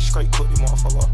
this straight quickly, motherfucker.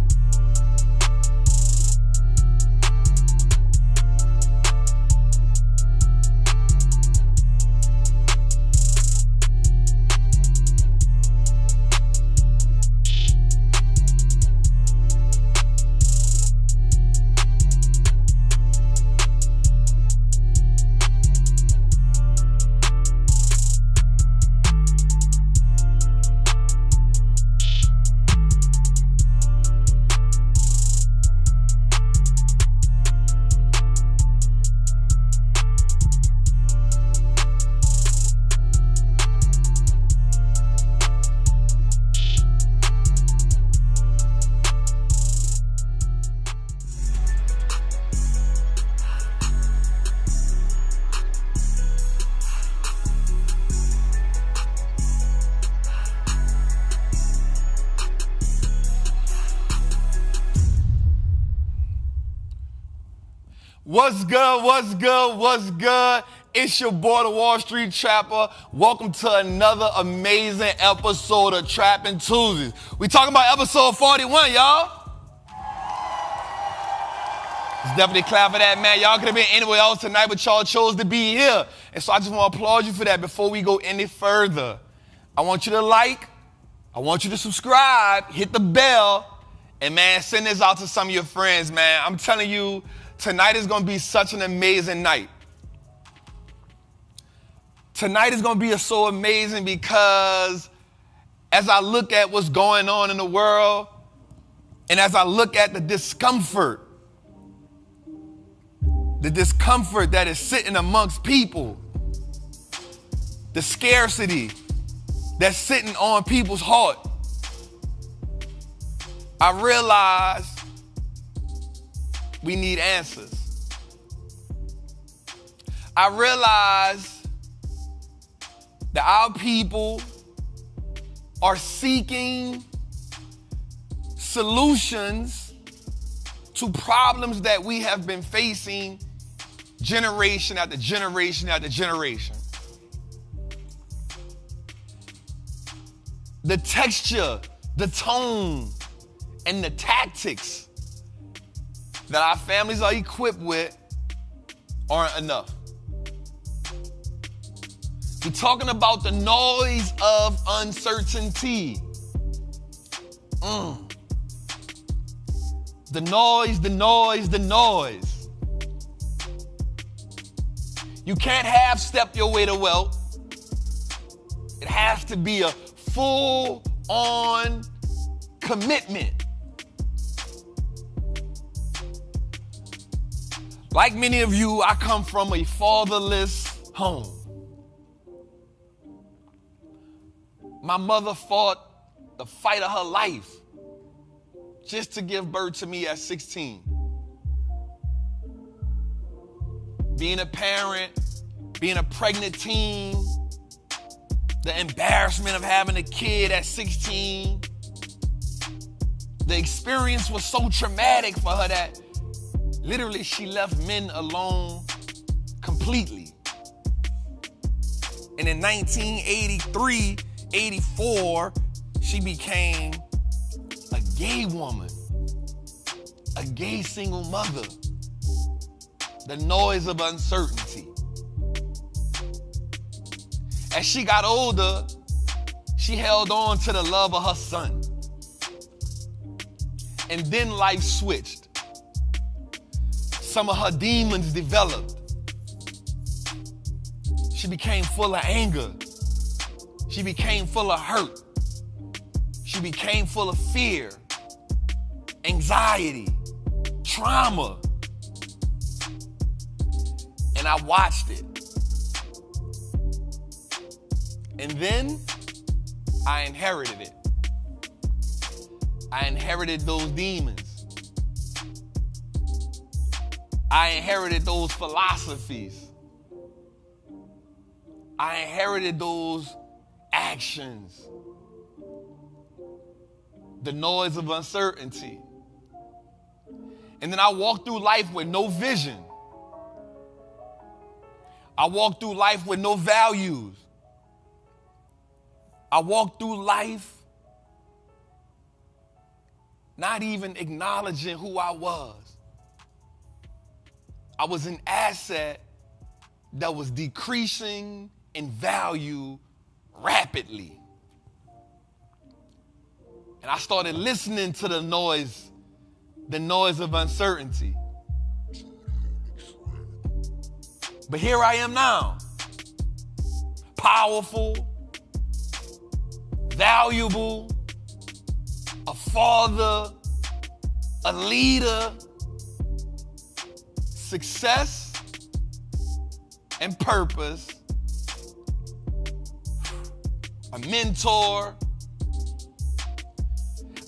What's good, what's good, what's good? It's your boy, the Wall Street Trapper. Welcome to another amazing episode of Trappin Tuesdays. We talking about episode 41, y'all. Let's definitely clap for that, man. Y'all could have been anywhere else tonight, but y'all chose to be here. And so I just want to applaud you for that. Before we go any further, I want you to like, I want you to subscribe, hit the bell, and man, send this out to some of your friends, man. I'm telling you, tonight is going to be such an amazing night. Tonight is going to be so amazing because as I look at what's going on in the world and as I look at the discomfort that is sitting amongst people, the scarcity that's sitting on people's heart, I realize we need answers. I realize that our people are seeking solutions to problems that we have been facing generation after generation after generation. The texture, the tone, and the tactics that our families are equipped with aren't enough. We're talking about the noise of uncertainty. The noise. You can't half-step your way to wealth. It has to be a full-on commitment. Like many of you, I come from a fatherless home. My mother fought the fight of her life just to give birth to me at 16. Being a parent, being a pregnant teen, the embarrassment of having a kid at 16. The experience was so traumatic for her that literally she left men alone completely. And in 1983, 84, she became a gay woman, a gay single mother. The noise of uncertainty. As she got older, she held on to the love of her son. And then life switched. Some of her demons developed. She became full of anger. She became full of hurt. She became full of fear, anxiety, trauma. And I watched it. And then I inherited it. I inherited those demons. I inherited those philosophies. I inherited those actions. The noise of uncertainty. And then I walked through life with no vision. I walked through life with no values. I walked through life not even acknowledging who I was. I was an asset that was decreasing in value rapidly. And I started listening to the noise of uncertainty. But here I am now, powerful, valuable, a father, a leader, success and purpose, a mentor.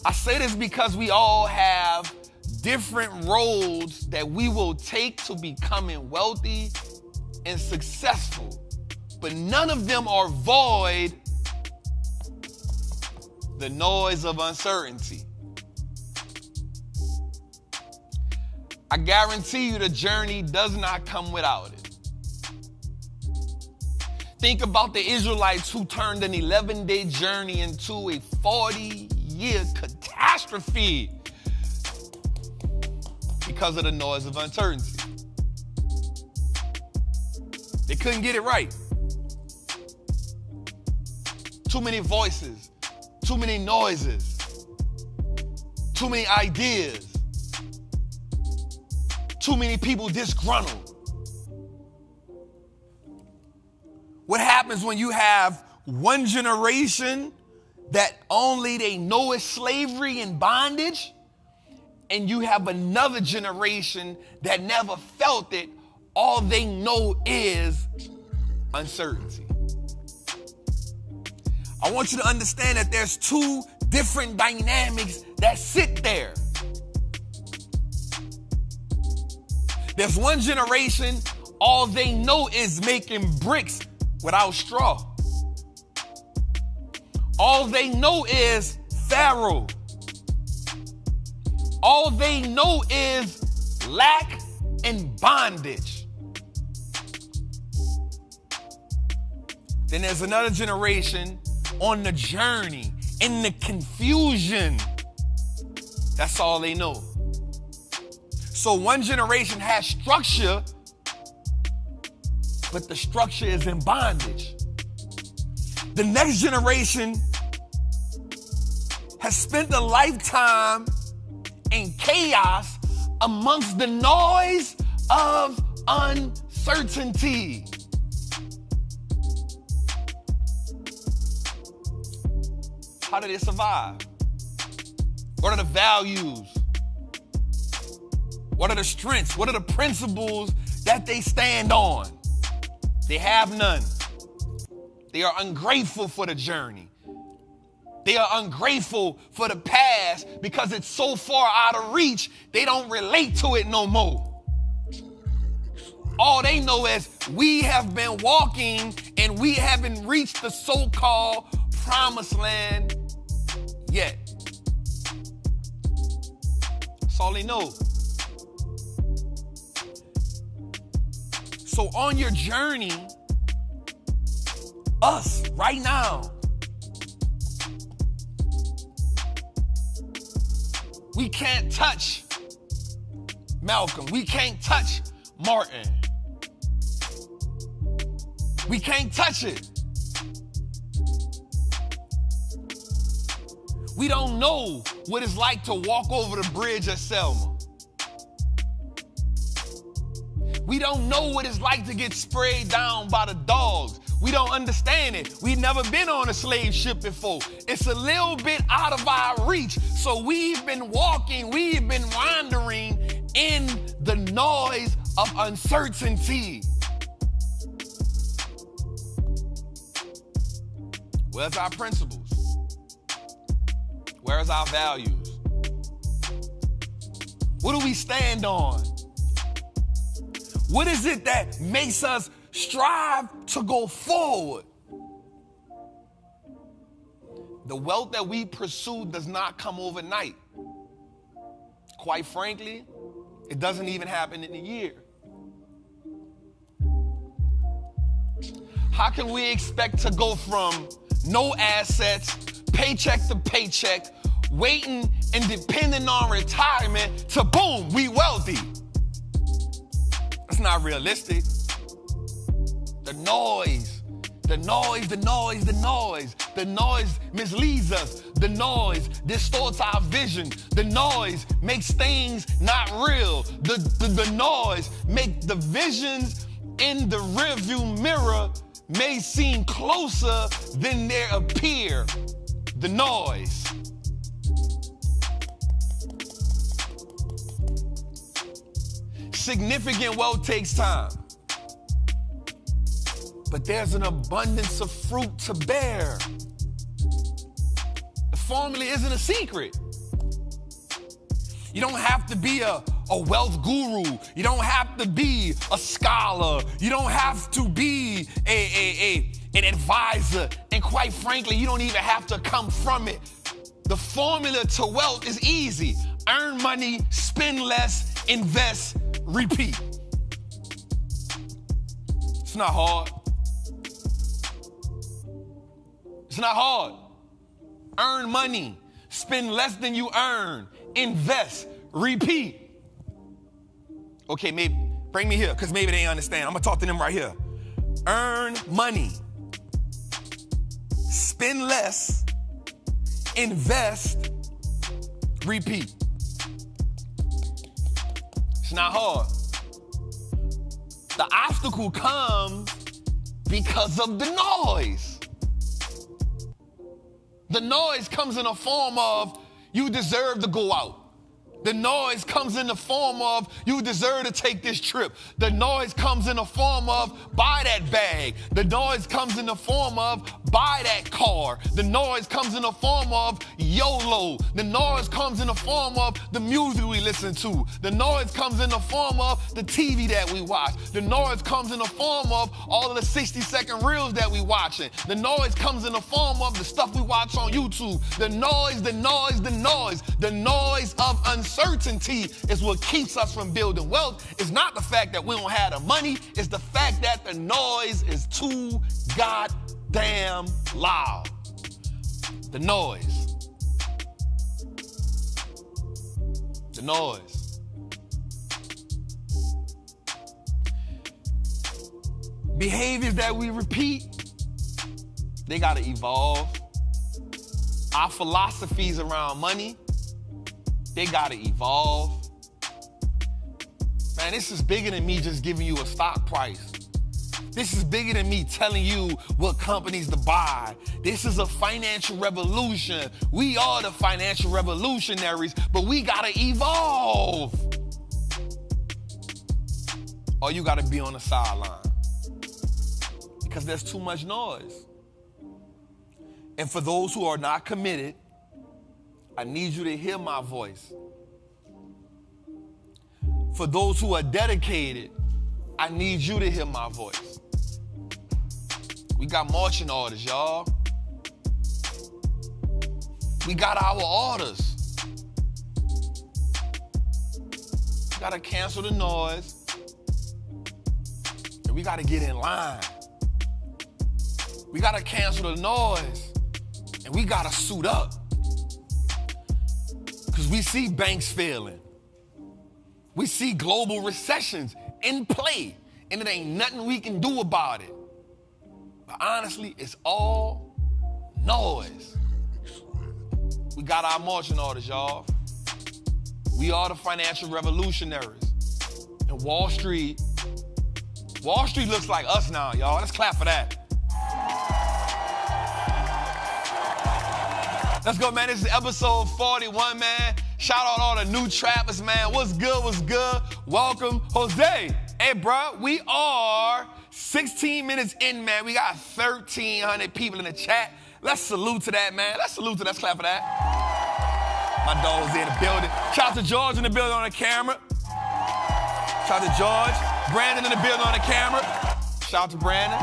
I say this because we all have different roads that we will take to becoming wealthy and successful, but none of them are void the noise of uncertainty. I guarantee you the journey does not come without it. Think about the Israelites who turned an 11-day journey into a 40-year catastrophe because of the noise of uncertainty. They couldn't get it right. Too many voices, too many noises, too many ideas, too many people disgruntled. What happens when you have one generation that only they know is slavery and bondage, and you have another generation that never felt it, all they know is uncertainty? I want you to understand that there's two different dynamics that sit there. There's one generation, all they know is making bricks without straw. All they know is Pharaoh. All they know is lack and bondage. Then there's another generation on the journey, in the confusion. That's all they know. So one generation has structure, but the structure is in bondage. The next generation has spent a lifetime in chaos amongst the noise of uncertainty. How do they survive? What are the values? What are the strengths? What are the principles that they stand on? They have none. They are ungrateful for the journey. They are ungrateful for the past because it's so far out of reach, they don't relate to it no more. All they know is we have been walking and we haven't reached the so-called promised land yet. That's all they know. So on your journey, us right now, we can't touch Malcolm. We can't touch Martin. We can't touch it. We don't know what it's like to walk over the bridge at Selma. We don't know what it's like to get sprayed down by the dogs. We don't understand it. We've never been on a slave ship before. It's a little bit out of our reach. So we've been walking, we've been wandering in the noise of uncertainty. Where's our principles? Where's our values? What do we stand on? What is it that makes us strive to go forward? The wealth that we pursue does not come overnight. Quite frankly, it doesn't even happen in a year. How can we expect to go from no assets, paycheck to paycheck, waiting and depending on retirement to boom, we wealthy. That's not realistic. The noise misleads us. The noise distorts our vision. The noise makes things not real. The noise makes the visions in the rearview mirror may seem closer than they appear. The noise. Significant wealth takes time. But there's an abundance of fruit to bear. The formula isn't a secret. You don't have to be a wealth guru. You don't have to be a scholar. You don't have to be an advisor. And quite frankly, you don't even have to come from it. The formula to wealth is easy. Earn money, spend less, invest, repeat. It's not hard. It's not hard. Earn money, spend less than you earn, invest, repeat. Okay, maybe bring me here, because maybe they understand. I'm gonna talk to them right here. Earn money, spend less, invest, repeat. It's not hard. The obstacle comes because of the noise. The noise comes in the form of, you deserve to go out. The noise comes in the form of, you deserve to take this trip. The noise comes in the form of, buy that bag. The noise comes in the form of, buy that car. The noise comes in the form of, YOLO. The noise comes in the form of the music we listen to. The noise comes in the form of the TV that we watch. The noise comes in the form of all of the 60-second reels that we watching. The noise comes in the form of the stuff we watch on YouTube. The noise of uncertainty is what keeps us from building wealth. It's not the fact that we don't have the money. It's the fact that the noise is too goddamn loud. The noise. The noise. Behaviors that we repeat, they gotta evolve. Our philosophies around money, they gotta evolve. Man, this is bigger than me just giving you a stock price. This is bigger than me telling you what companies to buy. This is a financial revolution. We are the financial revolutionaries, but we gotta evolve. Or you gotta be on the sideline. Because there's too much noise. And for those who are not committed, I need you to hear my voice. For those who are dedicated, I need you to hear my voice. We got marching orders, y'all. We got our orders. We gotta cancel the noise. And we gotta get in line. We gotta cancel the noise. And we gotta suit up. Because we see banks failing. We see global recessions in play, and it ain't nothing we can do about it. But honestly, it's all noise. We got our marching orders, y'all. We are the financial revolutionaries. And Wall Street looks like us now, y'all. Let's clap for that. Let's go, man. This is episode 41, man. Shout out all the new trappers, man. What's good, what's good? Welcome, Jose. Hey, bro, we are 16 minutes in, man. We got 1,300 people in the chat. Let's salute to that, man. Let's clap for that. My dog's in the building. Shout out to George in the building on the camera. Shout out to George. Brandon in the building on the camera. Shout out to Brandon.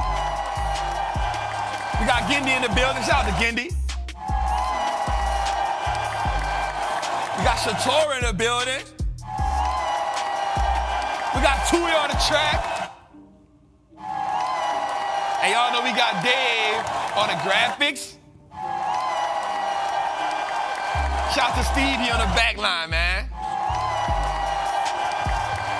We got Gindy in the building. Shout out to Gindy. We got Shatora in the building. We got Tui on the track. And y'all know we got Dave on the graphics. Shout to Stevie on the back line, man. All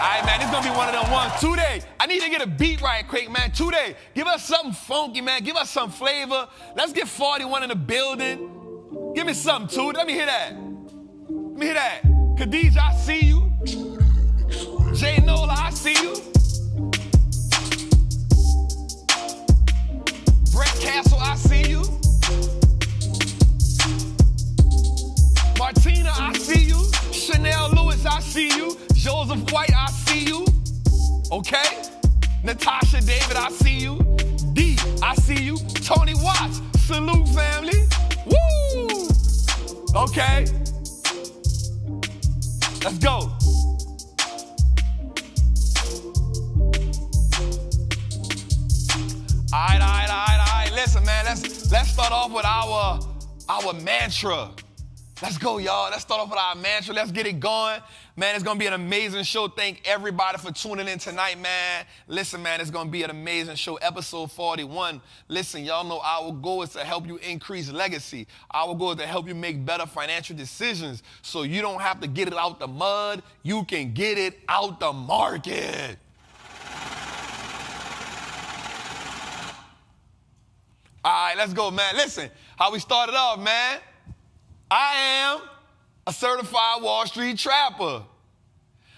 right, man, this is going to be one of them ones. Today, I need to get a beat right quick, man. Today, give us something funky, man. Give us some flavor. Let's get 41 in the building. Give me something, too. Let me hear that. Let me hear that. Khadijah, I see you. Jay Nola, I see you. Brett Castle, I see you. Martina, I see you. Chanel Lewis, I see you. Joseph White, I see you. Okay? Natasha David, I see you. D, I see you. Tony Watts, salute family. Woo! Okay. Let's go. All right. Listen, man, let's start off with our mantra. Let's go, y'all. Let's start off with our mantra. Let's get it going. Man, it's going to be an amazing show. Thank everybody for tuning in tonight, man. Listen, man, it's going to be an amazing show. Episode 41. Listen, y'all know our goal is to help you increase legacy. Our goal is to help you make better financial decisions so you don't have to get it out the mud. You can get it out the market. All right, let's go, man. Listen, how we started off, man. I am a certified Wall Street trapper.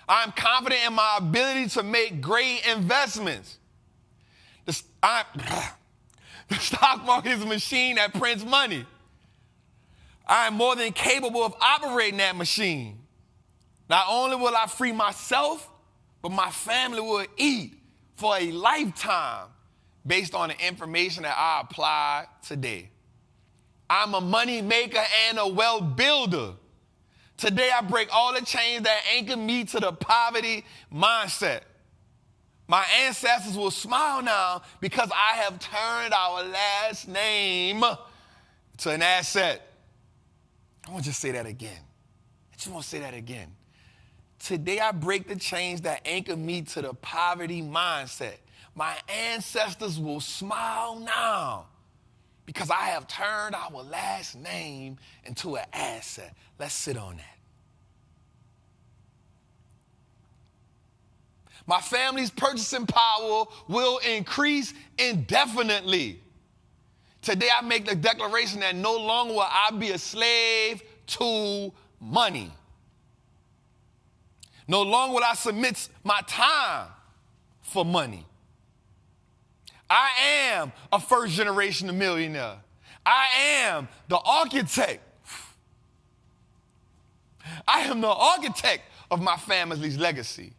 I'm confident in my ability to make great investments. The stock market is a machine that prints money. I am more than capable of operating that machine. Not only will I free myself, but my family will eat for a lifetime based on the information that I apply today. I'm a money maker and a wealth builder. Today, I break all the chains that anchor me to the poverty mindset. My ancestors will smile now because I have turned our last name to an asset. I want to just say that again. I just want to say that again. Today, I break the chains that anchor me to the poverty mindset. My ancestors will smile now because I have turned our last name into an asset. Let's sit on that. My family's purchasing power will increase indefinitely. Today I make the declaration that no longer will I be a slave to money. No longer will I submit my time for money. I am a first generation millionaire. I am the architect. I am the architect of my family's legacy.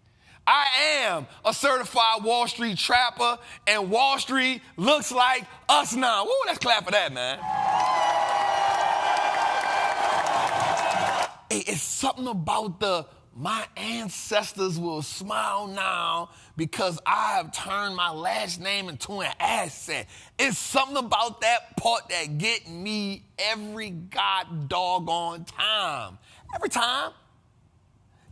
I am a certified Wall Street trapper, and Wall Street looks like us now. Woo, let's clap for that, man. Hey, it's something about my ancestors will smile now because I have turned my last name into an asset. It's something about that part that get me every god doggone time. Every time.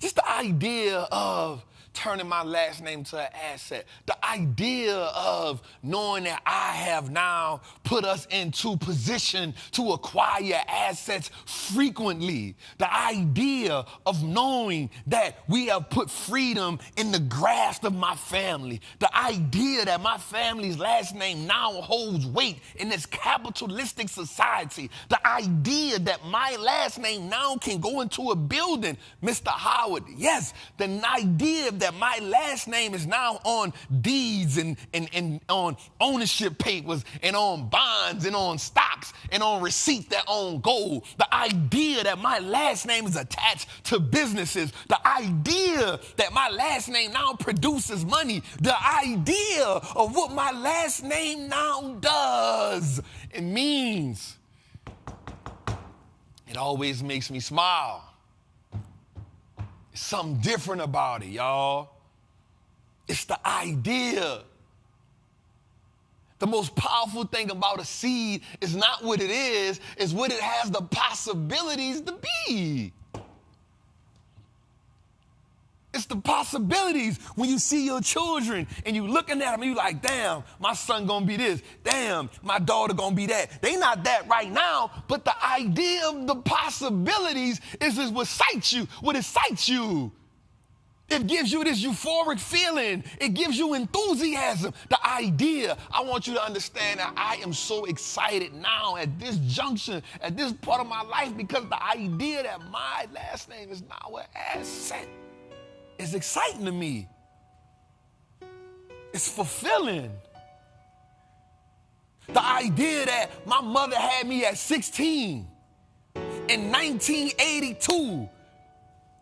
Just the idea of turning my last name to an asset. The idea of knowing that I have now put us into position to acquire assets frequently. The idea of knowing that we have put freedom in the grasp of my family. The idea that my family's last name now holds weight in this capitalistic society. The idea that my last name now can go into a building, Mr. Howard. Yes, the idea that my last name is now on deeds and on ownership papers and on bonds and on stocks and on receipts that own gold. The idea that my last name is attached to businesses. The idea that my last name now produces money. The idea of what my last name now does. It means it always makes me smile. It's something different about it, y'all. It's the idea. The most powerful thing about a seed is not what it is what it has the possibilities to be. It's the possibilities when you see your children and you looking at them and you like, damn, my son gonna be this. Damn, my daughter gonna be that. They not that right now, but the idea of the possibilities is what excites you. It gives you this euphoric feeling. It gives you enthusiasm. The idea, I want you to understand that I am so excited now at this junction, at this part of my life, because the idea that my last name is now an asset is exciting to me. It's fulfilling. The idea that my mother had me at 16 in 1982.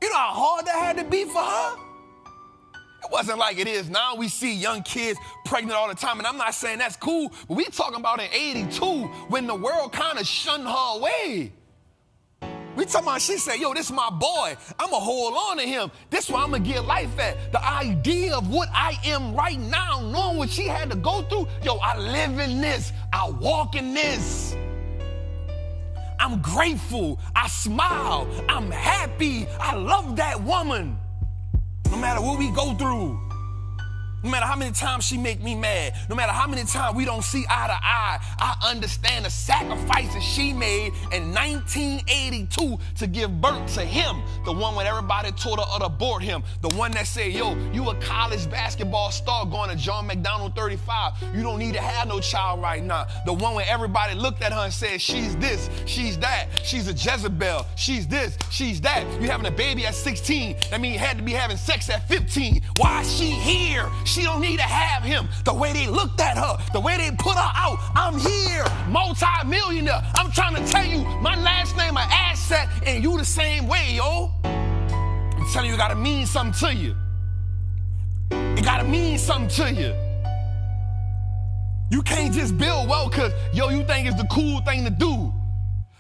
You know how hard that had to be for her? It wasn't like it is now. We see young kids pregnant all the time, and I'm not saying that's cool, but we talking about in 82 when the world kind of shunned her away. We talking about, she said, yo, this is my boy. I'm going to hold on to him. This is where I'm going to get life at. The idea of what I am right now, knowing what she had to go through, yo, I live in this. I walk in this. I'm grateful. I smile. I'm happy. I love that woman. No matter what we go through. No matter how many times she make me mad, no matter how many times we don't see eye to eye, I understand the sacrifices she made in 1982 to give birth to him, the one when everybody told her to abort him, the one that said, yo, you a college basketball star going to John McDonald 35. You don't need to have no child right now. The one when everybody looked at her and said, she's this, she's that, she's a Jezebel, she's this, she's that. You having a baby at 16, that means you had to be having sex at 15. Why is she here? She don't need to have him. The way they looked at her, the way they put her out, I'm here, multi-millionaire. I'm trying to tell you, my last name an asset, and you the same way, yo. I'm telling you, it gotta mean something to you. It gotta mean something to you. You can't just build wealth because, yo, you think it's the cool thing to do.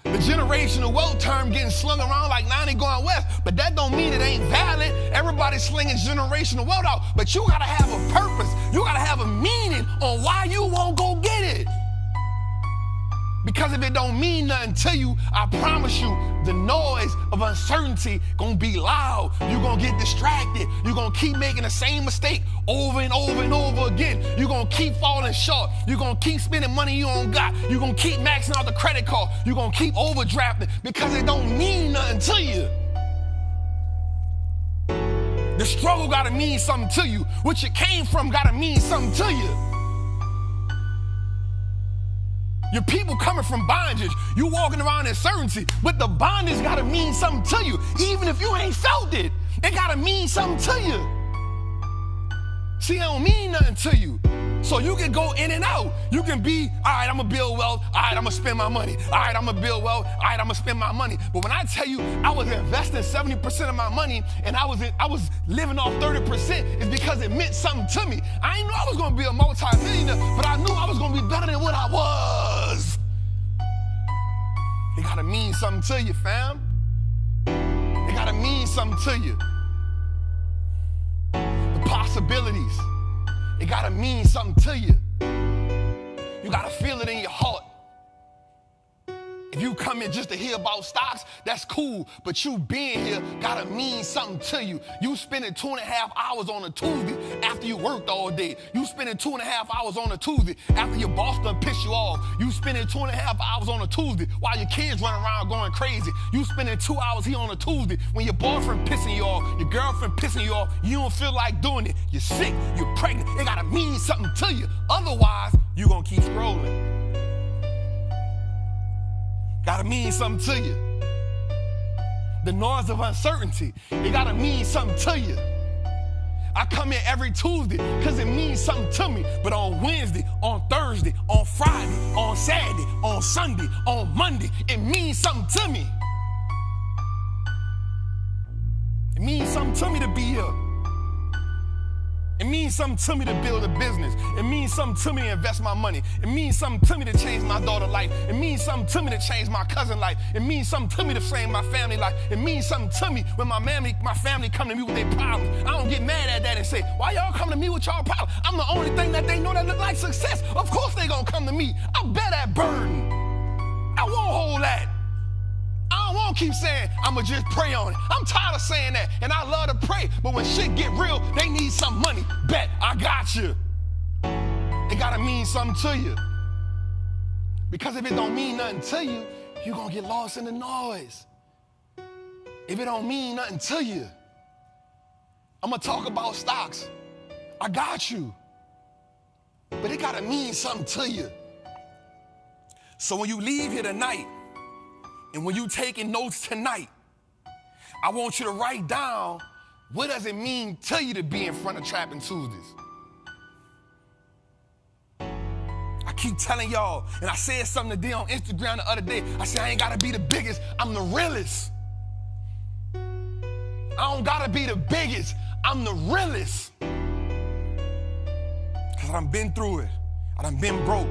The generational wealth term getting slung around like 90 going west, but that don't mean it ain't valid. Everybody's slinging generational wealth out, but you gotta have a purpose. You gotta have a meaning on why you won't go get it. Because if it don't mean nothing to you, I promise you, the noise of uncertainty gonna be loud. You're gonna get distracted. You're gonna keep making the same mistake over and over and over again. You're gonna keep falling short. You're gonna keep spending money you don't got. You're gonna keep maxing out the credit card. You're gonna keep overdrafting because it don't mean nothing to you. The struggle gotta mean something to you. What you came from gotta mean something to you. Your people coming from bondage, you walking around in certainty, but the bondage gotta mean something to you. Even if you ain't felt it, it gotta mean something to you. See, it don't mean nothing to you. So you can go in and out. You can be, all right, I'm gonna build wealth. All right, I'm gonna spend my money. All right, I'm gonna build wealth. All right, I'm gonna spend my money. But when I tell you I was investing 70% of my money and I was living off 30%, it's because it meant something to me. I didn't know I was gonna be a multi-millionaire, but I knew I was gonna be better than what I was. It gotta mean something to you, fam. It gotta mean something to you. The possibilities. It gotta mean something to you. You gotta feel it in your heart. If you come in just to hear about stocks, that's cool, but you being here gotta mean something to you. You spending 2.5 hours on a Tuesday after you worked all day. You spending 2.5 hours on a Tuesday after your boss done pissed you off. You spending 2.5 hours on a Tuesday while your kids running around going crazy. You spending 2 hours here on a Tuesday when your boyfriend pissing you off, your girlfriend pissing you off, you don't feel like doing it. You're sick, you're pregnant, it gotta mean something to you. Otherwise, you're gonna keep scrolling. Gotta mean something to you. The noise of uncertainty, it gotta mean something to you. I come here every Tuesday because it means something to me. But on Wednesday, on Thursday, on Friday, on Saturday, on Sunday, on Monday, it means something to me. It means something to me to be here. It means something to me to build a business. It means something to me to invest my money. It means something to me to change my daughter's life. It means something to me to change my cousin's life. It means something to me to frame my family life. It means something to me when my family come to me with their problems. I don't get mad at that and say, why y'all come to me with y'all problems? I'm the only thing that they know that look like success. Of course they gonna come to me. I bear that burden. I won't hold that. I don't want Don't keep saying, I'ma just pray on it. I'm tired of saying that, and I love to pray, but when shit get real, they need some money. Bet, I got you. It gotta mean something to you. Because if it don't mean nothing to you, you're gonna get lost in the noise. If it don't mean nothing to you, I'm gonna talk about stocks. I got you. But it gotta mean something to you. So when you leave here tonight, and when you taking notes tonight, I want you to write down, what does it mean to you to be in front of Trappin Tuesdays? I keep telling y'all, and I said something today on Instagram the other day. I said, I ain't gotta be the biggest, I'm the realest. I don't gotta be the biggest, I'm the realest. Because I done been through it. I done been broke.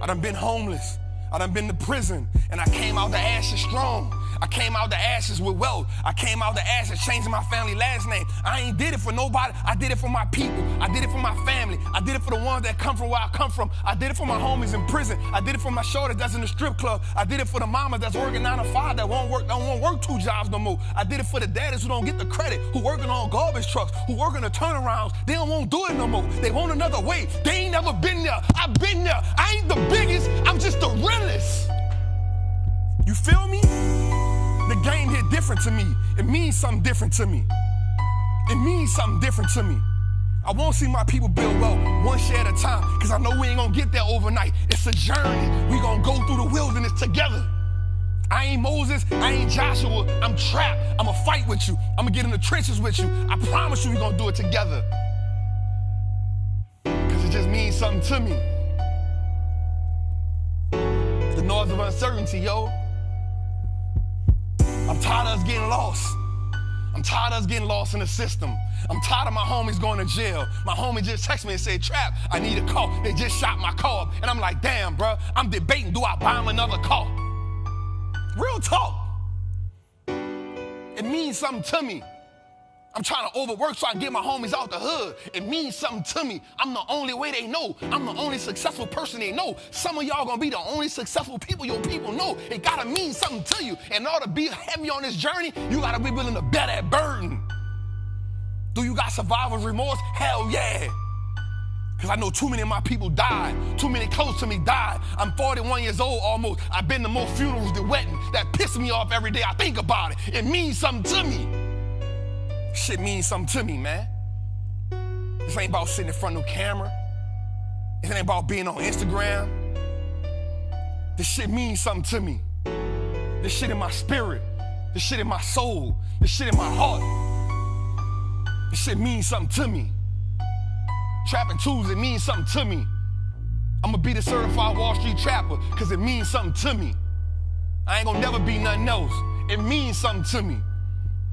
I done been homeless. I done been to prison, and I came out the ashes strong. I came out the ashes with wealth. I came out the ashes changing my family last name. I ain't did it for nobody. I did it for my people. I did it for my family. I did it for the ones that come from where I come from. I did it for my homies in prison. I did it for my shorty that's in the strip club. I did it for the mamas that's working 9 to 5 that don't want work 2 jobs no more. I did it for the daddies who don't get the credit, who working on garbage trucks, who working the turnarounds. They don't want to do it no more. They want another way. They ain't never been there. I've been there. I ain't the biggest. I'm just the realest. You feel me? The game hit different to me. It means something different to me. It means something different to me. I won't see my people build wealth one share at a time, because I know we ain't gonna get there overnight. It's a journey. We gonna go through the wilderness together. I ain't Moses, I ain't Joshua, I'm trapped. I'ma fight with you. I'ma get in the trenches with you. I promise you we gonna do it together. Because it just means something to me. The noise of uncertainty, yo. I'm tired of us getting lost. I'm tired of us getting lost in the system. I'm tired of my homies going to jail. My homie just texted me and said, Trap, I need a car. They just shot my car up. And I'm like, damn, bro, I'm debating, do I buy him another car? Real talk. It means something to me. I'm trying to overwork so I can get my homies out the hood. It means something to me. I'm the only way they know. I'm the only successful person they know. Some of y'all gonna be the only successful people your people know. It gotta mean something to you. And in order to be heavy on this journey, you gotta be willing to bear that burden. Do you got survivor's remorse? Hell yeah. Because I know too many of my people died. Too many close to me died. I'm 41 years old almost. I've been to more funerals than weddings. That pisses me off every day I think about it. It means something to me. Shit means something to me, man. This ain't about sitting in front of no camera. It ain't about being on Instagram. This shit means something to me. This shit in my spirit. This shit in my soul. This shit in my heart. This shit means something to me. Trappin Tuesday means something to me. I'm gonna be the certified Wall Street trapper because it means something to me. I ain't gonna never be nothing else. It means something to me.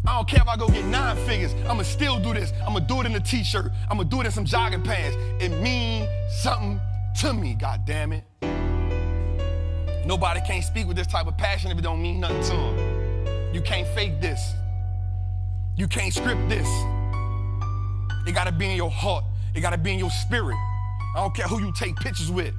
I don't care if I go get 9 figures. I'ma still do this. I'ma do it in a t-shirt. I'ma do it in some jogging pants. It means something to me, God damn it. Nobody can't speak with this type of passion if it don't mean nothing to them. You can't fake this. You can't script this. It gotta be in your heart. It gotta be in your spirit. I don't care who you take pictures with.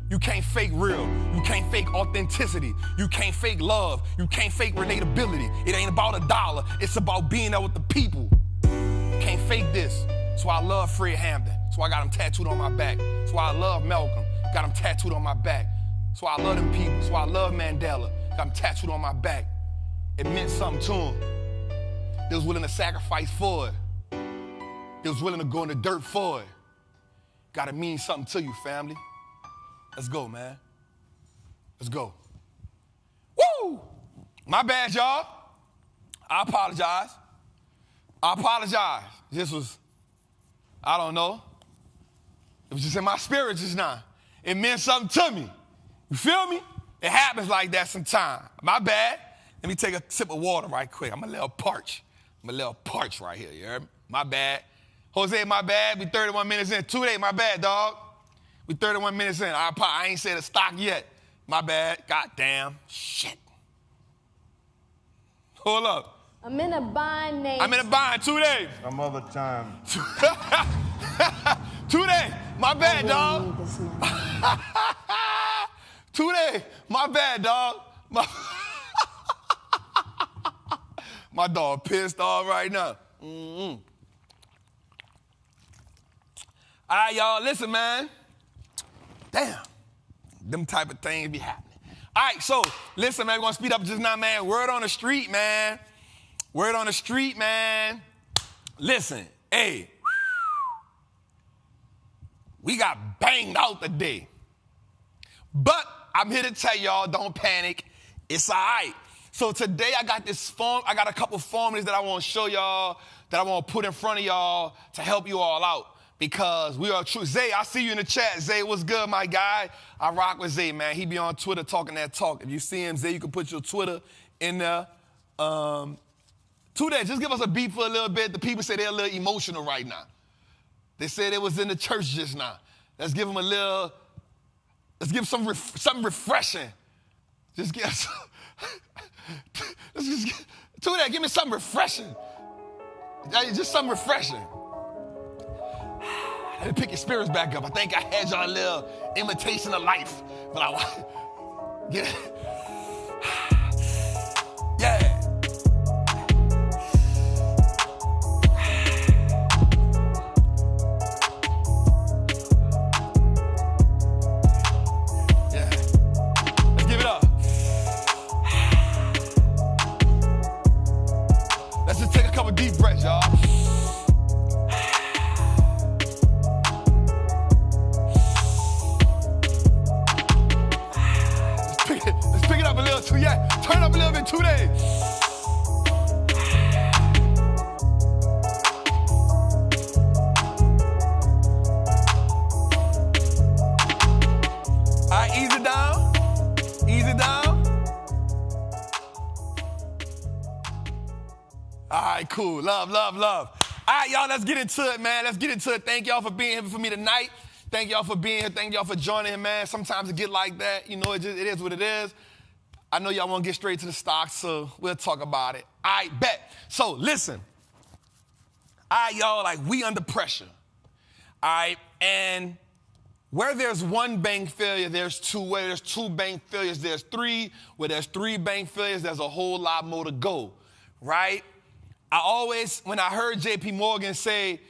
You can't fake real. You can't fake authenticity. You can't fake love. You can't fake relatability. It ain't about a dollar. It's about being there with the people. You can't fake this. That's why I love Fred Hampton. That's why I got him tattooed on my back. That's why I love Malcolm. Got him tattooed on my back. That's why I love them people. That's why I love Mandela. Got him tattooed on my back. It meant something to him. They was willing to sacrifice for it. They was willing to go in the dirt for it. Gotta mean something to you, family. Let's go, man. Let's go. Woo! My bad, y'all. I apologize. I apologize. This was, I don't know. It was just in my spirit just now. It meant something to me. You feel me? It happens like that sometimes. My bad. Let me take a sip of water right quick. I'm a little parched. I'm a little parched right here, you heard me? My bad. Jose, my bad. We 31 minutes in. 2 days, my bad, dog. We 31 minutes in. I ain't said a stock yet. My bad. God damn. Shit. Hold up. I'm in a bind, Nate. I'm in a bind. 2 days. Some other time. 2 days. My bad, dog. Need this money. 2 days. My bad, dog. My dog pissed off right now. All right, y'all, listen, man. Damn, them type of things be happening. All right, so listen, man, we're gonna speed up just now, man. Word on the street, man. Word on the street, man. Listen, hey, we got banged out today. But I'm here to tell y'all, don't panic. It's all right. So today I got a couple formulas that I want to show y'all, that I want to put in front of y'all to help you all out. Because we are true. Zay, I see you in the chat. Zay, what's good, my guy? I rock with Zay, man. He be on Twitter talking that talk. If you see him, Zay, you can put your Twitter in there. Today, just give us a beat for a little bit. The people say they're a little emotional right now. They said they was in the church just now. Let's give them something refreshing. Just give us, Today, give me something refreshing. Just something refreshing. Let me pick your spirits back up. I think I had y'all a little imitation of life, but I want, yeah. Yeah. Let's give it up. Let's just take a couple deep breaths, y'all. Let's pick it up a little too, yeah. Turn up a little bit today. All right, ease it down. Ease it down. All right, cool. Love, love, love. All right, y'all, let's get into it, man. Let's get into it. Thank y'all for being here for me tonight. Thank y'all for being here. Thank y'all for joining, man. Sometimes it get like that. You know, it is what it is. I know y'all want to get straight to the stocks, so we'll talk about it. All right, bet. So listen. All right, y'all, like we under pressure. All right, and where there's one bank failure, there's two. Where there's two bank failures, there's three. Where there's three bank failures, there's a whole lot more to go, right? When I heard JP Morgan say,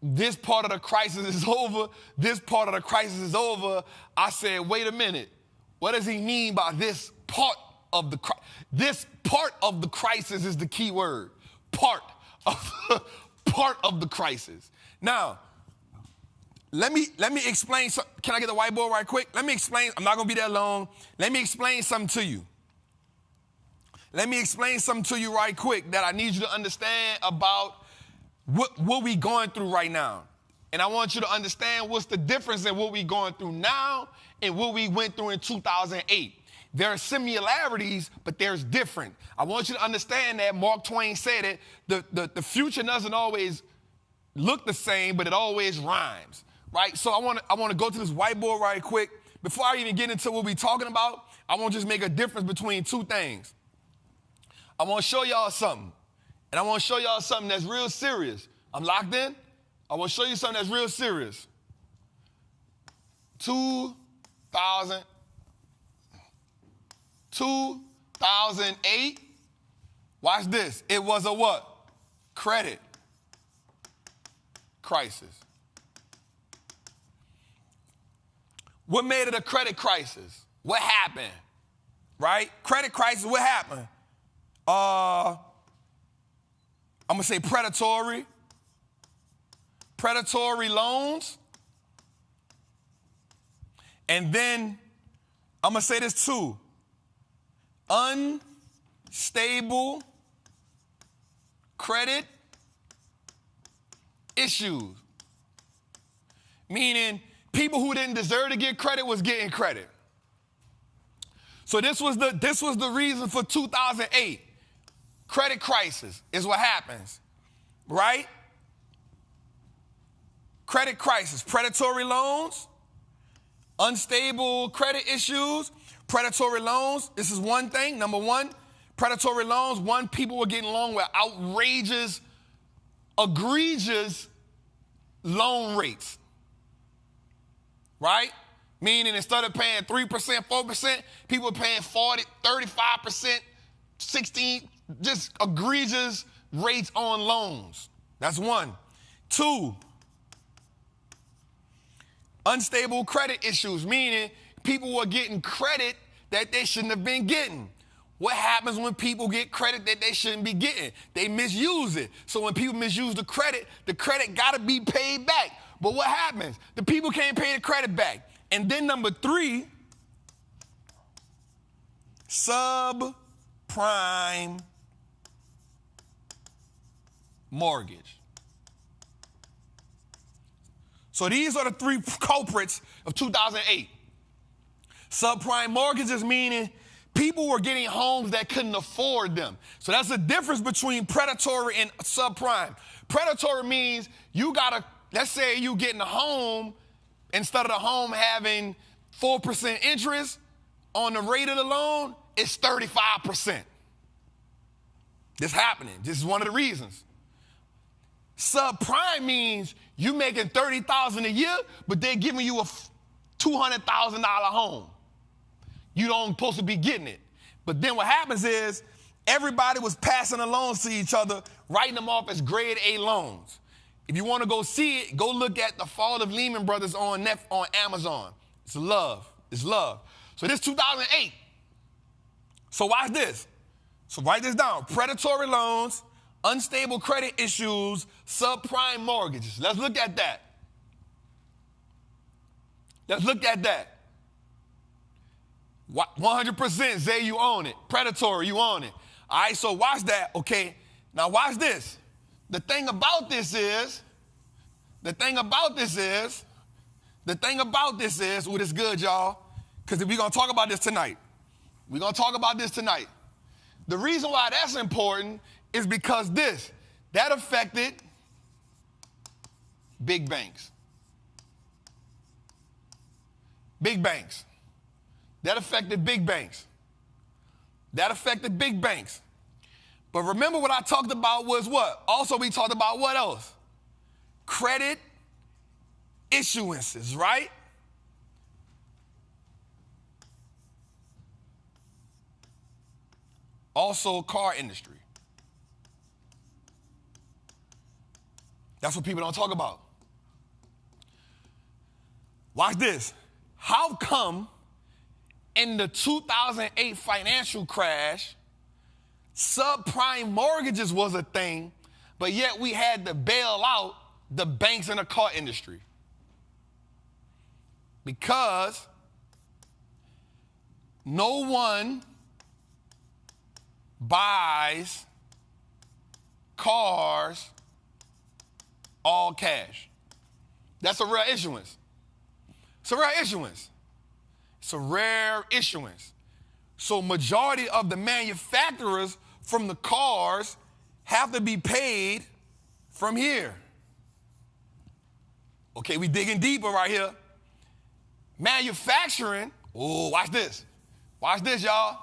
this part of the crisis is over, this part of the crisis is over, I said, wait a minute. What does he mean by this part of the crisis? This part of the crisis is the key word. Part of the crisis. Now, let me explain. Can I get the whiteboard right quick? Let me explain. I'm not going to be that long. Let me explain something to you. Let me explain something to you right quick that I need you to understand about what we going through right now. And I want you to understand what's the difference in what we going through now and what we went through in 2008. There are similarities, but there's different. I want you to understand that Mark Twain said it, the future doesn't always look the same, but it always rhymes, right? So I want to go to this whiteboard right quick. Before I even get into what we're talking about, I want to just make a difference between two things. I want to show y'all something. And I want to show y'all something that's real serious. I'm locked in. I want to show you something that's real serious. 2008. Watch this. It was a what? Credit crisis. What made it a credit crisis? What happened? Right? Credit crisis, what happened? I'm going to say predatory loans. And then I'm going to say this too. Unstable credit issues. Meaning people who didn't deserve to get credit was getting credit. So this was the reason for 2008. Credit crisis is what happens, right? Credit crisis, predatory loans, unstable credit issues, predatory loans. This is one thing. Number one, predatory loans. One, people were getting loans with outrageous, egregious loan rates, right? Meaning instead of paying 3%, 4%, people were paying 40, 35%, 16, just egregious rates on loans. That's one. Two, unstable credit issues, meaning people were getting credit that they shouldn't have been getting. What happens when people get credit that they shouldn't be getting? They misuse it. So when people misuse the credit got to be paid back. But what happens? The people can't pay the credit back. And then number three, subprime mortgage. So these are the three culprits of 2008. Subprime mortgages, meaning people were getting homes that couldn't afford them. So that's the difference between predatory and subprime. Predatory means you gotta, let's say you getting a home, instead of the home having 4% interest on the rate of the loan, it's 35%. This happening. This is one of the reasons. Subprime means you making $30,000 a year, but they're giving you a $200,000 home. You don't supposed to be getting it. But then what happens is everybody was passing the loans to each other, writing them off as grade A loans. If you want to go see it, go look at The Fall of Lehman Brothers on Amazon. It's love. It's love. So this 2008. So watch this. So write this down. Predatory loans, unstable credit issues, subprime mortgages. Let's look at that. Let's look at that. 100% Zay, you own it. Predatory, you own it. All right, so watch that. Okay, now watch this. The thing about this is, ooh, this good, y'all, because we're going to talk about this tonight. We're going to talk about this tonight. The reason why that's important is because that affected big banks. Big banks. That affected big banks. That affected big banks. But remember what I talked about was what? Also, we talked about what else? Credit issuances, right? Also, car industry. That's what people don't talk about. Watch this. How come in the 2008 financial crash, subprime mortgages was a thing, but yet we had to bail out the banks and the car industry? Because no one buys cars all cash. That's a rare issuance. It's a rare issuance. It's a rare issuance. So majority of the manufacturers from the cars have to be paid from here. Okay, we digging deeper right here. Manufacturing, oh, watch this. Watch this, y'all.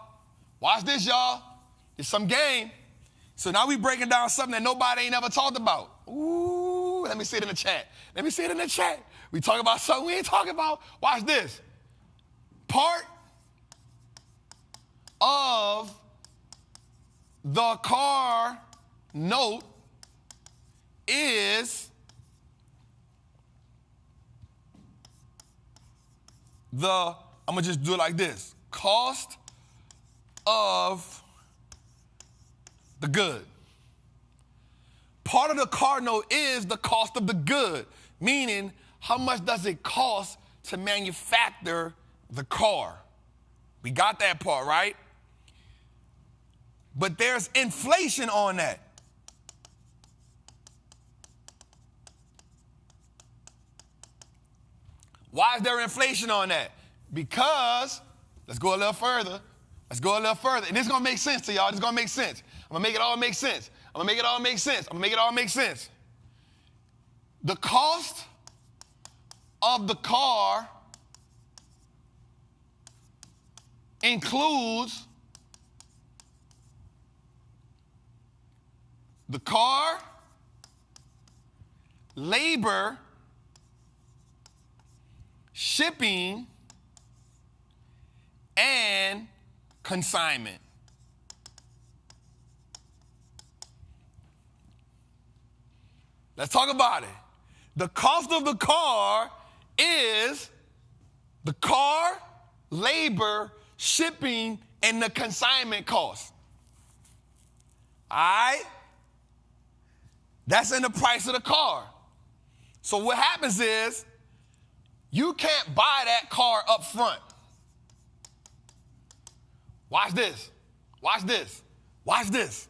Watch this, y'all. It's some game. So now we breaking down something that nobody ain't ever talked about. Ooh, let me see it in the chat. Let me see it in the chat. We talk about something we ain't talking about. Watch this. Part of the car note is I'm gonna just do it like this. Cost of the good. Part of the car note is the cost of the good, meaning how much does it cost to manufacture the car? We got that part, right? But there's inflation on that. Why is there inflation on that? Because, let's go a little further. Let's go a little further. And this is going to make sense to y'all. This is going to make sense. I'm going to make it all make sense. I'm going to make it all make sense. I'm going to make it all make sense. The cost of the car includes the car, labor, shipping, and consignment. Let's talk about it. The cost of the car is the car, labor, shipping, and the consignment cost. All right? That's in the price of the car. So what happens is you can't buy that car up front. Watch this. Watch this. Watch this.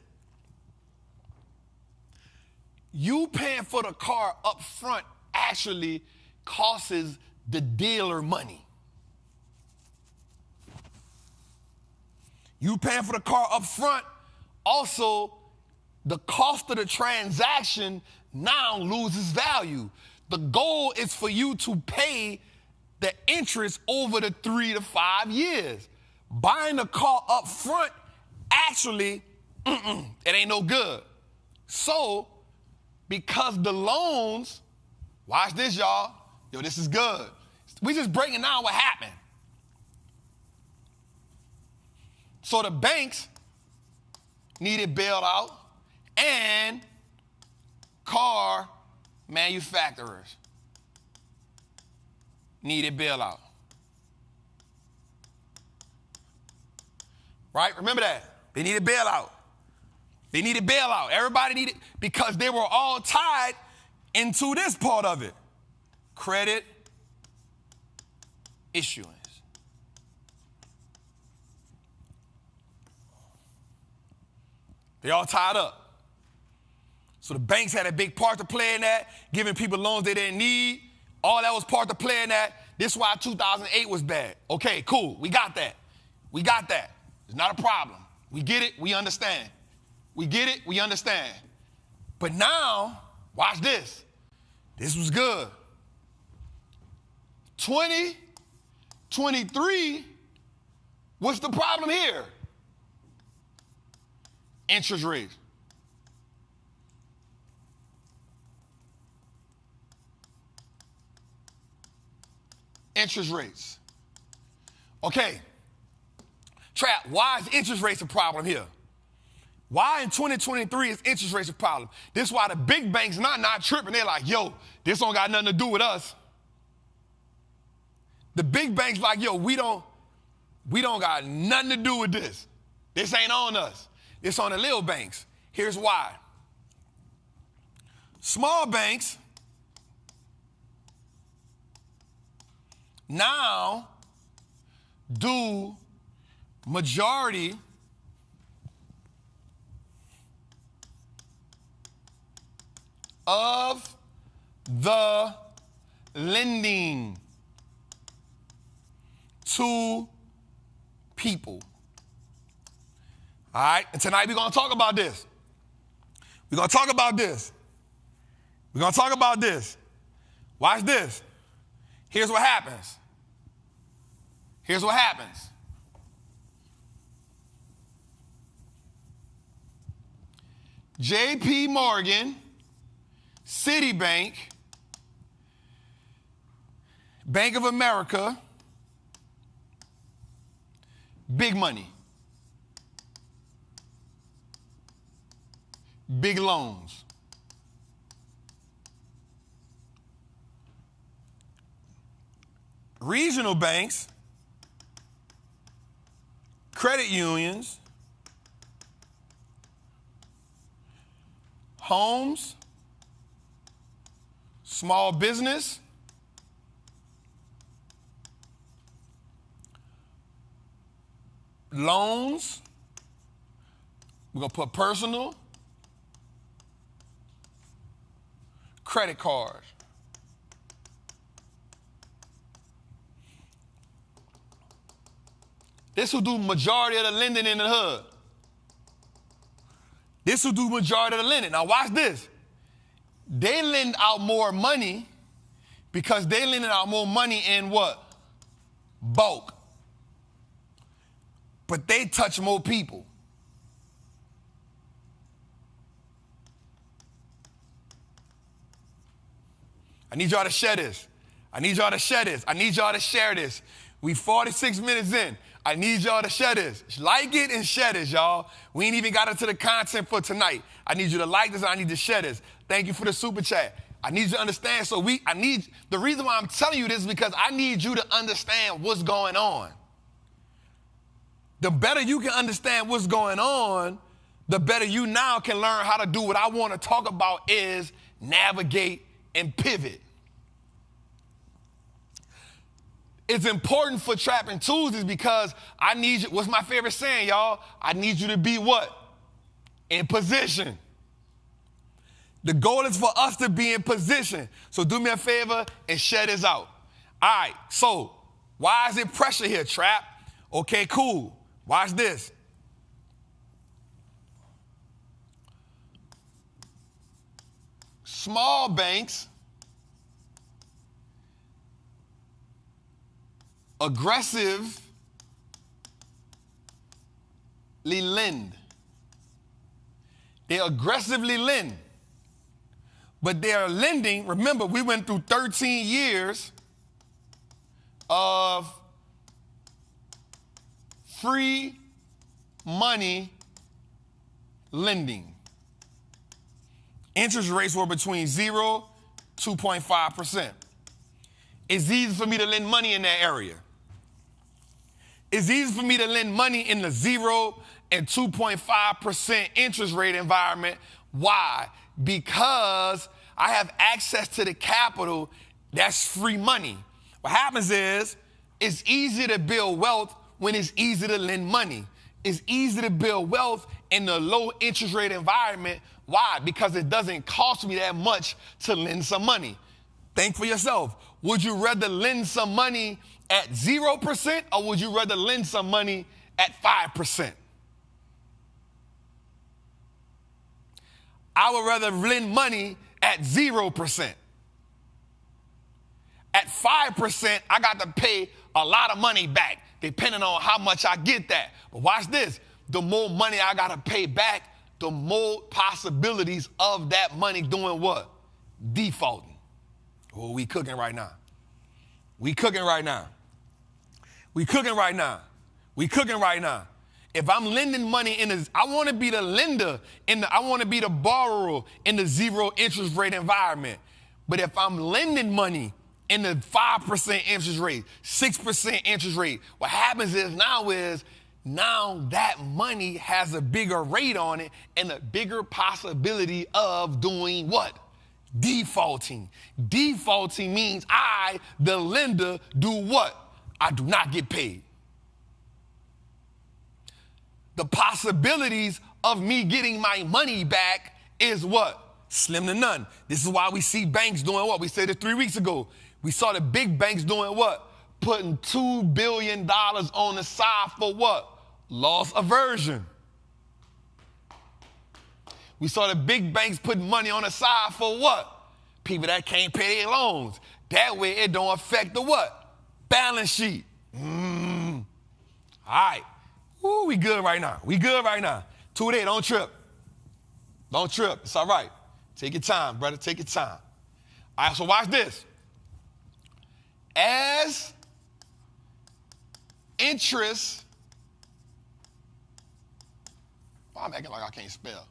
You paying for the car up front actually costs the dealer money. You paying for the car up front, also the cost of the transaction now loses value. The goal is for you to pay the interest over the 3 to 5 years. Buying the car up front, actually, it ain't no good. So, because the loans, watch this, y'all. Yo, this is good. We just breaking down what happened. So the banks needed bailout and car manufacturers needed bailout. Right? Remember that. They needed bailout. They needed bailout. Everybody needed, because they were all tied into this part of it. Credit issuance. They all tied up. So the banks had a big part to play in that, giving people loans they didn't need. All that was part to play in that. This is why 2008 was bad. Okay, cool. We got that. We got that. It's not a problem. We get it. We understand. We get it. We understand. But now, watch this. This was good. 2023, what's the problem here? Interest rates. Interest rates. Okay. Trap, why is interest rates a problem here? Why in 2023 is interest rates a problem? This is why the big banks not tripping. They're like, yo, this don't got nothing to do with us. The big banks like, yo, we don't got nothing to do with this. This ain't on us. It's on the little banks. Here's why. Small banks now do majority of the lending to people. All right, and tonight we're going to talk about this. We're going to talk about this. We're going to talk about this. Watch this. Here's what happens. Here's what happens. J.P. Morgan, Citibank, Bank of America, big money. Big loans. Regional banks, credit unions, homes, small business, loans, we're going to put personal, credit cards. This will do majority of the lending in the hood. This will do majority of the lending. Now watch this. They lend out more money because they lending out more money in what? Bulk. But they touch more people. I need y'all to share this. I need y'all to share this. I need y'all to share this. We 46 minutes in. I need y'all to share this. Like it and share this, y'all. We ain't even got into the content for tonight. I need you to like this and I need to share this. Thank you for the super chat. I need you to understand. The reason why I'm telling you this is because I need you to understand what's going on. The better you can understand what's going on, the better you now can learn how to do what I want to talk about is navigate and pivot. It's important for Trappin' Tuesdays because I need you, what's my favorite saying, y'all? I need you to be what? In position. The goal is for us to be in position. So do me a favor and share this out. All right, so why is it pressure here, Trap? Okay, cool. Watch this. Small banks aggressively lend. They aggressively lend. But they are lending, remember, we went through 13 years of free money lending. Interest rates were between 0 to 2.5%. It's easy for me to lend money in that area. It's easy for me to lend money in the 0 and 2.5% interest rate environment. Why? Because I have access to the capital that's free money. What happens is it's easy to build wealth when it's easy to lend money. It's easy to build wealth in the low interest rate environment. Why? Because it doesn't cost me that much to lend some money. Think for yourself. Would you rather lend some money at 0% or would you rather lend some money at 5%? I would rather lend money at 0%. At 5%, I got to pay a lot of money back, depending on how much I get that. But watch this. The more money I got to pay back, the more possibilities of that money doing what? Defaulting. Oh, we cooking right now. We cooking right now. We cooking right now. We cooking right now. If I'm lending money I want to be the lender I want to be the borrower in the 0 interest rate environment. But if I'm lending money in the 5% interest rate, 6% interest rate, what happens is now that money has a bigger rate on it and a bigger possibility of doing what? Defaulting. Defaulting means I, the lender, do what? I do not get paid. The possibilities of me getting my money back is what? Slim to none. This is why we see banks doing what? We said it 3 weeks ago. We saw the big banks doing what? Putting $2 billion on the side for what? Loss aversion. We saw the big banks putting money on the side for what? People that can't pay their loans. That way it don't affect the what? Balance sheet. All right. Ooh, we good right now. We good right now. 2 days, don't trip. Don't trip. It's all right. Take your time, brother. Take your time. All right, so watch this. As interest, I'm acting like I can't spell.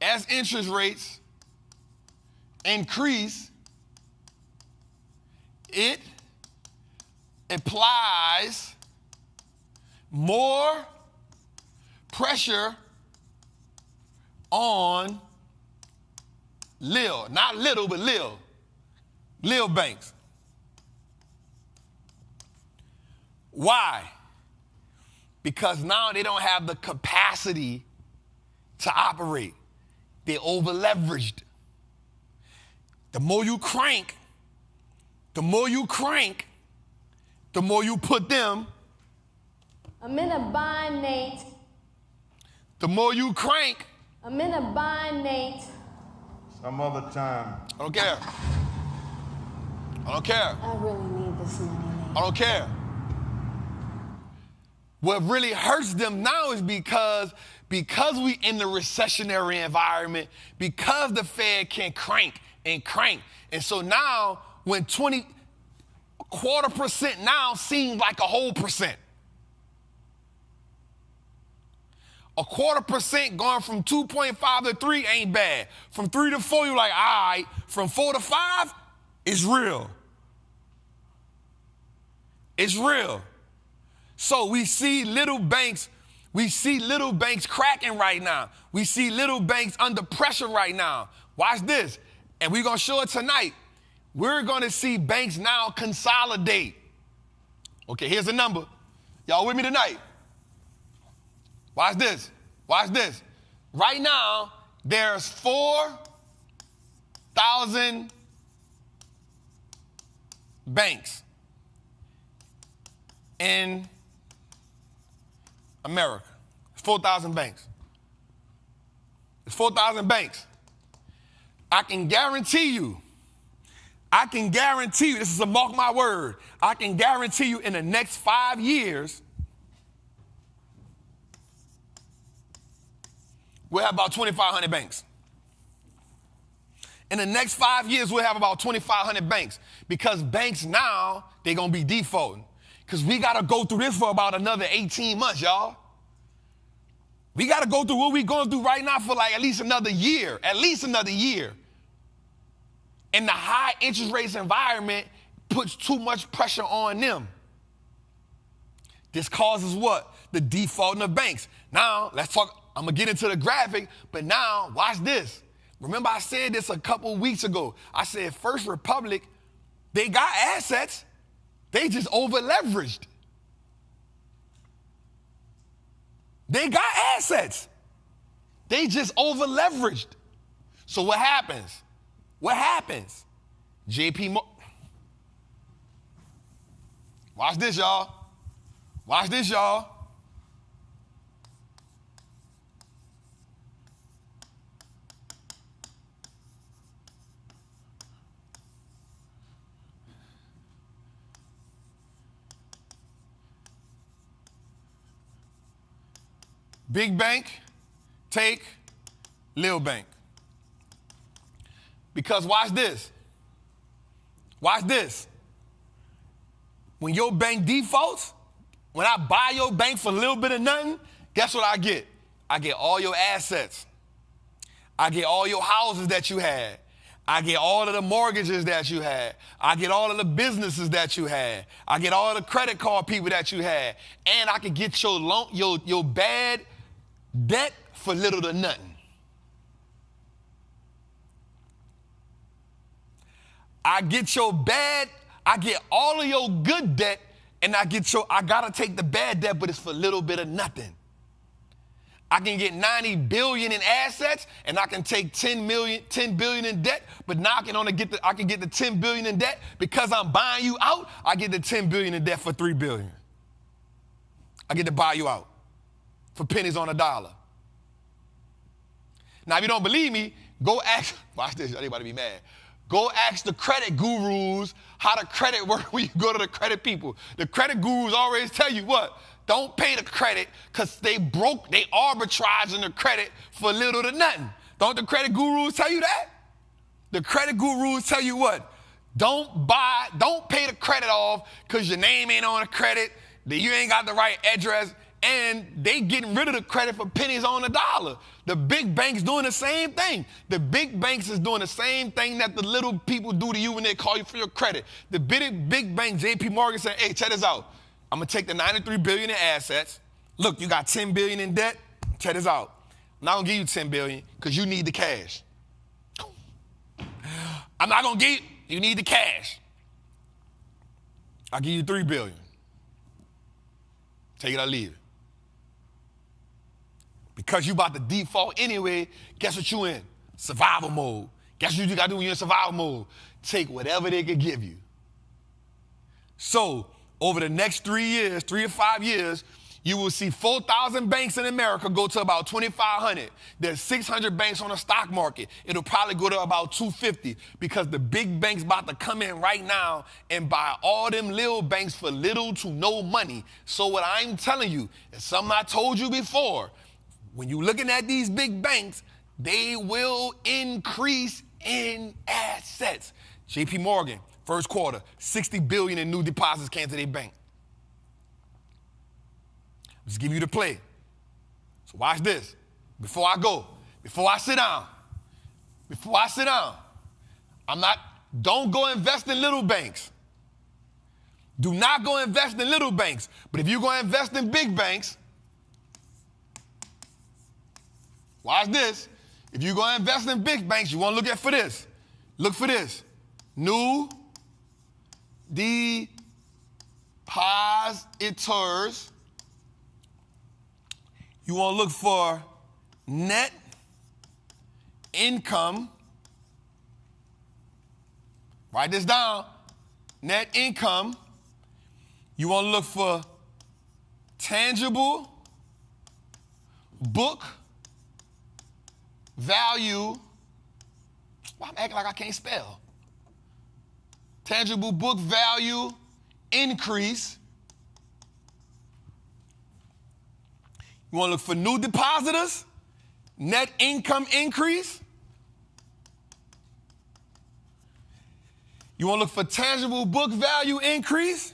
As interest rates increase, it applies more pressure on Lil, not little, but Lil banks. Why? Because now they don't have the capacity to operate. They're over-leveraged. The more you crank, the more you put them. I'm in a bind, Nate. The more you crank. I'm in a bind, Nate. Some other time. I don't care. I don't care. I really need this money, Nate. I don't care. What really hurts them now is because we in the recessionary environment, because the Fed can crank and crank. And so now when 0.25% now seems like a whole percent. 0.25% going from 2.5 to 3 ain't bad. From 3 to 4, you're like, all right. From 4 to 5, it's real. It's real. So we see little banks cracking right now. We see little banks under pressure right now. Watch this. And we're going to show it tonight. We're going to see banks now consolidate. Okay, here's the number. Y'all with me tonight? Watch this. Watch this. Right now, there's 4,000 banks in America. It's 4,000 banks. It's 4,000 banks. I can guarantee you, this is a mark my word, I can guarantee you in the next 5 years, we'll have about 2,500 banks. In the next 5 years, we'll have about 2,500 banks because banks now, they're going to be defaulting. Because we got to go through this for about another 18 months, y'all. We got to go through what we're going through right now for like at least another year. And the high interest rates environment puts too much pressure on them. This causes what? The defaulting of banks. Now, let's talk. I'm going to get into the graphic, but now watch this. Remember I said this a couple weeks ago. I said First Republic, they got assets. They just over-leveraged. They got assets. They just over-leveraged. So what happens? JP Morgan. Watch this, y'all. Big bank, take little bank. Because watch this. When your bank defaults, when I buy your bank for a little bit of nothing, guess what I get? I get all your assets. I get all your houses that you had. I get all of the mortgages that you had. I get all of the businesses that you had. I get all of the credit card people that you had. And I can get your loan, your bad debt for little to nothing. I get all of your good debt, and I gotta take the bad debt, but it's for a little bit of nothing. I can get 90 billion in assets, and I can take 10 billion in debt, but now I can get the 10 billion in debt because I'm buying you out. I get the 10 billion in debt for 3 billion. I get to buy you out for pennies on a dollar. Now, if you don't believe me, go ask. Watch this. Anybody be mad? Go ask the credit gurus how the credit works when you go to the credit people. The credit gurus always tell you what? Don't pay the credit because they arbitraging the credit for little to nothing. Don't the credit gurus tell you that? The credit gurus tell you what? Don't pay the credit off because your name ain't on the credit, that you ain't got the right address, and they getting rid of the credit for pennies on the dollar. The big banks doing the same thing. The big banks is doing the same thing that the little people do to you when they call you for your credit. The big bank, JP Morgan, said, hey, check this out. I'm going to take the 93 billion in assets. Look, you got 10 billion in debt. Check this out. I'm not going to give you 10 billion because you need the cash. I'm not going to give you need the cash. I'll give you 3 billion. Take it or leave it. Because you about to default anyway, guess what you in? Survival mode. Guess what you got to do when you're in survival mode? Take whatever they can give you. So, over the next 3 to 5 years, you will see 4,000 banks in America go to about 2,500. There's 600 banks on the stock market. It'll probably go to about 250 because the big banks about to come in right now and buy all them little banks for little to no money. So what I'm telling you is something I told you before. When you're looking at these big banks, they will increase in assets. JP Morgan, First quarter, 60 billion in new deposits came to their bank. Just give you the play. So watch this. Before I sit down, don't go invest in little banks. Do not go invest in little banks. But if you go invest in big banks, watch this. If you go invest in big banks, you want to look for this. Look for this. New depositors. You want to look for net income. Write this down. Net income. You want to look for tangible book value. Why I'm acting like I can't spell? Tangible book value increase. You want to look for new depositors, net income increase. You want to look for tangible book value increase.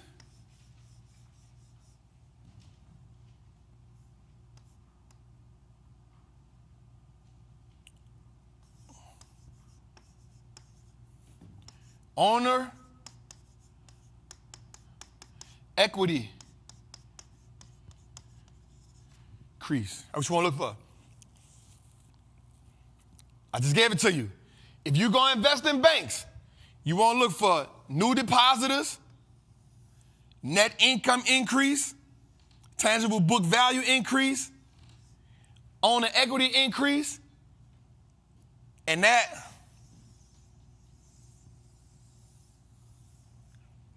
Owner equity increase. That's what you want to look for. I just gave it to you. If you go invest in banks, you want to look for new depositors, net income increase, tangible book value increase, owner equity increase, and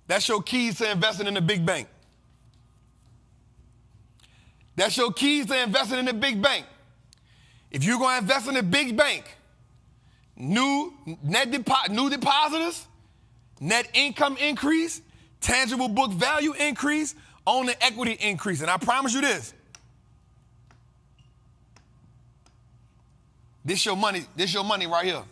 that's your keys to investing in a big bank. That's your keys to investing in a big bank. If you're going to invest in a big bank, new depositors, net income increase, tangible book value increase, owner equity increase. And I promise you this. This your money right here.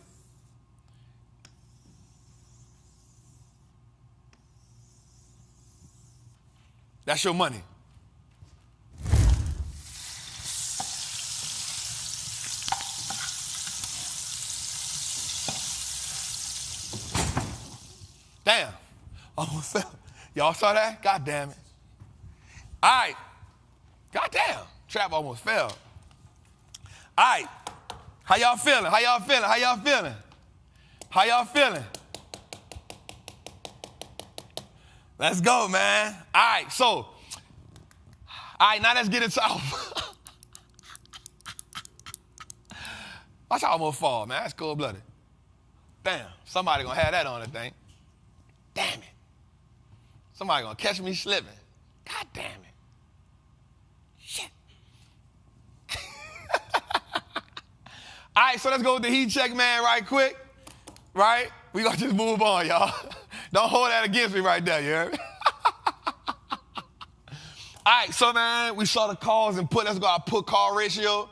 That's your money. Damn. Almost fell. Y'all saw that? God damn it. All right. God damn. Trap almost fell. All right. How y'all feeling? How y'all feeling? How y'all feeling? How y'all feeling? Let's go, man. All right, so, now let's get into Watch how I almost fall, man. That's cold-blooded. Damn, somebody gonna have that on the thing. Damn it. Somebody gonna catch me slipping. God damn it. Shit. All right, so let's go with the heat check, man, right quick. Right? We gonna just move on, y'all. Don't hold that against me right there, you heard me? All right, so, man, we saw the calls and let's go our put call ratio.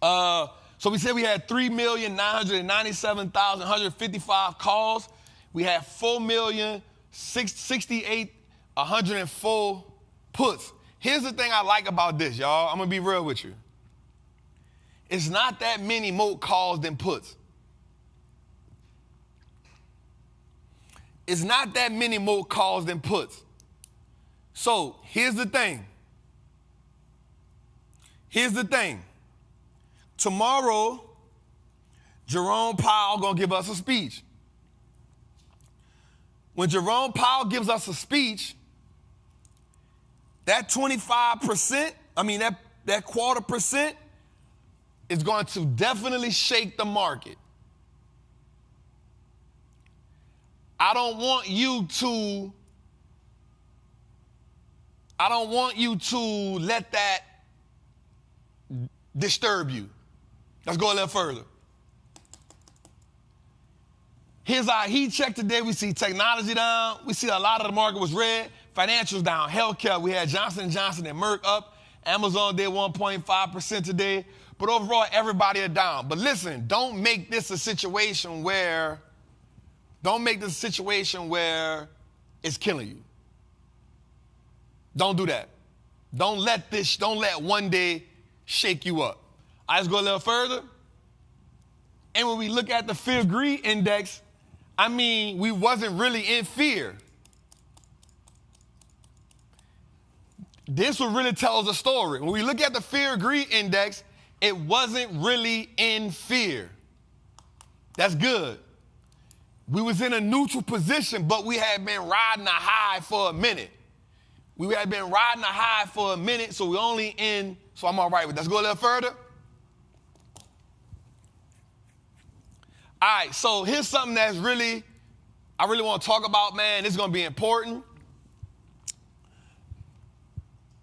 So we said we had 3,997,155 calls. We had 4,068,104 puts. Here's the thing I like about this, y'all. I'm going to be real with you. It's not that many more calls than puts. It's not that many more calls than puts. So here's the thing. Tomorrow, Jerome Powell gonna give us a speech. When Jerome Powell gives us a speech, that 25%, that quarter percent is going to definitely shake the market. I don't want you to let that disturb you. Let's go a little further. Here's our heat check today. We see technology down. We see a lot of the market was red. Financials down. Healthcare, we had Johnson & Johnson and Merck up. Amazon did 1.5% today. But overall, everybody are down. But listen, don't make this a situation where Don't make this a situation where it's killing you. Don't do that. Don't let one day shake you up. Let's go a little further. And when we look at the fear-greed index, we wasn't really in fear. This one really tells a story. When we look at the fear-greed index, it wasn't really in fear. That's good. We was in a neutral position, but we had been riding a high for a minute. So we only in, so I'm all right with that. Let's go a little further. All right, so here's something I really want to talk about, man. This is going to be important.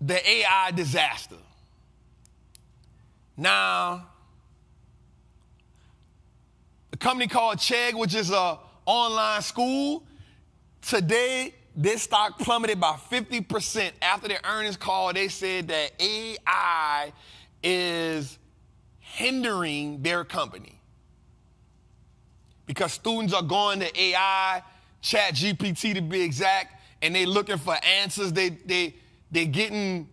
The AI disaster. Now, a company called Chegg, which is an online school, today this stock plummeted by 50%. After the earnings call, they said that AI is hindering their company. Because students are going to AI, ChatGPT to be exact, and they looking for answers. They're getting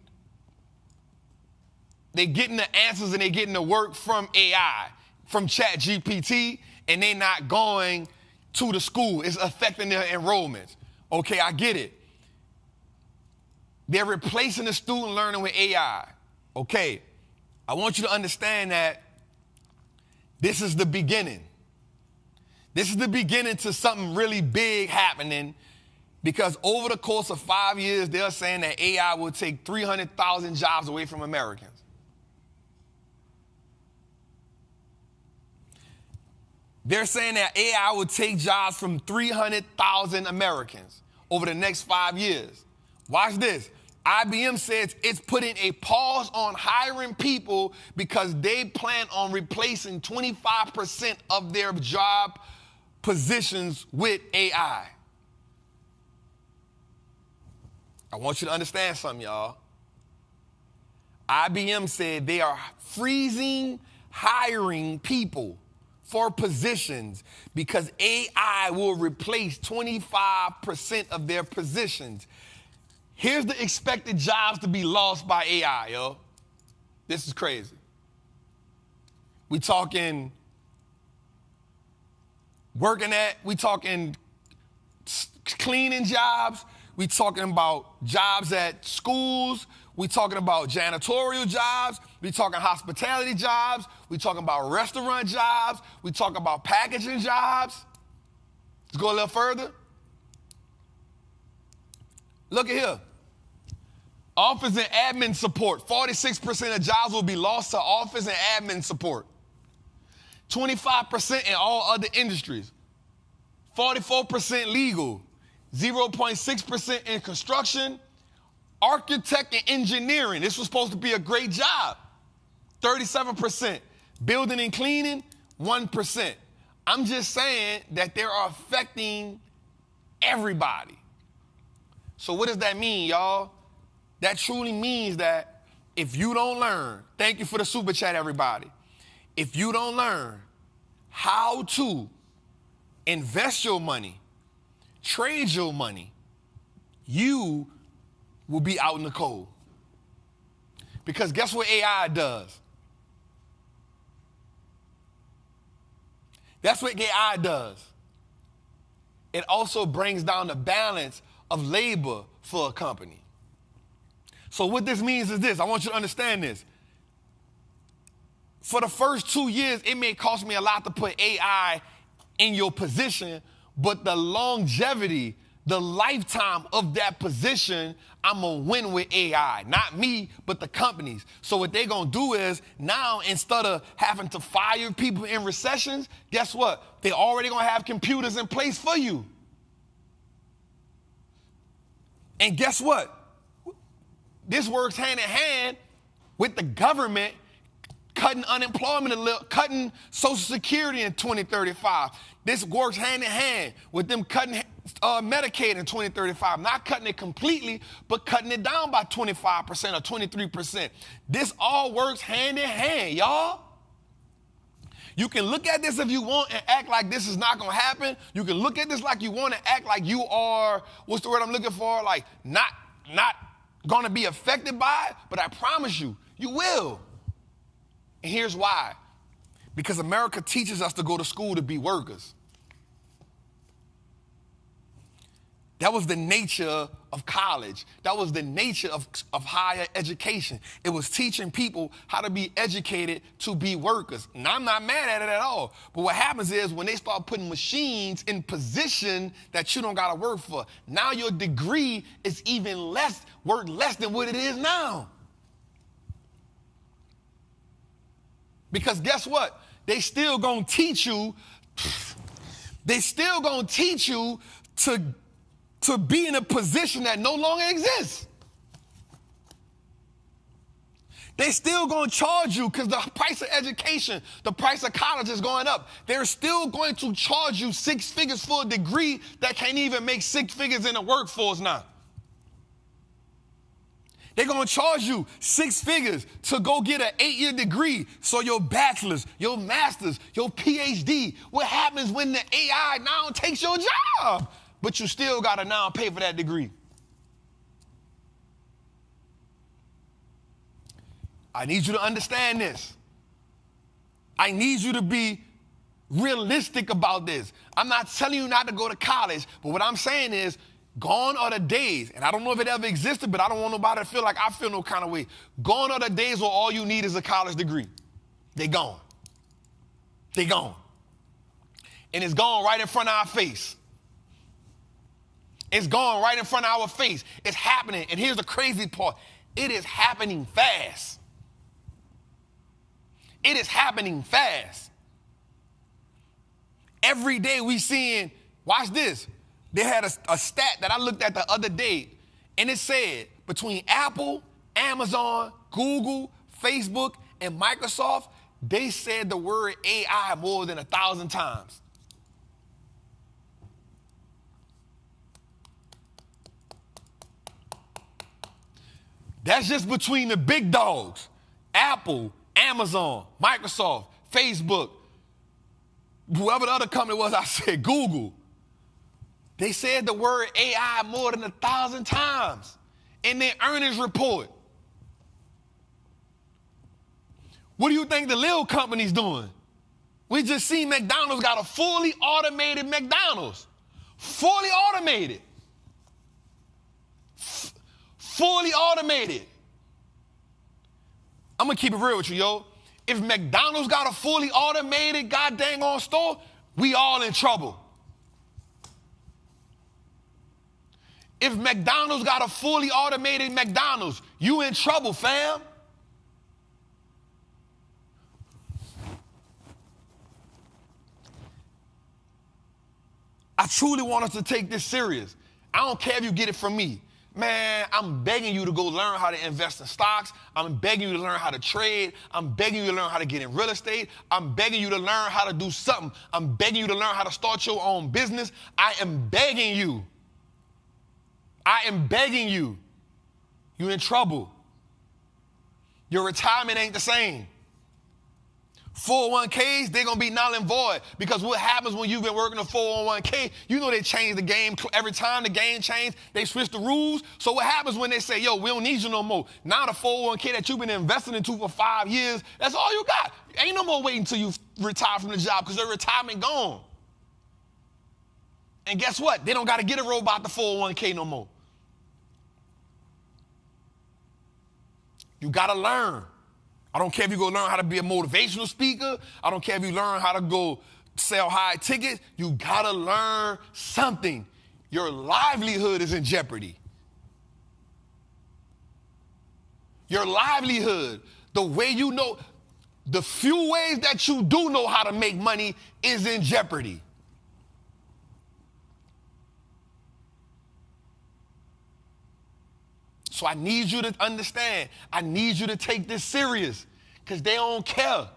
the answers and they're getting the work from AI, from ChatGPT, and they're not going to the school. It's affecting their enrollments. Okay, I get it. They're replacing the student learning with AI. Okay, I want you to understand that this is the beginning. This is the beginning to something really big happening, because over the course of 5 years, they're saying that AI will take 300,000 jobs away from Americans. They're saying that AI will take jobs from 300,000 Americans over the next 5 years. Watch this. IBM says it's putting a pause on hiring people because they plan on replacing 25% of their job positions with AI. I want you to understand something, y'all. IBM said they are freezing hiring people for positions because AI will replace 25% of their positions. Here's the expected jobs to be lost by AI, yo. This is crazy. We talking cleaning jobs. We talking about jobs at schools. We talking about janitorial jobs. We talking hospitality jobs. We talking about restaurant jobs. We talking about packaging jobs. Let's go a little further. Look at here. Office and admin support. 46% of jobs will be lost to office and admin support. 25% in all other industries. 44% legal. 0.6% in construction. Architect and engineering. This was supposed to be a great job. 37%. Building and cleaning, 1%. I'm just saying that they are affecting everybody. So what does that mean, y'all? That truly means that if you don't learn, thank you for the super chat, everybody. If you don't learn how to invest your money, trade your money, you will be out in the cold. Because guess what AI does? That's what AI does. It also brings down the balance of labor for a company. So what this means is this. I want you to understand this. For the first 2 years, it may cost me a lot to put AI in your position, but the longevity, the lifetime of that position, I'm going to win with AI. Not me, but the companies. So what they're going to do is now, instead of having to fire people in recessions, guess what? They're already going to have computers in place for you. And guess what? This works hand in hand with the government cutting unemployment a little, cutting Social Security in 2035. This works hand in hand with them cutting Medicaid in 2035. Not cutting it completely, but cutting it down by 25% or 23%. This all works hand in hand, y'all. You can look at this if you want and act like this is not going to happen. You can look at this like you want to act like you are, what's the word I'm looking for? Like not going to be affected by it, but I promise you, you will. And here's why. Because America teaches us to go to school to be workers. That was the nature of college. That was the nature of higher education. It was teaching people how to be educated to be workers. And I'm not mad at it at all. But what happens is when they start putting machines in position that you don't got to work for, now your degree is even worth less than what it is now. Because guess what? They still gonna teach you to be in a position that no longer exists. They still gonna charge you because the price of education, the price of college is going up. They're still going to charge you 6 figures for a degree that can't even make 6 figures in the workforce now. They're going to charge you 6 figures to go get an 8-year degree. So your bachelor's, your master's, your PhD, what happens when the AI now takes your job? But you still got to now pay for that degree. I need you to understand this. I need you to be realistic about this. I'm not telling you not to go to college, but what I'm saying is, gone are the days, and I don't know if it ever existed, but I don't want nobody to feel like I feel no kind of way. Gone are the days where all you need is a college degree. They gone. They gone. And it's gone right in front of our face. It's gone right in front of our face. It's happening, and here's the crazy part. It is happening fast. It is happening fast. Every day we seeing, watch this. They had a stat that I looked at the other day, and it said between Apple, Amazon, Google, Facebook, and Microsoft, they said the word AI more than 1,000 times. That's just between the big dogs. Apple, Amazon, Microsoft, Facebook, whoever the other company was, I said Google. They said the word AI more than 1,000 times in their earnings report. What do you think the little company's doing? We just seen McDonald's got a fully automated McDonald's. Fully automated. Fully automated. I'm going to keep it real with you, yo. If McDonald's got a fully automated goddamn on store, we all in trouble. If McDonald's got a fully automated McDonald's, you in trouble, fam. I truly want us to take this serious. I don't care if you get it from me. Man, I'm begging you to go learn how to invest in stocks. I'm begging you to learn how to trade. I'm begging you to learn how to get in real estate. I'm begging you to learn how to do something. I'm begging you to learn how to start your own business. I am begging you. I am begging you. You're in trouble. Your retirement ain't the same. 401ks, they're going to be null and void because what happens when you've been working a 401k, you know they change the game. Every time the game changes, they switch the rules. So what happens when they say, yo, we don't need you no more? Now the 401k that you've been investing into for 5 years, that's all you got. Ain't no more waiting until you retire from the job because your retirement gone. And guess what? They don't got to get a robot the 401k no more. You got to learn. I don't care if you go learn how to be a motivational speaker. I don't care if you learn how to go sell high tickets. You got to learn something. Your livelihood is in jeopardy. Your livelihood, the way you know, the few ways that you do know how to make money is in jeopardy. So I need you to understand. I need you to take this serious because they don't care.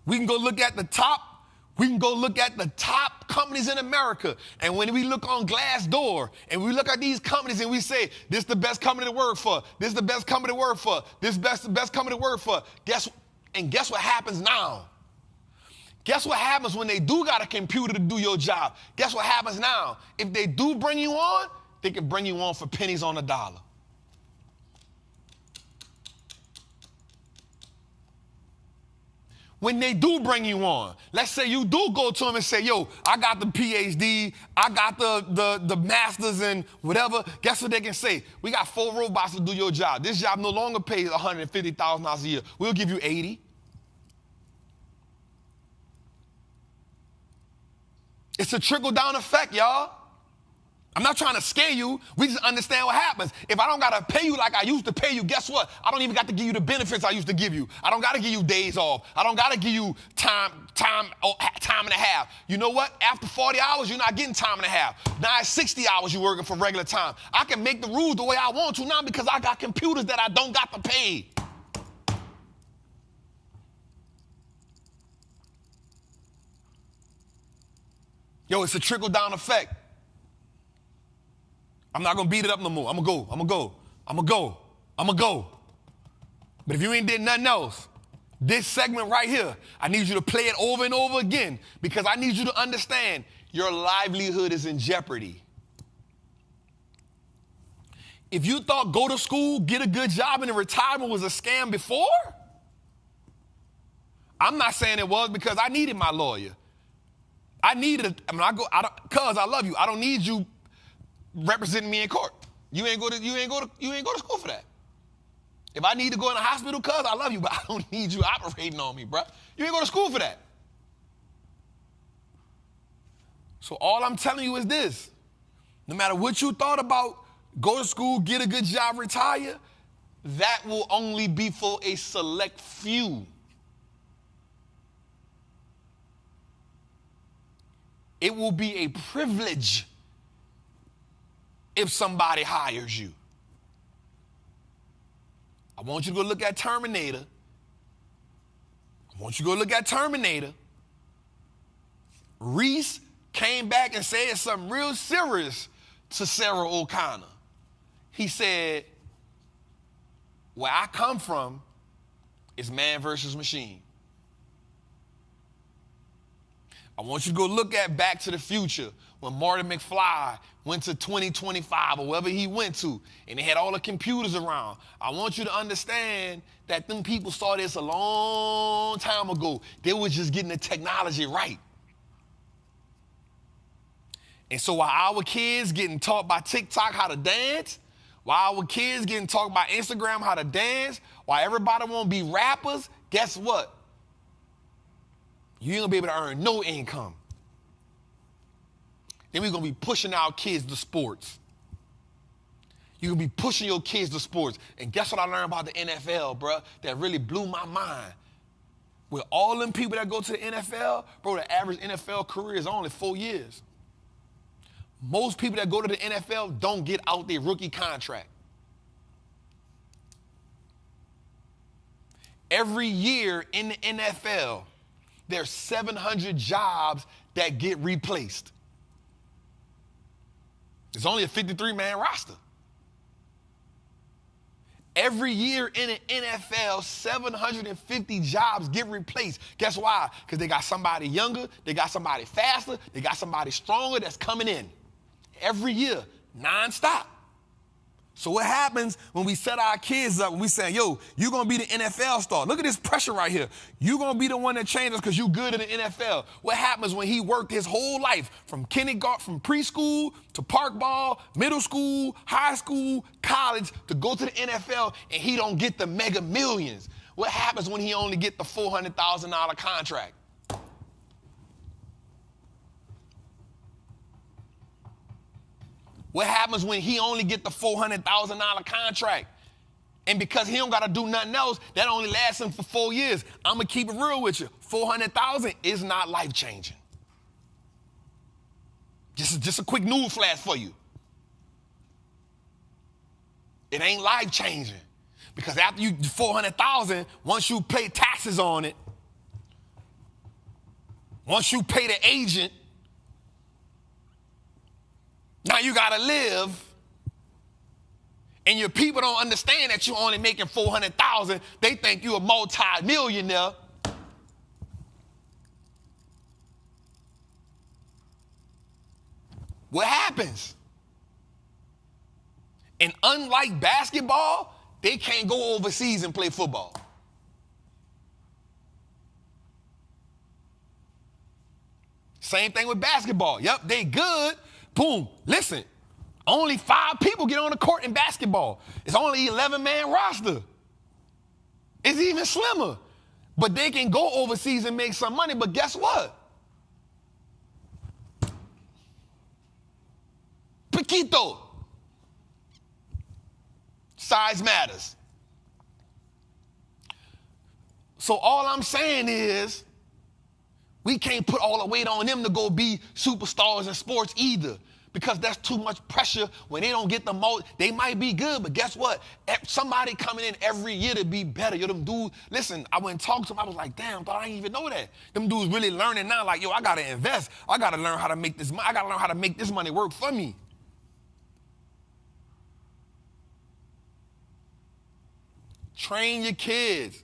We can go look at the top. We can go look at the top companies in America. And when we look on Glassdoor and we look at these companies and we say, this is the best company to work for. This is the best company to work for. This is the best company to work for. Guess what happens now? Guess what happens when they do got a computer to do your job? Guess what happens now? If they do bring you on, they can bring you on for pennies on the dollar. When they do bring you on, let's say you do go to them and say, yo, I got the PhD, I got the masters and whatever. Guess what they can say? We got 4 robots to do your job. This job no longer pays $150,000 a year. We'll give you 80. It's a trickle-down effect, y'all. I'm not trying to scare you. We just understand what happens. If I don't got to pay you like I used to pay you, guess what? I don't even got to give you the benefits I used to give you. I don't got to give you days off. I don't got to give you time and a half. You know what? After 40 hours, you're not getting time and a half. Now it's 60 hours you're working for regular time. I can make the rules the way I want to now because I got computers that I don't got to pay. Yo, it's a trickle-down effect. I'm not going to beat it up no more. I'm going to go. But if you ain't did nothing else, this segment right here, I need you to play it over and over again because I need you to understand your livelihood is in jeopardy. If you thought go to school, get a good job, and retirement was a scam before, I'm not saying it was because I needed my lawyer. Cuz I love you. I don't need you representing me in court. You ain't go to school for that. If I need to go in the hospital, cuz I love you, but I don't need you operating on me, bruh. You ain't go to school for that. So all I'm telling you is this. No matter what you thought about, go to school, get a good job, retire, that will only be for a select few. It will be a privilege if somebody hires you. I want you to go look at Terminator. Reese came back and said something real serious to Sarah O'Connor. He said, where I come from is man versus machine. I want you to go look at Back to the Future when Marty McFly went to 2025 or wherever he went to, and they had all the computers around. I want you to understand that them people saw this a long time ago. They were just getting the technology right. And so while our kids getting taught by TikTok how to dance, while our kids getting taught by Instagram how to dance, while everybody want to be rappers, guess what? You ain't gonna be able to earn no income. Then we're gonna be pushing our kids to sports. You're gonna be pushing your kids to sports. And guess what I learned about the NFL, bro? That really blew my mind. With all them people that go to the NFL, bro, the average NFL career is only 4 years. Most people that go to the NFL don't get out their rookie contract. Every year in the NFL, there's 700 jobs that get replaced. There's only a 53-man roster. Every year in the NFL, 750 jobs get replaced. Guess why? Because they got somebody younger, they got somebody faster, they got somebody stronger that's coming in. Every year, nonstop. So what happens when we set our kids up and we say, yo, you're going to be the NFL star. Look at this pressure right here. You're going to be the one that changes because you're good in the NFL. What happens when he worked his whole life from kindergarten, from preschool to park ball, middle school, high school, college to go to the NFL and he don't get the mega millions? What happens when he only get the $400,000 contract? What happens when he only get the $400,000 contract? And because he don't got to do nothing else, that only lasts him for 4 years. I'm going to keep it real with you. $400,000 is not life-changing. Just a quick news flash for you. It ain't life-changing. Because after you $400,000, once you pay taxes on it, once you pay the agent, now you got to live, and your people don't understand that you're only making $400,000. They think you're a multi-millionaire. what happens? And unlike basketball, they can't go overseas and play football. Same thing with basketball. Yep, they good. Boom. Listen, only 5 people get on the court in basketball. It's only 11-man roster. It's even slimmer. But they can go overseas and make some money. But guess what? Poquito. Size matters. So all I'm saying is, we can't put all the weight on them to go be superstars in sports either, because that's too much pressure. When they don't get the most, they might be good, but guess what? Somebody coming in every year to be better. Yo, them dudes, listen, I went and talked to them. I was like, damn, thought I didn't even know that. Them dudes really learning now, like, yo, I got to invest. I got to learn how to make this money. I got to learn how to make this money work for me. Train your kids.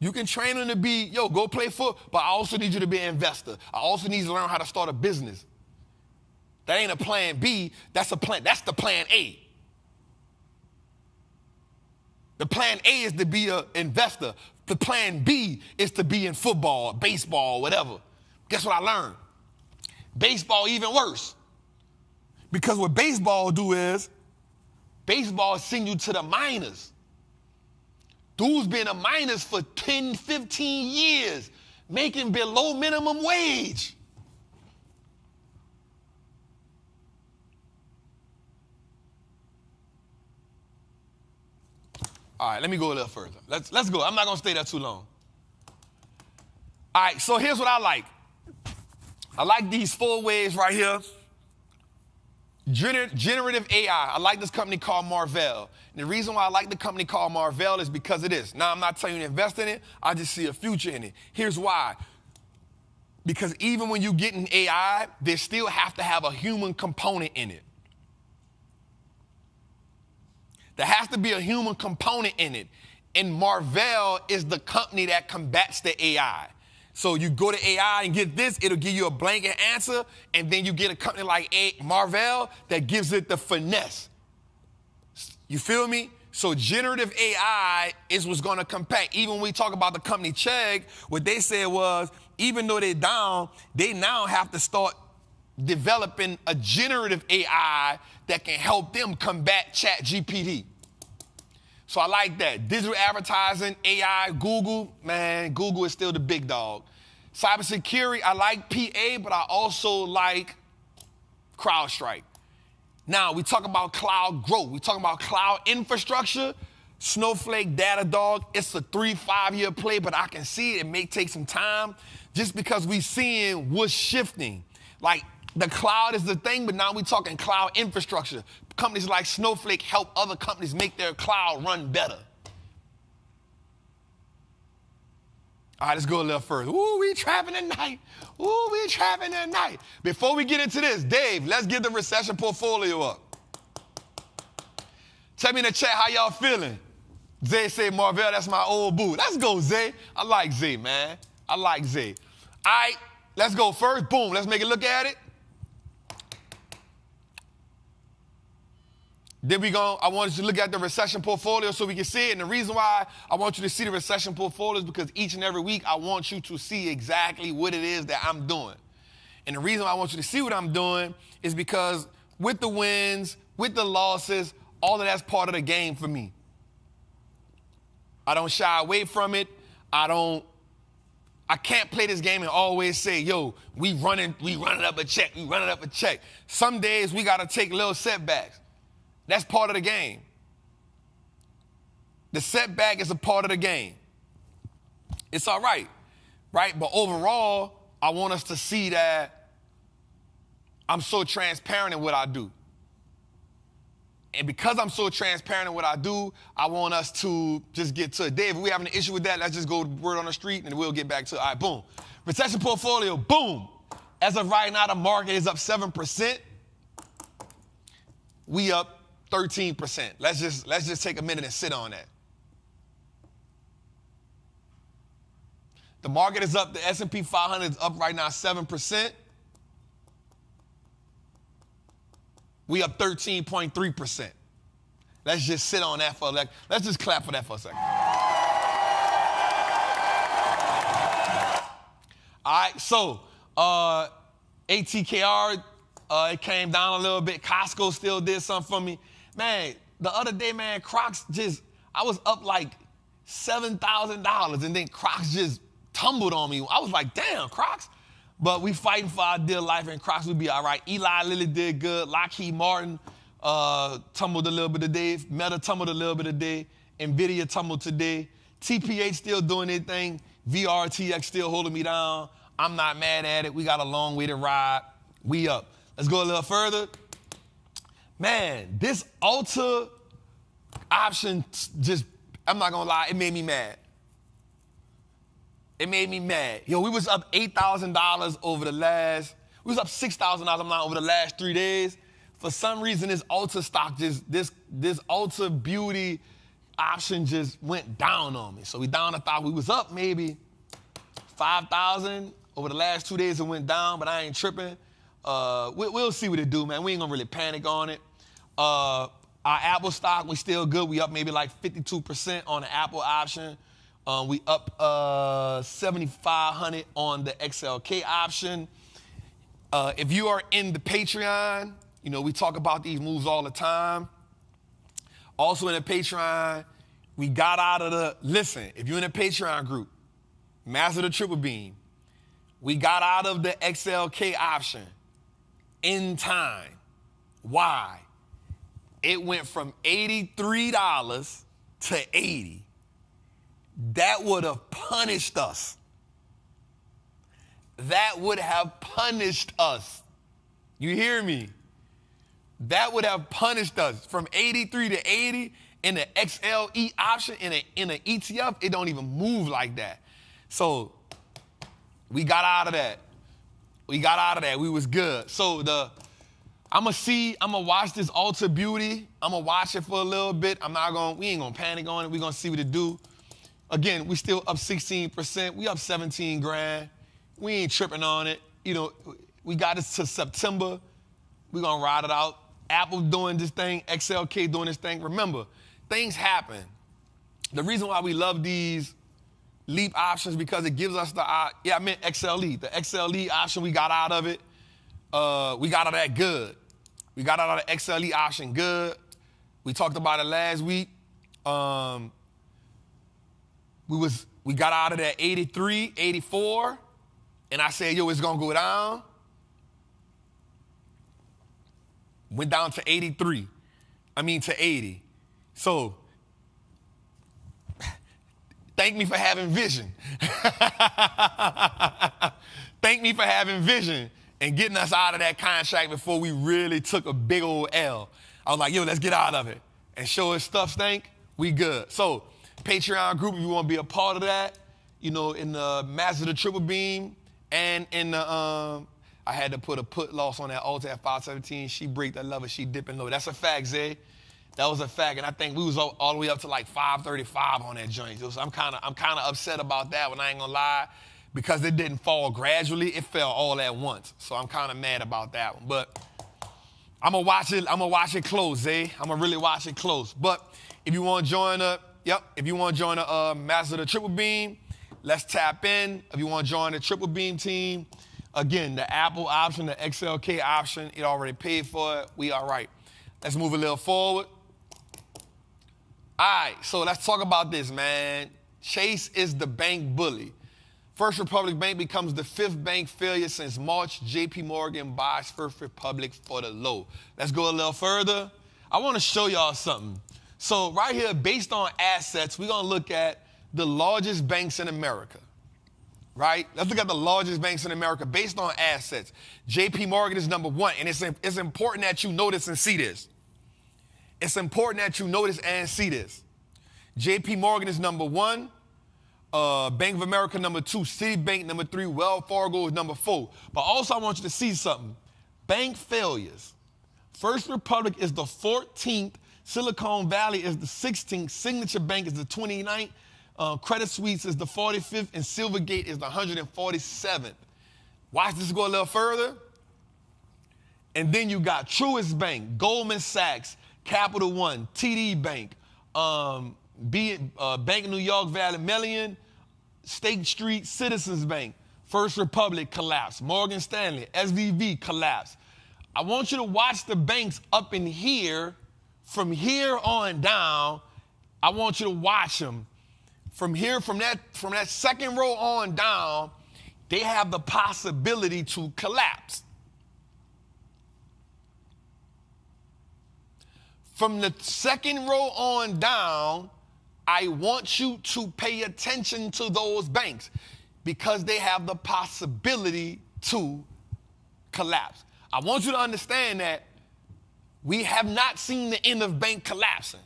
You can train them to be, yo, go play football, but I also need you to be an investor. I also need you to learn how to start a business. That ain't a plan B, that's a plan. That's the plan A. The plan A is to be an investor. The plan B is to be in football, baseball, whatever. Guess what I learned? Baseball even worse. Because what baseball do is, baseball send you to the minors. Dudes been a minors for 10, 15 years, making below minimum wage. All right, let me go a little further. Let's go. I'm not going to stay there too long. All right, so here's what I like. I like these 4 ways right here. Generative AI. I like this company called Marvell. And the reason why I like the company called Marvell is because of this. Now, I'm not telling you to invest in it. I just see a future in it. Here's why. Because even when you get in AI, they still have to have a human component in it. There has to be a human component in it. And Marvell is the company that combats the AI. So you go to AI and get this, it'll give you a blanket answer, and then you get a company like Marvell that gives it the finesse. You feel me? So generative AI is what's going to compete. Even when we talk about the company Chegg, what they said was, even though they're down, they now have to start developing a generative AI that can help them combat ChatGPT. So I like that. Digital advertising, AI, Google, man, Google is still the big dog. Cybersecurity, I like PA, but I also like CrowdStrike. Now, we talk about cloud growth. We talk about cloud infrastructure. Snowflake, Datadog, it's a 3-5 year play, but I can see it. It may take some time just because we're seeing what's shifting. Like, the cloud is the thing, but now we're talking cloud infrastructure. Companies like Snowflake help other companies make their cloud run better. All right, let's go a little further. Ooh, we trapping tonight. Ooh, we trapping tonight. Before we get into this, Dave, let's get the recession portfolio up. Tell me in the chat how y'all feeling. Zay said, Marvell, that's my old boo. Let's go, Zay. I like Zay, man. I like Zay. All right, let's go first. Boom, let's make a look at it. Then I want you to look at the recession portfolio so we can see it. And the reason why I want you to see the recession portfolio is because each and every week I want you to see exactly what it is that I'm doing. And the reason why I want you to see what I'm doing is because with the wins, with the losses, all of that's part of the game for me. I don't shy away from it. I can't play this game and always say, yo, we running up a check, we running up a check. Some days we got to take little setbacks. That's part of the game. The setback is a part of the game. It's all right? But overall, I want us to see that I'm so transparent in what I do. And because I'm so transparent in what I do, I want us to just get to it. Dave, if we having an issue with that, let's just go word on the street and we'll get back to it. All right, boom. Recession portfolio, boom. As of right now, the market is up 7%. We up 13%. Let's just take a minute and sit on that. The market is up. The S&P 500 is up right now 7%. We up 13.3%. Let's just sit on that for like, let's just clap for that for a second. All right, so ATKR, it came down a little bit. Costco still did something for me. Man, the other day, man, Crocs I was up like $7,000 and then Crocs just tumbled on me. I was like, damn, Crocs. But we fighting for our dear life and Crocs would be all right. Eli Lilly did good. Lockheed Martin tumbled a little bit today. Meta tumbled a little bit today. Nvidia tumbled today. TPH still doing their thing. VRTX still holding me down. I'm not mad at it. We got a long way to ride. We up. Let's go a little further. Man, this Alta option just, I'm not gonna lie, it made me mad. It made me mad. Yo, we was up $8,000 over the last, we was up $6,000 over the last 3 days. For some reason, this Alta stock this Alta Beauty option just went down on me. So we down, I thought we was up maybe 5,000. Over the last 2 days, it went down, but I ain't tripping. We'll see what it do, man. We ain't gonna really panic on it. Our Apple stock, we still good. We up maybe like 52% on the Apple option. We up 7,500 on the XLK option. If you are in the Patreon, you know, we talk about these moves all the time. Also in the Patreon, we got out of the, listen, if you're in the Patreon group, Master the Triple Beam, we got out of the XLK option in time. Why? It went from $83 to $80. That would have punished us. That would have punished us. You hear me? That would have punished us from 83 to 80 in the XLE option in an ETF. It don't even move like that. So we got out of that. We got out of that. We was good. So I'm gonna watch this Alta Beauty. I'm gonna watch it for a little bit. We ain't gonna panic on it. We gonna see what it do. Again, we still up 16%. We up 17 grand. We ain't tripping on it. You know, we got this to September. We gonna ride it out. Apple doing this thing, XLK doing this thing. Remember, things happen. The reason why we love these leap options because it gives us XLE. The XLE option, we got out of it. We got out of that good. We got out of the XLE option good. We talked about it last week. We got out of that 83, 84, and I said, yo, it's gonna go down. Went down to 83. To 80. So, thank me for having vision. Thank me for having vision and getting us out of that contract before we really took a big old L. I was like, yo, let's get out of it. And show us stuff stink, we good. So, Patreon group, if you want to be a part of that, you know, in the Master of the Triple Beam and in the, I had to put a put loss on that Alta at 517. She break that level, she dipping low. That's a fact, Zay. That was a fact, and I think we was all the way up to like 535 on that joint. So I'm kind of upset about that one, I ain't gonna lie, because it didn't fall gradually, it fell all at once. So I'm kind of mad about that one. But I'm gonna watch it close, Zay. I'm gonna really watch it close. But if you want to join the Master of the Triple Beam, let's tap in. If you want to join the Triple Beam team, again, the Apple option, the XLK option, it already paid for it. We all right. Let's move a little forward. All right, so let's talk about this, man. Chase is the bank bully. First Republic Bank becomes the 5th bank failure since March. JP Morgan buys First Republic for the low. Let's go a little further. I want to show y'all something. So right here, based on assets, we're going to look at the largest banks in America, right? Let's look at the largest banks in America based on assets. JP Morgan is number 1, and it's important that you notice and see this. It's important that you notice and see this. JP Morgan is number 1. Bank of America number 2. Citibank number 3. Wells Fargo is number 4. But also I want you to see something. Bank failures. First Republic is the 14th. Silicon Valley is the 16th. Signature Bank is the 29th. Credit Suisse is the 45th. And Silvergate is the 147th. Watch this go a little further. And then you got Truist Bank, Goldman Sachs, Capital One, TD Bank, Bank of New York Valley Million, State Street, Citizens Bank, First Republic collapse, Morgan Stanley, SVB collapse. I want you to watch the banks up in here. From here on down, I want you to watch them. From here, from that second row on down, they have the possibility to collapse. From the second row on down, I want you to pay attention to those banks because they have the possibility to collapse. I want you to understand that we have not seen the end of bank collapsing.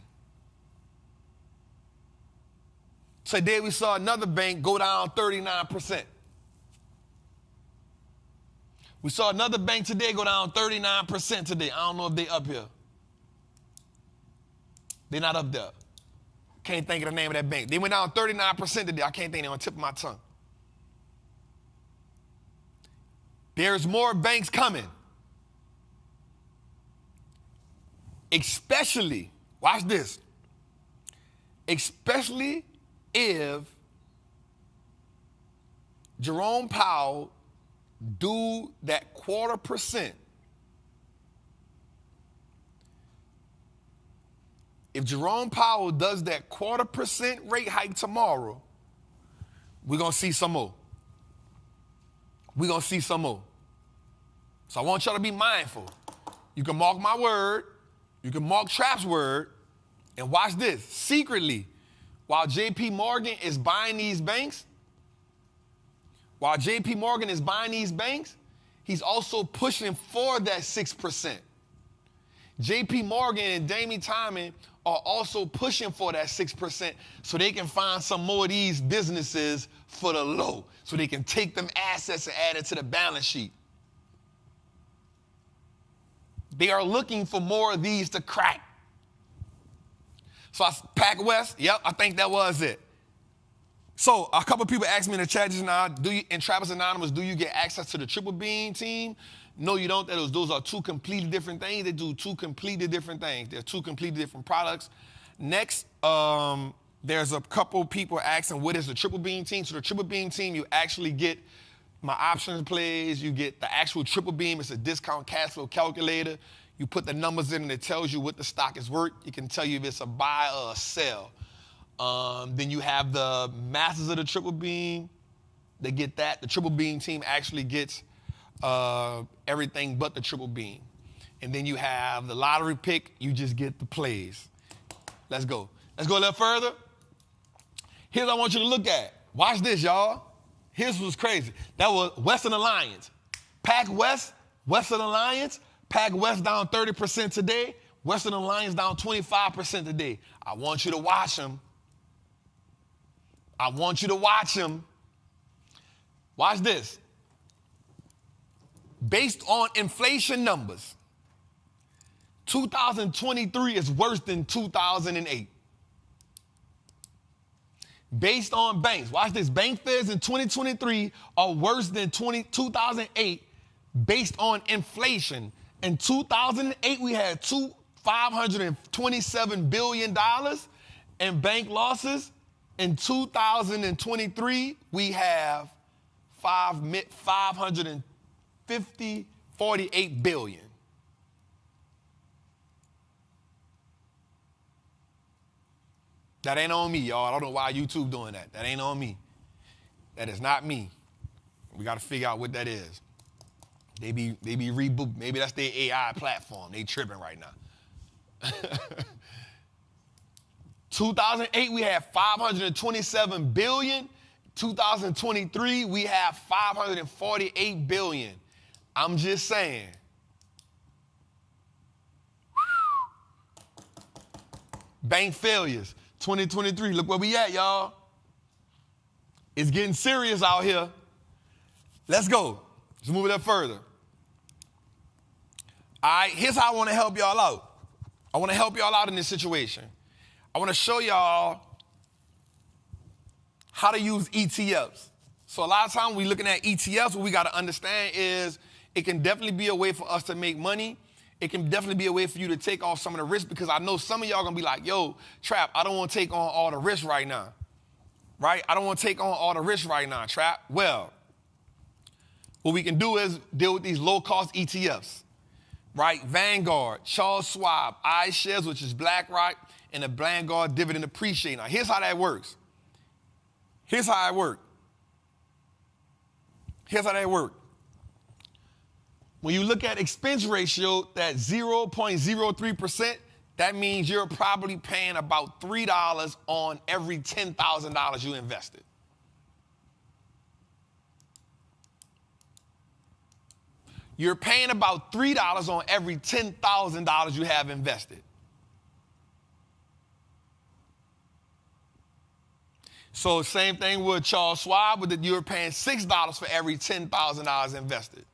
Today we saw another bank go down 39%. We saw another bank today go down 39% today. I don't know if they up here. They're not up there. Can't think of the name of that bank. They went down 39% today. I can't think on the tip of my tongue. There's more banks coming. Especially, watch this, especially if Jerome Powell do that 0.25%. If Jerome Powell does that 0.25% rate hike tomorrow, we're going to see some more. We're going to see some more. So I want y'all to be mindful. You can mark my word. You can mark Trap's word. And watch this. Secretly, while JP Morgan is buying these banks, he's also pushing for that 6%. JP Morgan and Jamie Dimon are also pushing for that 6% so they can find some more of these businesses for the low, so they can take them assets and add it to the balance sheet. They are looking for more of these to crack. So Pac West, yep, I think that was it. So a couple people asked me in the chat just now, in Trappers Anonymous, do you get access to the Triple Beam team? No, you don't. Those are two completely different things. They do two completely different things. They're two completely different products. Next, there's a couple people asking, what is the Triple Beam team? So the Triple Beam team, you actually get my options plays. You get the actual Triple Beam. It's a discount cash flow calculator. You put the numbers in and it tells you what the stock is worth. It can tell you if it's a buy or a sell. Then you have the masters of the Triple Beam. They get that. The Triple Beam team actually gets everything but the Triple Beam. And then you have the lottery pick. You just get the plays. Let's go. Let's go a little further. Here's what I want you to look at. Watch this, y'all. Here's what's crazy. That was Western Alliance. Pac West, Western Alliance. Pac West down 30% today. Western Alliance down 25% today. I want you to watch them. I want you to watch them. Watch this. Based on inflation numbers, 2023 is worse than 2008. Based on banks, watch this. Bank fares in 2023 are worse than 2008 based on inflation. In 2008, we had $527 billion in bank losses. In 2023, we have 48 billion. That ain't on me, y'all. I don't know why YouTube doing that. That ain't on me. That is not me. We got to figure out what that is. They be reboot. Maybe that's their AI platform. They tripping right now. 2008, we had 527 billion. 2023, we have 548 billion. I'm just saying. Bank failures. 2023, look where we at, y'all. It's getting serious out here. Let's go. Let's move it up further. All right, here's how I want to help y'all out. I want to help y'all out in this situation. I want to show y'all how to use ETFs. So a lot of times we're looking at ETFs, what we got to understand is It can definitely be a way for us to make money. It can definitely be a way for you to take off some of the risk, because I know some of y'all gonna be like, yo, Trap, I don't want to take on all the risk right now. Right? I don't want to take on all the risk right now, Trap. Well, what we can do is deal with these low-cost ETFs. Right? Vanguard, Charles Schwab, iShares, which is BlackRock, and the Vanguard Dividend Appreciate. Now, here's how that works. Here's how it works. Here's how that works. When you look at expense ratio, that 0.03%, that means you're probably paying about $3 on every $10,000 you invested. You're paying about $3 on every $10,000 you have invested. So same thing with Charles Schwab, with that you're paying $6 for every $10,000 invested.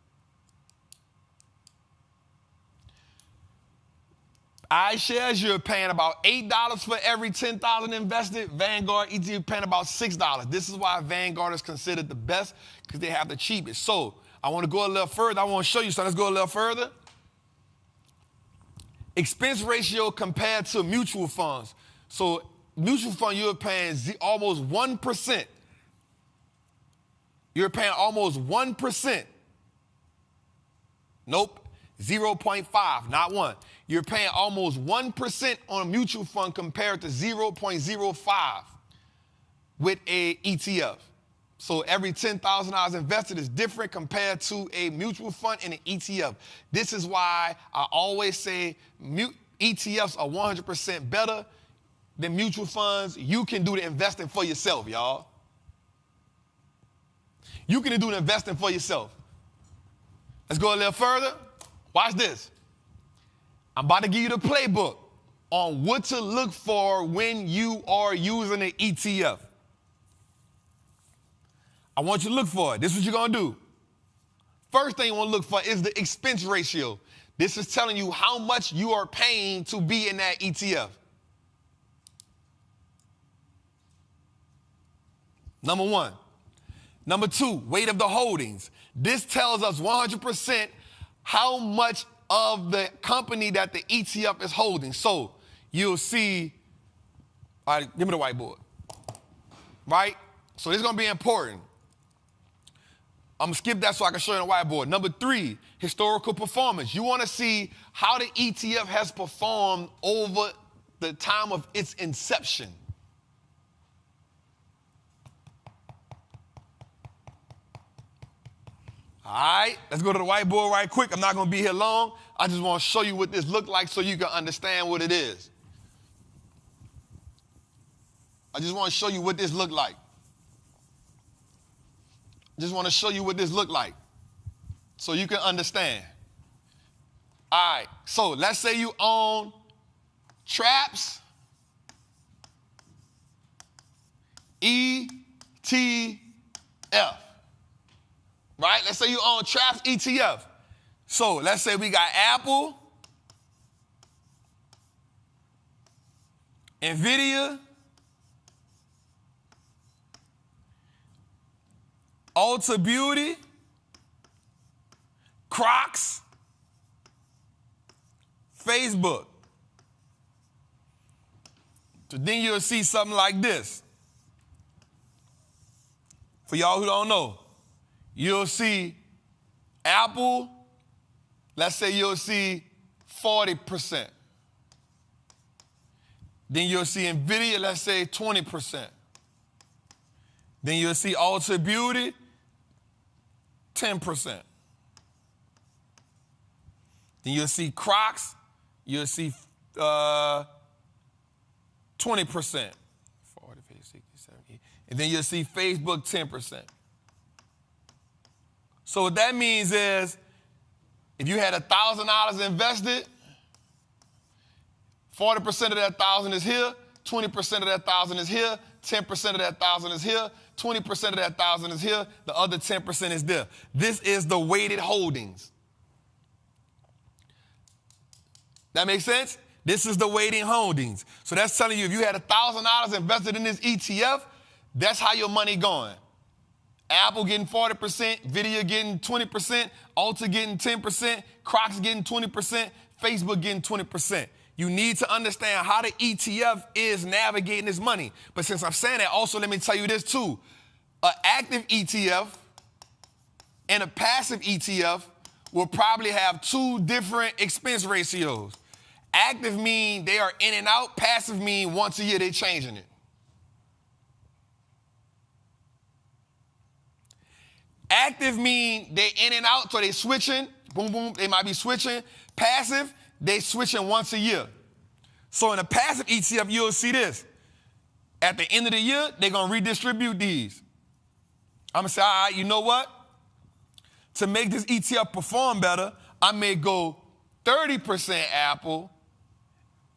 iShares, you're paying about $8 for every $10,000 invested. Vanguard ETF, you're paying about $6. This is why Vanguard is considered the best, because they have the cheapest. So I want to go a little further. I want to show you something. Let's go a little further. Expense ratio compared to mutual funds. So mutual fund, you're paying almost 1%. You're paying almost 1%. Nope, 0.5, not 1. You're paying almost 1% on a mutual fund compared to 0.05 with a ETF. So every $10,000 invested is different compared to a mutual fund and an ETF. This is why I always say ETFs are 100% better than mutual funds. You can do the investing for yourself, y'all. You can do the investing for yourself. Let's go a little further. Watch this. I'm about to give you the playbook on what to look for when you are using an ETF. I want you to look for it. This is what you're going to do. First thing you want to look for is the expense ratio. This is telling you how much you are paying to be in that ETF. Number one. Number two, weight of the holdings. This tells us 100% how much of the company that the ETF is holding. So you'll see, all right, give me the whiteboard. Right? So this is going to be important. I'm going to skip that so I can show you the whiteboard. Number three, historical performance. You want to see how the ETF has performed over the time of its inception. All right, let's go to the whiteboard right quick. I'm not going to be here long. I just want to show you what this looks like so you can understand what it is. I just want to show you what this looked like. Just want to show you what this looked like so you can understand. All right, so let's say you own Traps, ETF. Right? Let's say you own Traps ETF. So let's say we got Apple, NVIDIA, Ulta Beauty, Crocs, Facebook. So then you'll see something like this. For y'all who don't know, you'll see Apple, let's say you'll see 40%. Then you'll see NVIDIA, let's say 20%. Then you'll see Ulta Beauty, 10%. Then you'll see Crocs, you'll see 20%. 40, 50, 60, 70. And then you'll see Facebook, 10%. So what that means is, if you had $1,000 invested, 40% of that 1,000 is here, 20% of that 1,000 is here, 10% of that 1,000 is here, 20% of that 1,000 is here, the other 10% is there. This is the weighted holdings. That makes sense? This is the weighted holdings. So that's telling you if you had $1,000 invested in this ETF, that's how your money going. Apple getting 40%, Nvidia getting 20%, Ulta getting 10%, Crocs getting 20%, Facebook getting 20%. You need to understand how the ETF is navigating this money. But since I'm saying that, also let me tell you this too. An active ETF and a passive ETF will probably have two different expense ratios. Active mean they are in and out. Passive mean once a year they changing it. Active mean they in and out, so they switching. Boom, boom, they might be switching. Passive, they switching once a year. So in a passive ETF, you'll see this. At the end of the year, they're going to redistribute these. I'm going to say, all right, you know what? To make this ETF perform better, I may go 30% Apple.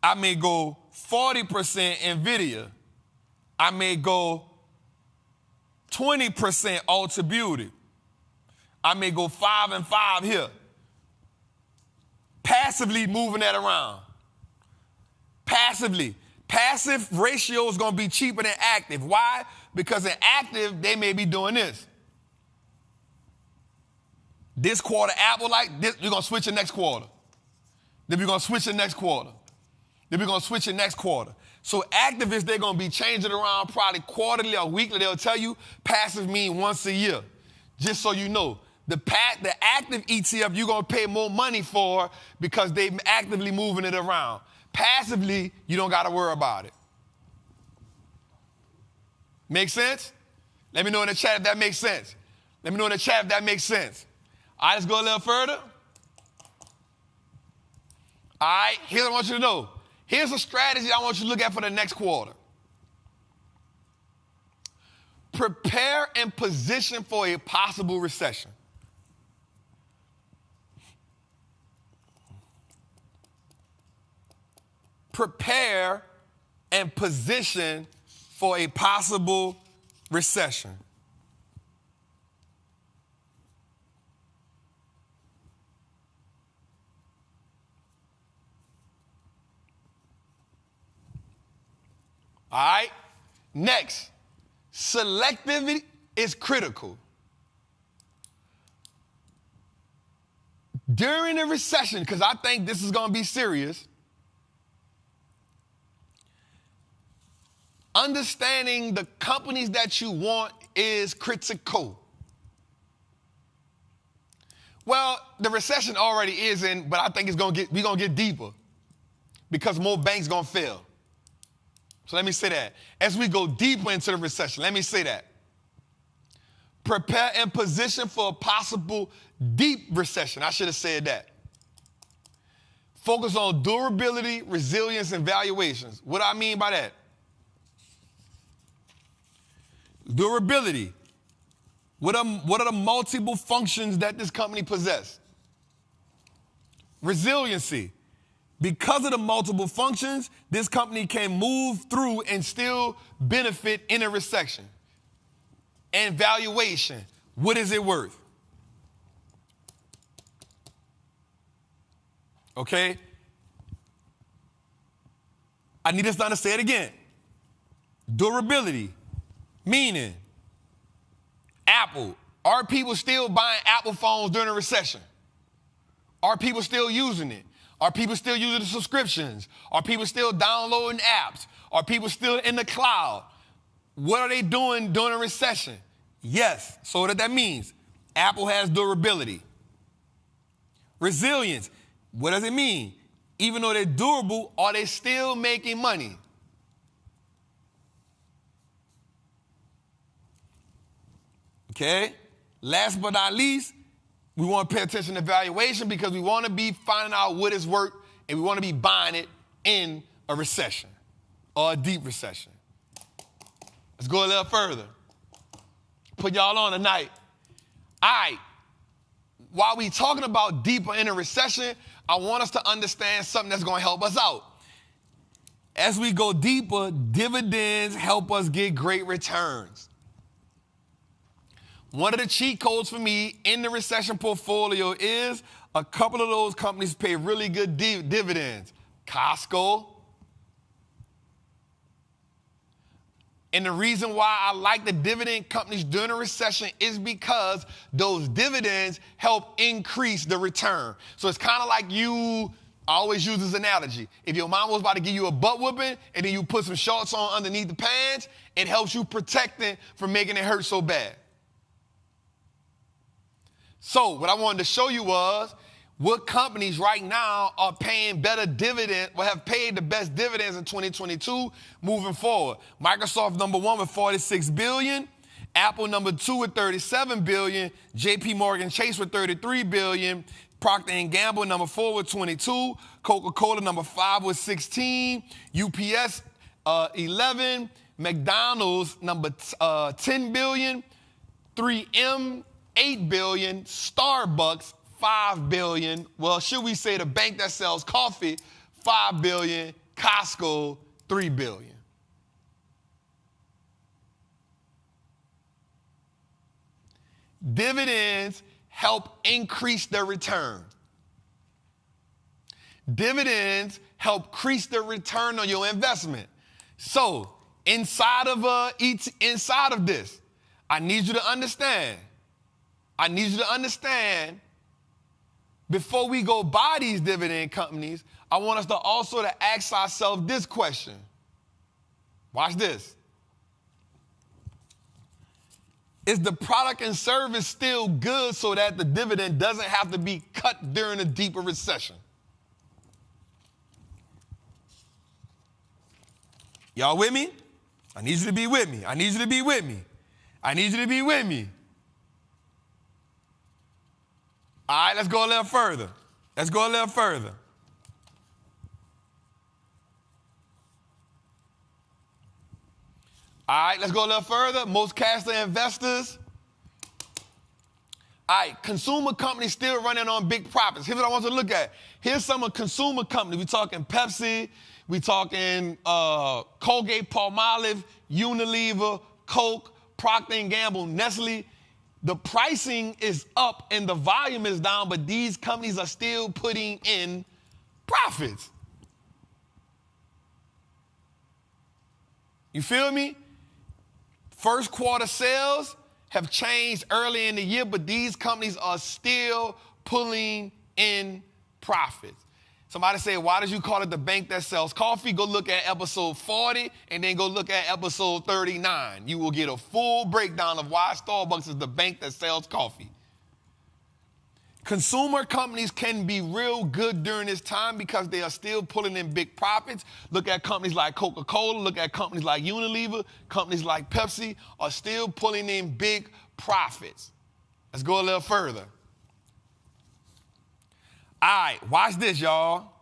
I may go 40% Nvidia. I may go 20% Ulta Beauty. I may go 5 and 5 here. Passively moving that around. Passively. Passive ratio is going to be cheaper than active. Why? Because in active, they may be doing this. This quarter, Apple like this, we're going to switch it next quarter. Then we're going to switch it next quarter. Then we're going to switch it next quarter. So activists, they're going to be changing around probably quarterly or weekly. They'll tell you passive mean once a year. Just so you know. The active ETF you're going to pay more money for because they're actively moving it around. Passively, you don't got to worry about it. Make sense? Let me know in the chat if that makes sense. Let me know in the chat if that makes sense. All right, let's go a little further. All right, here's what I want you to know. Here's a strategy I want you to look at for the next quarter. Prepare and position for a possible recession. Prepare and position for a possible recession. All right? Next, selectivity is critical. During a recession, because I think this is going to be serious, understanding the companies that you want is critical. Well, the recession already is in, but I think we're going to get deeper because more banks going to fail. So let me say that. As we go deeper into the recession, let me say that. Prepare and position for a possible deep recession. I should have said that. Focus on durability, resilience, and valuations. What do I mean by that? Durability. What are the multiple functions that this company possesses? Resiliency. Because of the multiple functions, this company can move through and still benefit in a recession. And valuation. What is it worth? Okay? I need us to say it again. Durability. Meaning, Apple. Are people still buying Apple phones during a recession? Are people still using it? Are people still using the subscriptions? Are people still downloading apps? Are people still in the cloud? What are they doing during a recession? Yes. So what that means? Apple has durability. Resilience. What does it mean? Even though they're durable, are they still making money? Okay? Last but not least, we want to pay attention to valuation because we want to be finding out what it's worth and we want to be buying it in a recession or a deep recession. Let's go a little further. Put y'all on tonight. All right. While we talking about deeper in a recession, I want us to understand something that's going to help us out. As we go deeper, dividends help us get great returns. One of the cheat codes for me in the recession portfolio is a couple of those companies pay really good dividends. Costco, And the reason why I like the dividend companies during a recession is because those dividends help increase the return. So it's kind of like I always use this analogy. If your mom was about to give you a butt whooping and then you put some shorts on underneath the pants, it helps you protect it from making it hurt so bad. So what I wanted to show you was what companies right now are paying better dividend, or have paid the best dividends in 2022 moving forward. Microsoft number 1 with $46 billion, Apple number 2 with $37 billion, JP Morgan Chase with $33 billion, Procter & Gamble number 4 with 22, Coca-Cola number 5 with 16, UPS 11, McDonald's number 10 billion, 3M 8 billion, Starbucks 5 billion. Well, should we say the bank that sells coffee, 5 billion, Costco 3 billion. Dividends help increase their return. Dividends help increase the return on your investment. So inside of this, I need you to understand. Before we go buy these dividend companies, I want us to also to ask ourselves this question. Watch this. Is the product and service still good so that the dividend doesn't have to be cut during a deeper recession? Y'all with me? I need you to be with me. I need you to be with me. I need you to be with me. All right, let's go a little further. Let's go a little further. All right, let's go a little further. Most cash flow investors. All right, consumer companies still running on big profits. Here's what I want you to look at. Here's some of consumer companies. We're talking Pepsi. We're talking Colgate-Palmolive, Unilever, Coke, Procter & Gamble, Nestle. The pricing is up and the volume is down, but these companies are still putting in profits. You feel me? First quarter sales have changed early in the year, but these companies are still pulling in profits. Somebody say, why did you call it the bank that sells coffee? Go look at episode 40 and then go look at episode 39. You will get a full breakdown of why Starbucks is the bank that sells coffee. Consumer companies can be real good during this time because they are still pulling in big profits. Look at companies like Coca-Cola, look at companies like Unilever, companies like Pepsi are still pulling in big profits. Let's go a little further. All right, watch this, y'all.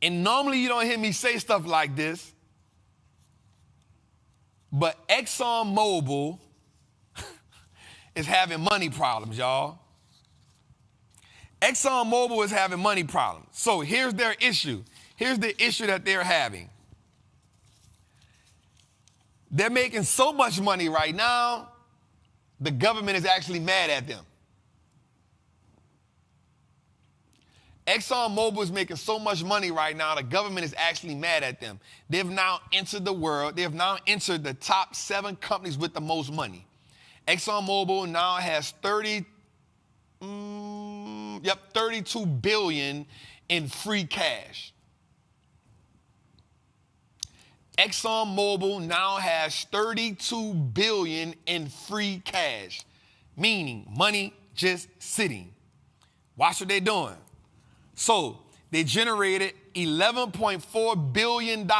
And normally you don't hear me say stuff like this, but Exxon Mobile is having money problems, y'all. Exxon Mobile is having money problems. So here's their issue. Here's the issue that they're having. They're making so much money right now, the government is actually mad at them. Exxon Mobile is making so much money right now, the government is actually mad at them. They've now entered the world. They have now entered the top 7 companies with the most money. Exxon Mobile now has 32 billion in free cash. Exxon Mobil now has 32 billion in free cash, meaning money just sitting. Watch what they're doing. So they generated $11.4 billion.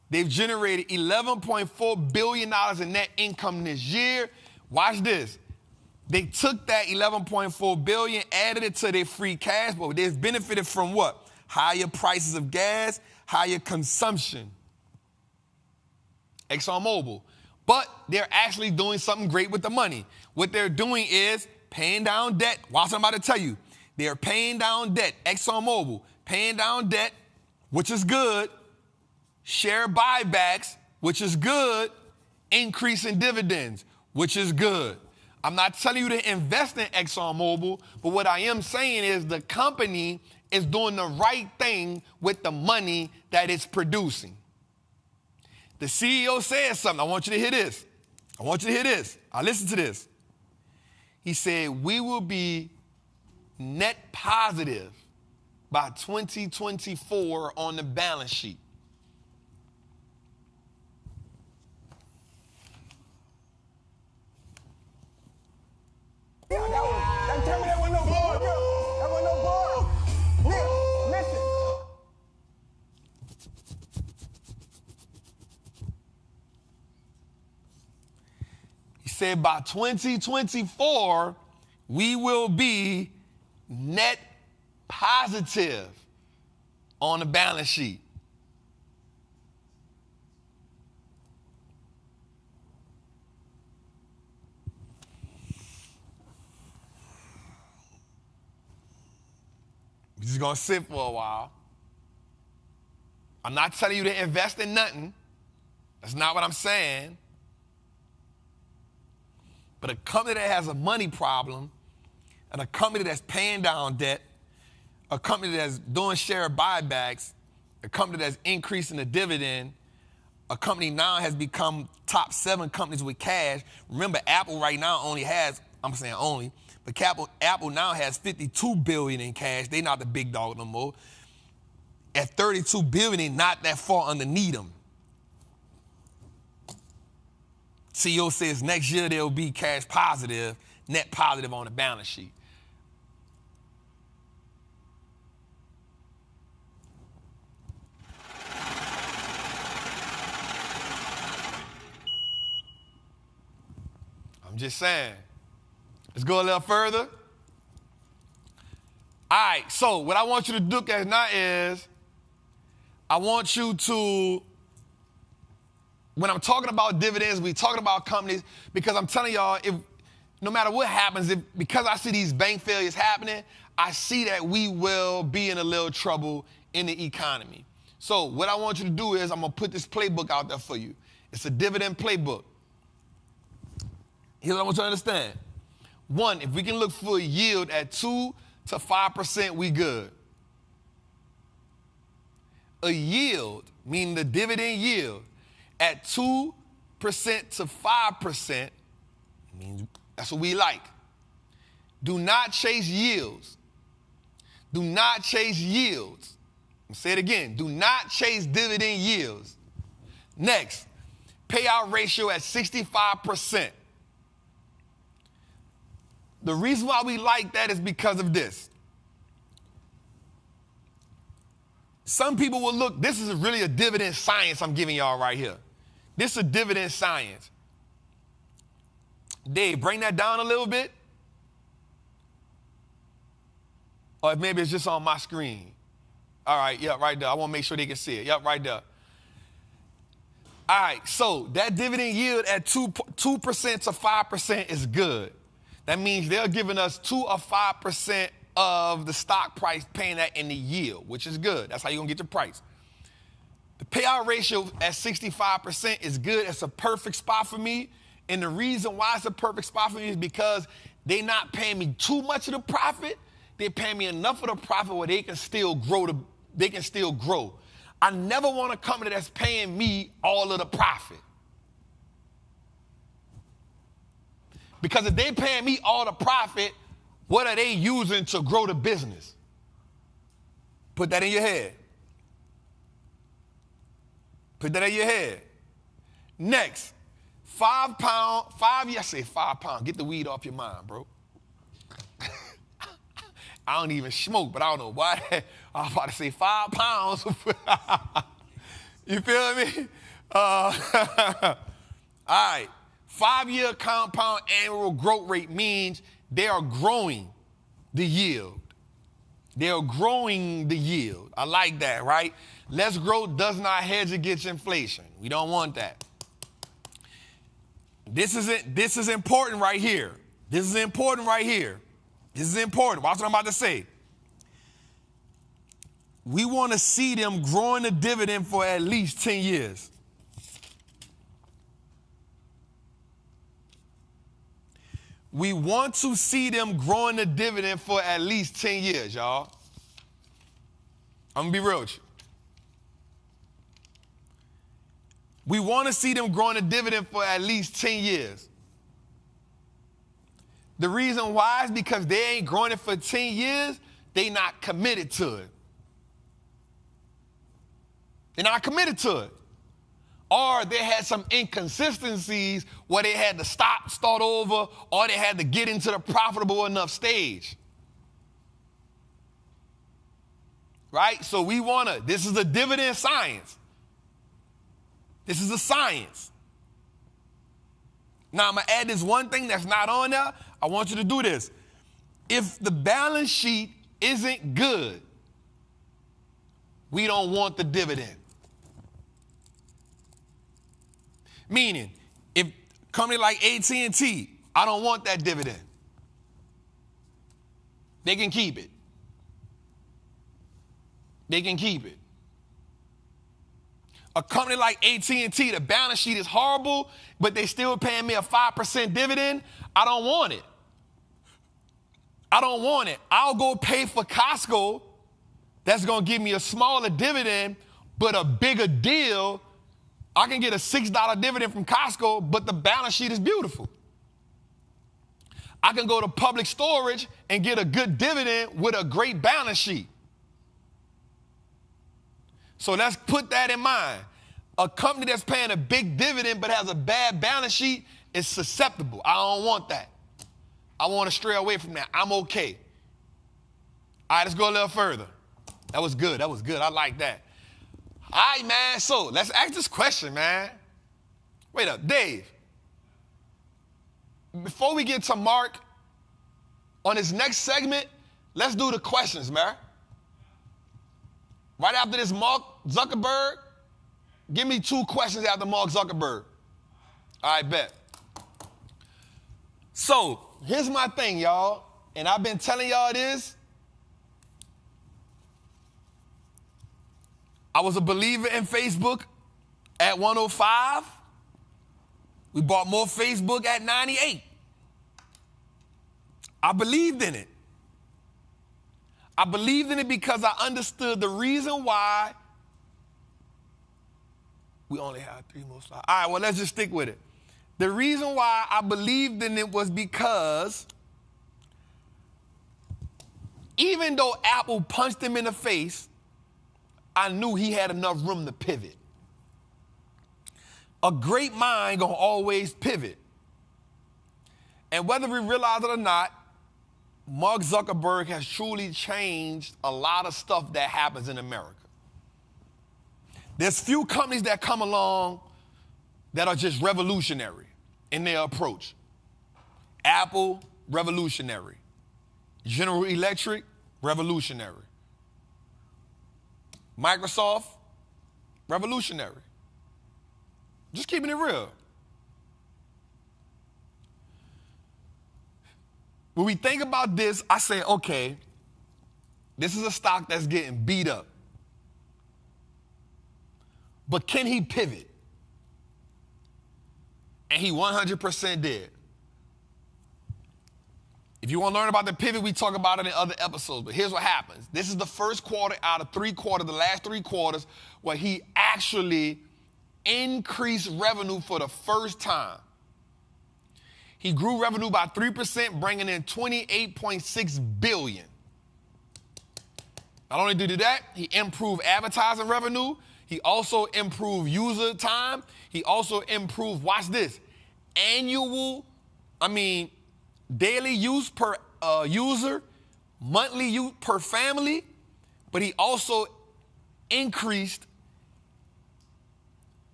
They've generated $11.4 billion in net income this year. Watch this. They took that $11.4 billion, added it to their free cash, but they've benefited from what? Higher prices of gas, higher consumption. Exxon Mobil. But they're actually doing something great with the money. What they're doing is paying down debt. Watch what I'm about to tell you. They're paying down debt. Exxon Mobil, paying down debt, which is good. Share buybacks, which is good. Increase in dividends, which is good. I'm not telling you to invest in Exxon Mobil, but what I am saying is the company is doing the right thing with the money that it's producing. The CEO said something. I want you to hear this. I want you to hear this. Listen to this. He said, we will be net positive by 2024 on the balance sheet. Tell me that wasn't no bar, bro. That wasn't no bar. Nick, listen. He said by 2024, we will be net positive on the balance sheet. We're just going to sit for a while. I'm not telling you to invest in nothing. That's not what I'm saying. But a company that has a money problem, and a company that's paying down debt, a company that's doing share buybacks, a company that's increasing the dividend, a company now has become top 7 companies with cash. Remember, Apple right now only has, I'm saying only, but Apple now has $52 billion in cash. They're not the big dog no more. At $32 billion, they're not that far underneath them. CEO says next year they'll be cash positive, net positive on the balance sheet. I'm just saying. Let's go a little further. All right, so what I want you to look at now is I want you to, when I'm talking about dividends, we talking about companies, because I'm telling y'all, if no matter what happens, because I see these bank failures happening, I see that we will be in a little trouble in the economy. So what I want you to do is I'm going to put this playbook out there for you. It's a dividend playbook. Here's what I want you to understand. 1, if we can look for a yield at 2 to 5%, we good. A yield, meaning the dividend yield, at 2% to 5% means that's what we like. Do not chase yields. Do not chase yields. I'll say it again. Do not chase dividend yields. Next, payout ratio at 65%. The reason why we like that is because of this. Some people will look, this is really a dividend science I'm giving y'all right here. This is a dividend science. Dave, bring that down a little bit. Or maybe it's just on my screen. All right, yeah, right there. I want to make sure they can see it. Yep, right there. All right, so that dividend yield at 2% to 5% is good. That means they're giving us 2 or 5% of the stock price, paying that in the yield, which is good. That's how you're going to get your price. The payout ratio at 65% is good. It's a perfect spot for me. And the reason why it's a perfect spot for me is because they're not paying me too much of the profit. They're paying me enough of the profit where they can still grow. I never want a company that's paying me all of the profit. Because if they're paying me all the profit, what are they using to grow the business? Put that in your head. Put that in your head. Next, I say 5 pounds. Get the weed off your mind, bro. I don't even smoke, but I don't know why. I was about to say 5 pounds. You feel me? All right. 5-year compound annual growth rate means they are growing the yield. They are growing the yield. I like that, right? Less growth does not hedge against inflation. We don't want that. This is important right here. This is important right here. This is important. Watch what I'm about to say. We want to see them growing the dividend for at least 10 years. We want to see them growing the dividend for at least 10 years, y'all. I'm going to be real with you. We want to see them growing a dividend for at least 10 years. The reason why is because they ain't growing it for 10 years, they not committed to it. They're not committed to it. Or they had some inconsistencies where they had to stop, start over, or they had to get into the profitable enough stage. Right? So we want to, this is a dividend science. This is a science. Now, I'm going to add this one thing that's not on there. I want you to do this. If the balance sheet isn't good, we don't want the dividend. Meaning, if a company like AT&T, I don't want that dividend. They can keep it. They can keep it. A company like AT&T, the balance sheet is horrible, but they still paying me a 5% dividend. I don't want it. I don't want it. I'll go pay for Costco. That's going to give me a smaller dividend, but a bigger deal. I can get a $6 dividend from Costco, but the balance sheet is beautiful. I can go to Public Storage and get a good dividend with a great balance sheet. So let's put that in mind. A company that's paying a big dividend but has a bad balance sheet is susceptible. I don't want that. I want to stray away from that. I'm okay. All right, let's go a little further. That was good. That was good. I like that. All right, man. So let's ask this question, man. Wait up, Dave. Before we get to Mark on this next segment, let's do the questions, man. Right after this, Mark Zuckerberg, give me 2 questions after Mark Zuckerberg. All right, bet. So here's my thing, y'all, and I've been telling y'all this. I was a believer in Facebook at 105. We bought more Facebook at 98. I believed in it. I believed in it because I understood the reason why. We only have 3 more slides. All right, well, let's just stick with it. The reason why I believed in it was because even though Apple punched him in the face, I knew he had enough room to pivot. A great mind gonna always pivot. And whether we realize it or not, Mark Zuckerberg has truly changed a lot of stuff that happens in America. There's few companies that come along that are just revolutionary in their approach. Apple, revolutionary. General Electric, revolutionary. Microsoft, revolutionary. Just keeping it real. When we think about this, I say, okay, this is a stock that's getting beat up. But can he pivot? And he 100% did. If you want to learn about the pivot, we talk about it in other episodes. But here's what happens. This is the first quarter out of 3 quarters, the last 3 quarters, where he actually increased revenue for the first time. He grew revenue by 3%, bringing in $28.6 billion. Not only did he do that, he improved advertising revenue. He also improved user time. He also improved, watch this, daily use per user, monthly use per family, but he also increased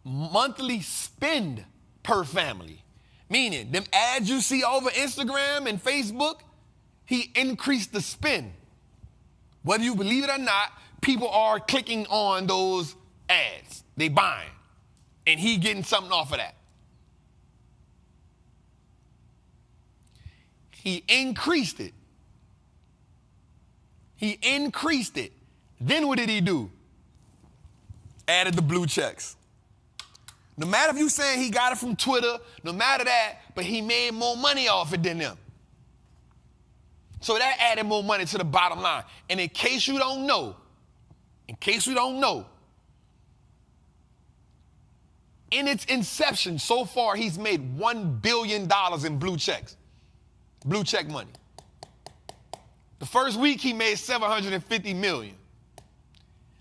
monthly spend per family. Meaning, them ads you see over Instagram and Facebook, he increased the spend. Whether you believe it or not, people are clicking on those ads. They buying. And he getting something off of that. He increased it. He increased it. Then what did he do? Added the blue checks. No matter if you saying he got it from Twitter, no matter that, but he made more money off it than them. So that added more money to the bottom line. And in case you don't know, In case we don't know, in its inception, so far, he's made $1 billion in blue checks, blue check money. The first week, he made $750 million.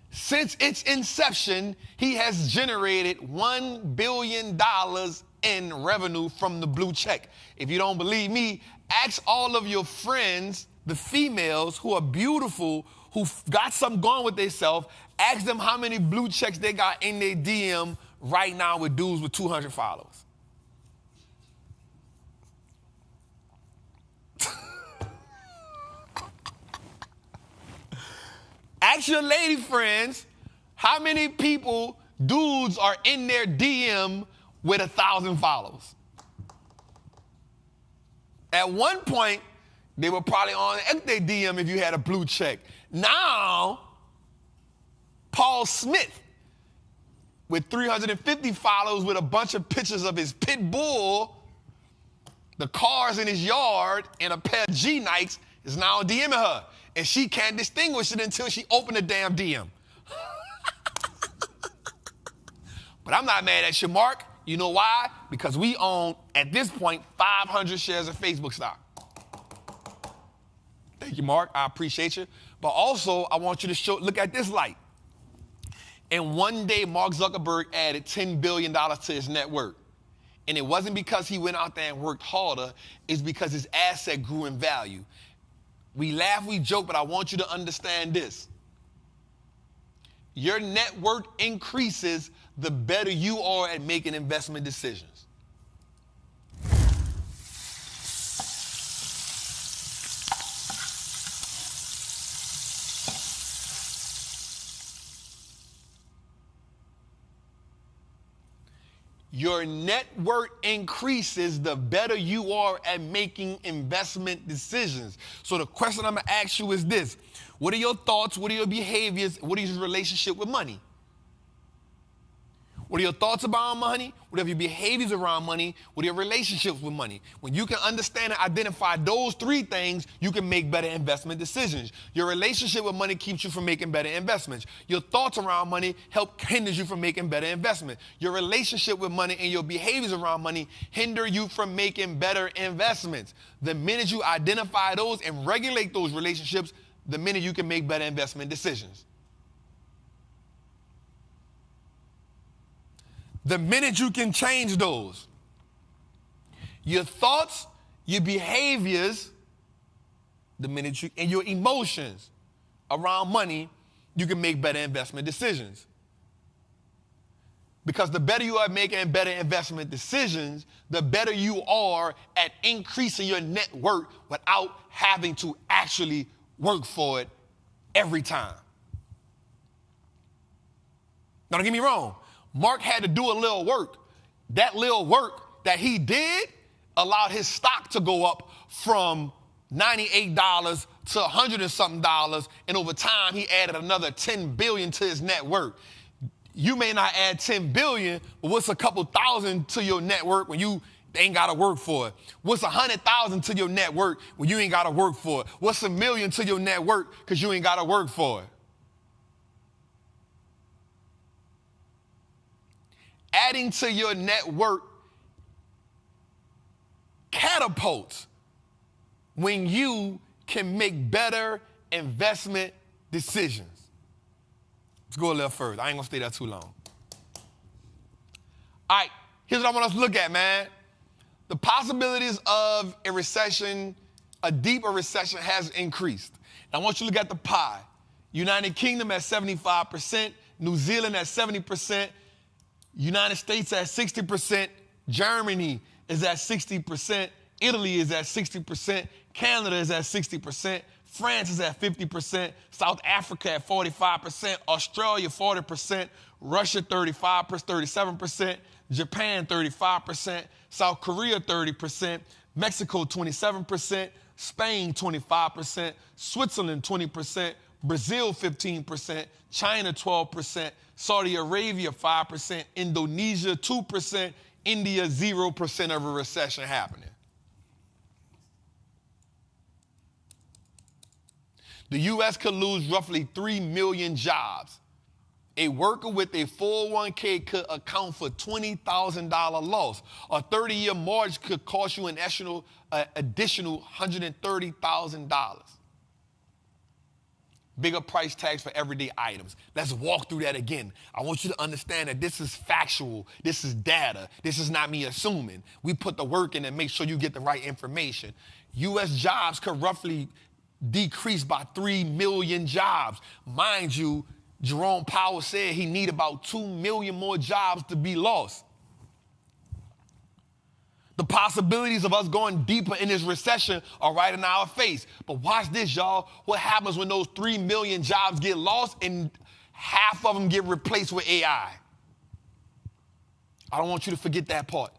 Since its inception, he has generated $1 billion in revenue from the blue check. If you don't believe me, ask all of your friends, the females who are beautiful, who got something going with themselves, ask them how many blue checks they got in their DM right now with dudes with 200 followers. Ask your lady friends how many people, dudes, are in their DM with 1,000 followers. At one point, they were probably on their DM if you had a blue check. Now, Paul Smith, with 350 followers with a bunch of pictures of his pit bull, the cars in his yard, and a pair of G-Nikes, is now DMing her. And she can't distinguish it until she opened the damn DM. But I'm not mad at you, Mark. You know why? Because we own, at this point, 500 shares of Facebook stock. Thank you, Mark. I appreciate you. But also, I want you to look at this light. And one day, Mark Zuckerberg added $10 billion to his net worth. And it wasn't because he went out there and worked harder. It's because his asset grew in value. We laugh, we joke, but I want you to understand this. Your net worth increases the better you are at making investment decisions. Your net worth increases the better you are at making investment decisions. So the question I'm going to ask you is this. What are your thoughts? What are your behaviors? What is your relationship with money? What are your thoughts about money? What are your behaviors around money? What are your relationships with money? When you can understand and identify those three things, you can make better investment decisions. Your relationship with money keeps you from making better investments. Your thoughts around money hinders you from making better investments. Your relationship with money and your behaviors around money hinder you from making better investments. The minute you identify those and regulate those relationships, the minute you can make better investment decisions. The minute you can change those, your thoughts, your behaviors, the minute and your emotions around money, you can make better investment decisions. Because the better you are at making better investment decisions, the better you are at increasing your net worth without having to actually work for it every time. Now, don't get me wrong. Mark had to do a little work. That little work that he did allowed his stock to go up from $98 to $100 and something dollars, and over time he added another $10 billion to his net worth. You may not add $10 billion, but what's a couple thousand to your net worth when you ain't got to work for it? What's 100,000 to your net worth when you ain't got to work for it? What's $1 million to your net worth because you ain't got to work for it? Adding to your net worth catapults when you can make better investment decisions. Let's go a little further. I ain't going to stay there too long. All right, here's what I want us to look at, man. The possibilities of a recession, a deeper recession, has increased. And I want you to look at the pie. United Kingdom at 75%, New Zealand at 70%, United States at 60%, Germany is at 60%, Italy is at 60%, Canada is at 60%, France is at 50%, South Africa at 45%, Australia 40%, Russia 37%, Japan 35%, South Korea 30%, Mexico 27%, Spain 25%, Switzerland 20%, Brazil 15%, China 12%, Saudi Arabia 5%, Indonesia 2%, India 0% of a recession happening. The U.S. could lose roughly 3 million jobs. A worker with a 401k could account for $20,000 loss. A 30-year mortgage could cost you an additional $130,000. Bigger price tags for everyday items. Let's walk through that again. I want you to understand that this is factual. This is data. This is not me assuming. We put the work in and make sure you get the right information. U.S. jobs could roughly decrease by 3 million jobs. Mind you, Jerome Powell said he need about 2 million more jobs to be lost. The possibilities of us going deeper in this recession are right in our face. But watch this, y'all. What happens when those 3 million jobs get lost and half of them get replaced with AI? I don't want you to forget that part.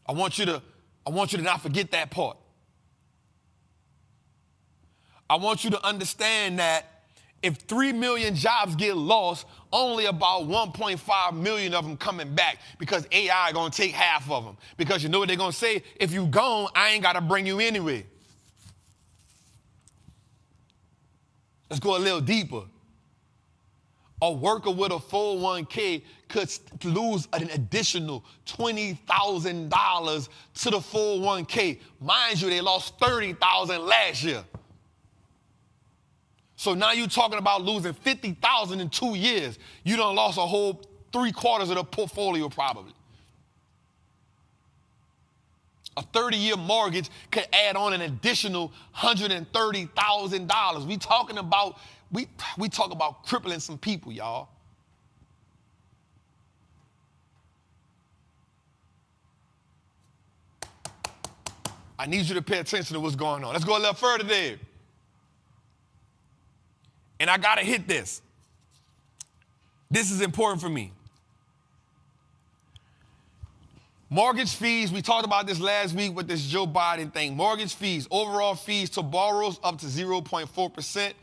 I want you to not forget that part. I want you to understand that if 3 million jobs get lost, only about 1.5 million of them coming back because AI going to take half of them. Because you know what they're going to say? If you gone, I ain't got to bring you anyway. Let's go a little deeper. A worker with a 401k could lose an additional $20,000 to the 401k. Mind you, they lost $30,000 last year. So now you're talking about losing $50,000 in 2 years. You done lost a whole 3/4 of the portfolio probably. A 30-year mortgage could add on an additional $130,000. We talk about crippling some people, y'all. I need you to pay attention to what's going on. Let's go a little further there. And I got to hit this. This is important for me. Mortgage fees, we talked about this last week with this Joe Biden thing. Mortgage fees, overall fees to borrowers up to 0.4%.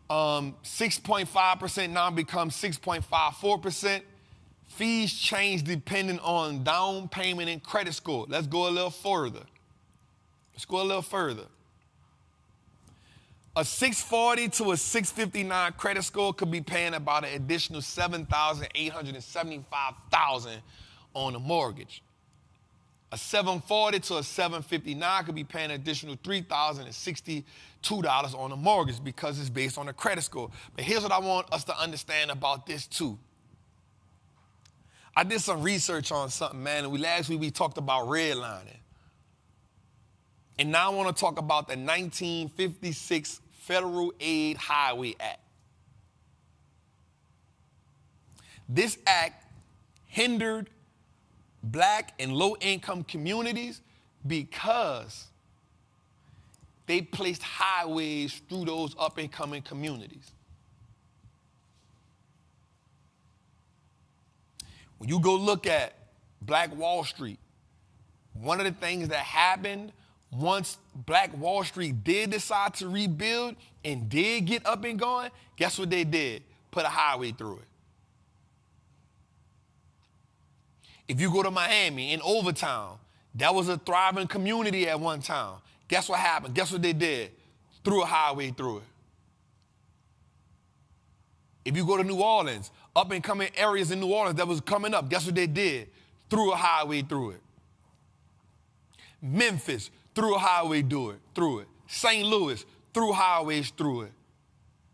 6.5% now becomes 6.54%. Fees change depending on down payment and credit score. Let's go a little further. A 640 to a 659 credit score could be paying about an additional $7,875,000 on a mortgage. A 740 to a 759 could be paying an additional $3,062 on a mortgage because it's based on a credit score. But here's what I want us to understand about this too. I did some research on something, man, and last week we talked about redlining. And now I want to talk about the 1956 Federal Aid Highway Act. This act hindered black and low-income communities because they placed highways through those up-and-coming communities. When you go look at Black Wall Street, one of the things that happened once Black Wall Street did decide to rebuild and did get up and going, guess what they did? Put a highway through it. If you go to Miami, in Overtown, that was a thriving community at one time. Guess what happened? Guess what they did? Threw a highway through it. If you go to New Orleans, up and coming areas in New Orleans that was coming up, guess what they did? Threw a highway through it. Memphis, threw a highway through it. St. Louis, threw highways through it.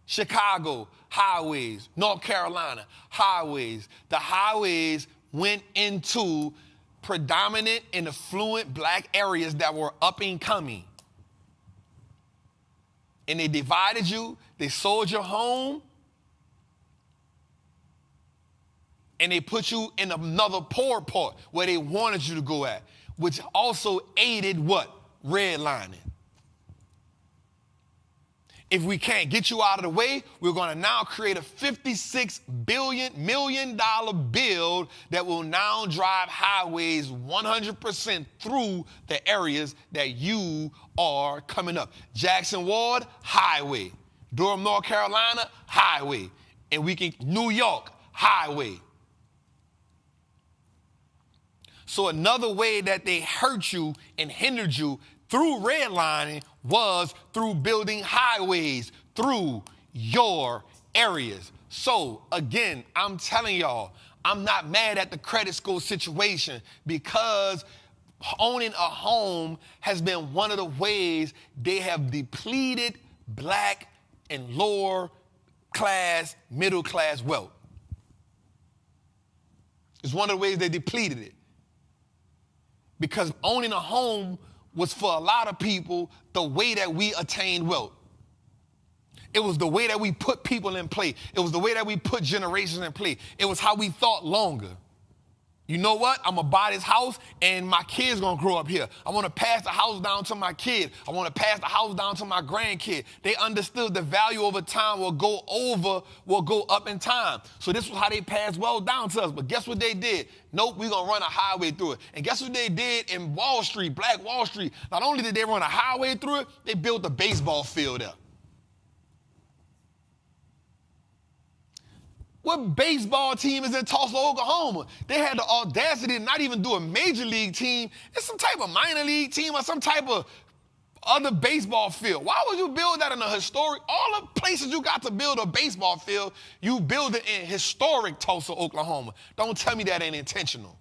Chicago, highways. North Carolina, highways. The highways went into predominant and affluent black areas that were up and coming. And they divided you, they sold your home, and they put you in another poor part where they wanted you to go at, which also aided what? Redlining. If we can't get you out of the way, we're going to now create a $56 million bill that will now drive highways 100% through the areas that you are coming up. Jackson Ward, highway. Durham, North Carolina, highway. And New York, highway. So another way that they hurt you and hindered you through redlining was through building highways through your areas. So again, I'm telling y'all, I'm not mad at the credit score situation because owning a home has been one of the ways they have depleted black and lower class, middle class wealth. It's one of the ways they depleted it. Because owning a home was for a lot of people the way that we attained wealth. It was the way that we put people in play. It was the way that we put generations in play. It was how we thought longer. You know what? I'm going to buy this house and my kid's going to grow up here. I want to pass the house down to my kid. I want to pass the house down to my grandkid. They understood the value over time will go up in time. So this was how they passed wealth down to us. But guess what they did? Nope, we're going to run a highway through it. And guess what they did in Wall Street, Black Wall Street? Not only did they run a highway through it, they built a baseball field there. What baseball team is in Tulsa, Oklahoma? They had the audacity to not even do a major league team. It's some type of minor league team or some type of other baseball field. Why would you build that in a historic, all the places you got to build a baseball field, you build it in historic Tulsa, Oklahoma. Don't tell me that ain't intentional.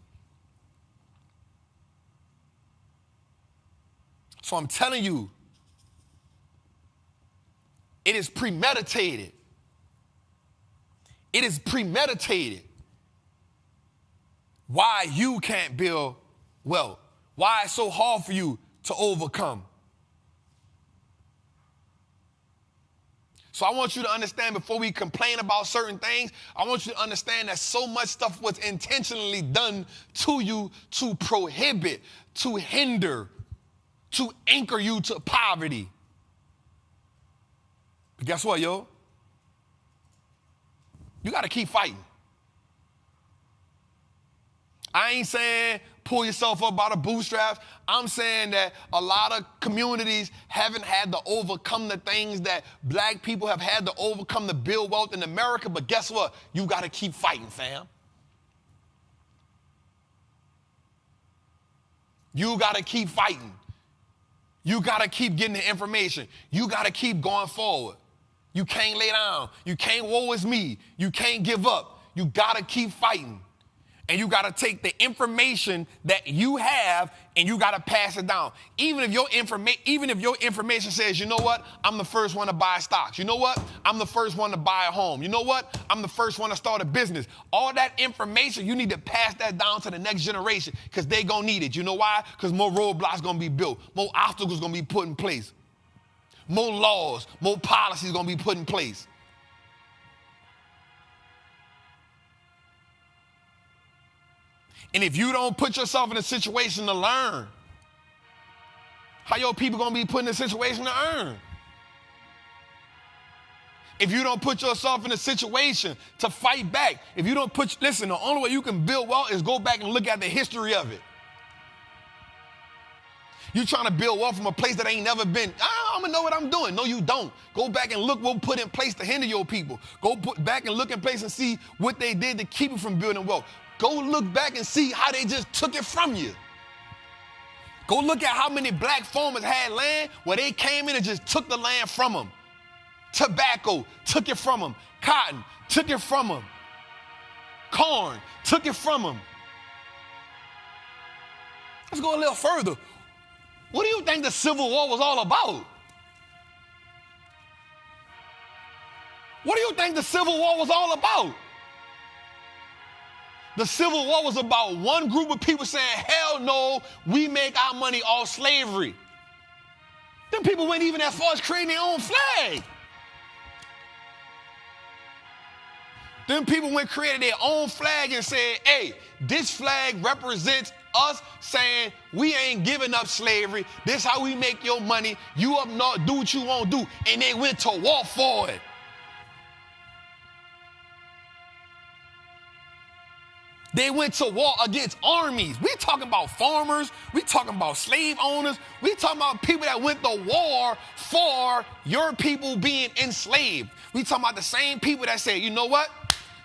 So I'm telling you, it is premeditated. It is premeditated why you can't build wealth, why it's so hard for you to overcome. So I want you to understand before we complain about certain things, I want you to understand that so much stuff was intentionally done to you to prohibit, to hinder, to anchor you to poverty. But guess what, yo? You got to keep fighting. I ain't saying pull yourself up by the bootstraps. I'm saying that a lot of communities haven't had to overcome the things that black people have had to overcome to build wealth in America. But guess what? You got to keep fighting, fam. You got to keep fighting. You got to keep getting the information. You got to keep going forward. You can't lay down. You can't woe is me. You can't give up. You got to keep fighting. And you got to take the information that you have and you got to pass it down. Even if your information says, you know what? I'm the first one to buy stocks. You know what? I'm the first one to buy a home. You know what? I'm the first one to start a business. All that information, you need to pass that down to the next generation because they're going to need it. You know why? Because more roadblocks going to be built. More obstacles going to be put in place. More laws, more policies going to be put in place. And if you don't put yourself in a situation to learn, how your people going to be put in a situation to earn? If you don't put yourself in a situation to fight back, if you don't listen, the only way you can build wealth is go back and look at the history of it. You trying to build wealth from a place that ain't never been. I'm going to know what I'm doing. No, you don't. Go back and look what put in place to hinder your people. Go back and look in place and see what they did to keep you from building wealth. Go look back and see how they just took it from you. Go look at how many black farmers had land where they came in and just took the land from them. Tobacco, took it from them. Cotton, took it from them. Corn, took it from them. Let's go a little further. What do you think the Civil War was all about? What do you think the Civil War was all about? The Civil War was about one group of people saying, hell no, we make our money off slavery. Them people went even as far as creating their own flag. Them people went created their own flag and said, hey, this flag represents us saying we ain't giving up slavery. This how we make your money. You up north, do what you want to do. And they went to war for it. They went to war against armies. We talking about farmers. We talking about slave owners. We talking about people that went to war for your people being enslaved. We talking about the same people that said, you know what?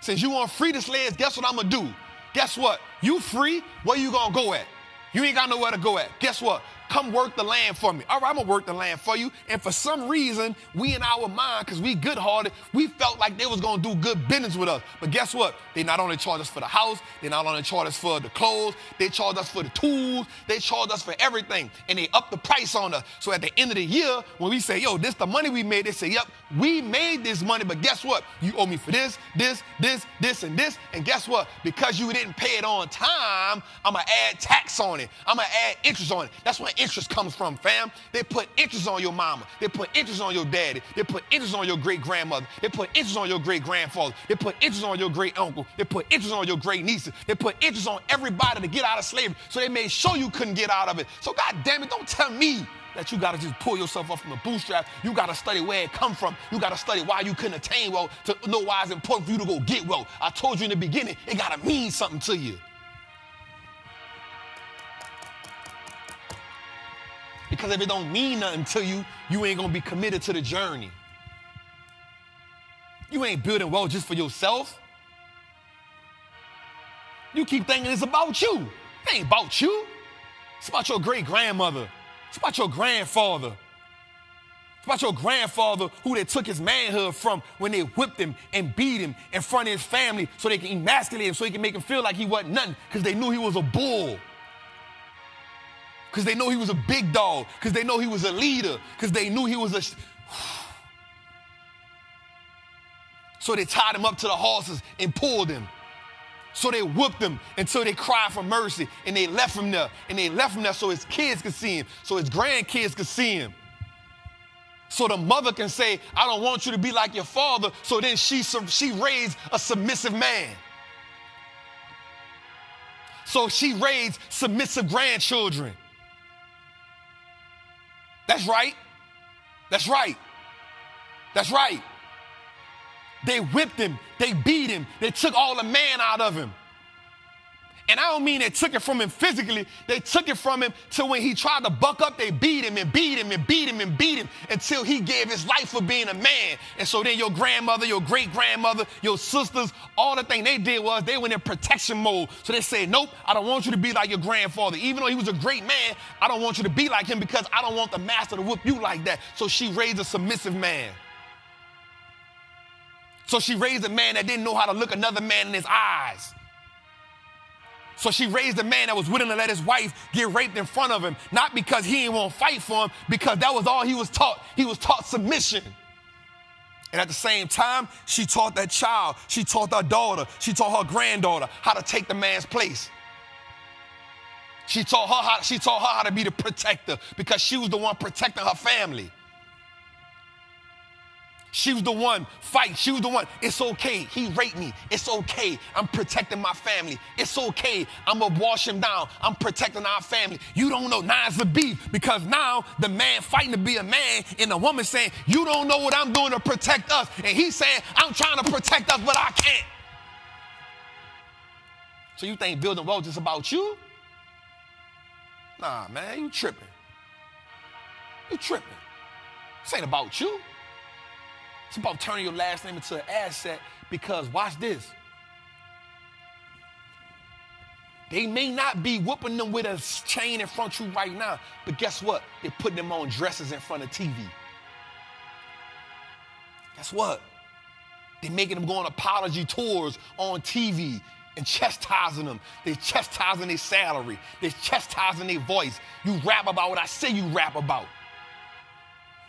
Since you want to free the slaves, guess what I'm going to do? Guess what? You free, where you gonna go at? You ain't got nowhere to go at. Guess what? Come work the land for me. All right, I'm gonna work the land for you. And for some reason, we in our mind, because we good-hearted, we felt like they was gonna do good business with us. But guess what? They not only charge us for the house, they not only charge us for the clothes, they charge us for the tools, they charge us for everything. And they up the price on us. So at the end of the year, when we say, yo, this the money we made, they say, yep, we made this money, but guess what? You owe me for this, and this. And guess what? Because you didn't pay it on time, I'm gonna add tax on it. I'm gonna add interest on it. That's where interest comes from, fam. They put interest on your mama. They put interest on your daddy. They put interest on your great-grandmother. They put interest on your great-grandfather. They put interest on your great-uncle. They put interest on your great-nieces. They put interest on everybody to get out of slavery. So they made sure you couldn't get out of it. So God damn it, don't tell me that you got to just pull yourself up from the bootstrap. You got to study where it come from. You got to study why you couldn't attain wealth to know why it's important for you to go get wealth. I told you in the beginning, it got to mean something to you. Because if it don't mean nothing to you, you ain't going to be committed to the journey. You ain't building wealth just for yourself. You keep thinking it's about you. It ain't about you. It's about your great-grandmother. It's about your grandfather. It's about your grandfather who they took his manhood from when they whipped him and beat him in front of his family so they can emasculate him, so they can make him feel like he wasn't nothing because they knew he was a bull. Because they know he was a big dog, because they know he was a leader, because they knew he was a... So they tied him up to the horses and pulled him. So they whooped him until they cried for mercy, and they left him there. And they left him there so his kids could see him, so his grandkids could see him. So the mother can say, I don't want you to be like your father, so then she raised a submissive man. So she raised submissive grandchildren. That's right. That's right. That's right. They whipped him. They beat him. They took all the man out of him. And I don't mean they took it from him physically. They took it from him till when he tried to buck up, they beat him and beat him and beat him and beat him until he gave his life for being a man. And so then your grandmother, your great-grandmother, your sisters, all the thing they did was they went in protection mode. So they said, nope, I don't want you to be like your grandfather. Even though he was a great man, I don't want you to be like him because I don't want the master to whoop you like that. So she raised a submissive man. So she raised a man that didn't know how to look another man in his eyes. So she raised a man that was willing to let his wife get raped in front of him, not because he didn't want to fight for him, because that was all he was taught. He was taught submission. And at the same time, she taught that child, she taught her daughter, she taught her granddaughter how to take the man's place. She taught her how to be the protector because she was the one protecting her family. She was the one fighting. She was the one. It's okay. He raped me. It's okay. I'm protecting my family. It's okay. I'm going to wash him down. I'm protecting our family. You don't know. Now it's the beef because now the man fighting to be a man and the woman saying, you don't know what I'm doing to protect us. And he's saying, I'm trying to protect us, but I can't. So you think building wealth is about you? Nah, man, you tripping. You tripping. This ain't about you. It's about turning your last name into an asset because, watch this, they may not be whooping them with a chain in front of you right now, but guess what? They're putting them on dresses in front of TV. Guess what? They're making them go on apology tours on TV and chastising them. They're chastising their salary. They're chastising their voice. You rap about what I say you rap about.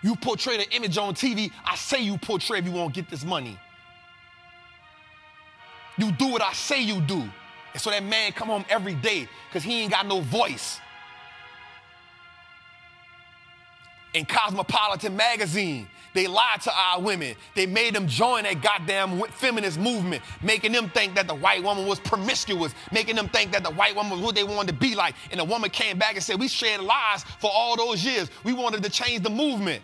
You portray the image on TV, I say you portray if you want to get this money. You do what I say you do. And so that man come home every day because he ain't got no voice. In Cosmopolitan magazine, they lied to our women. They made them join that goddamn feminist movement, making them think that the white woman was promiscuous, making them think that the white woman was what they wanted to be like. And the woman came back and said, we shared lies for all those years. We wanted to change the movement.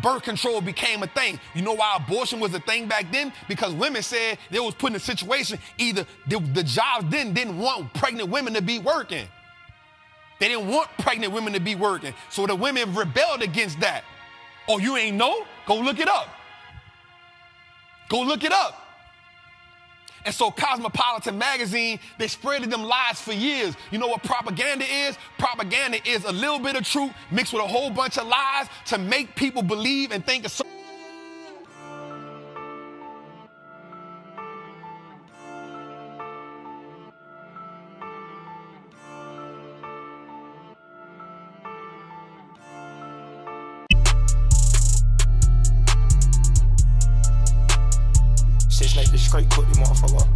Birth control became a thing. You know why abortion was a thing back then? Because women said they was put in a situation, either the jobs didn't want pregnant women to be working. They didn't want pregnant women to be working. So the women rebelled against that. Oh, you ain't know? Go look it up. Go look it up. And so Cosmopolitan magazine, they spreaded them lies for years. You know what propaganda is? Propaganda is a little bit of truth mixed with a whole bunch of lies to make people believe and think it's Like this straight cook, you motherfucker.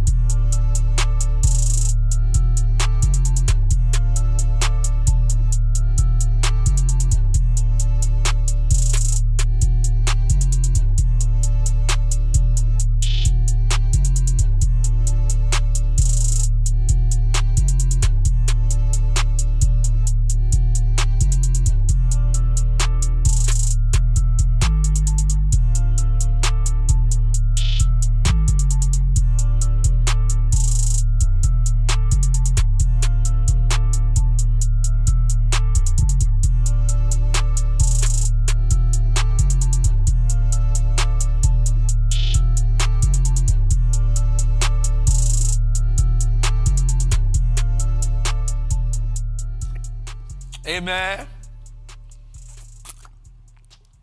Hey, man.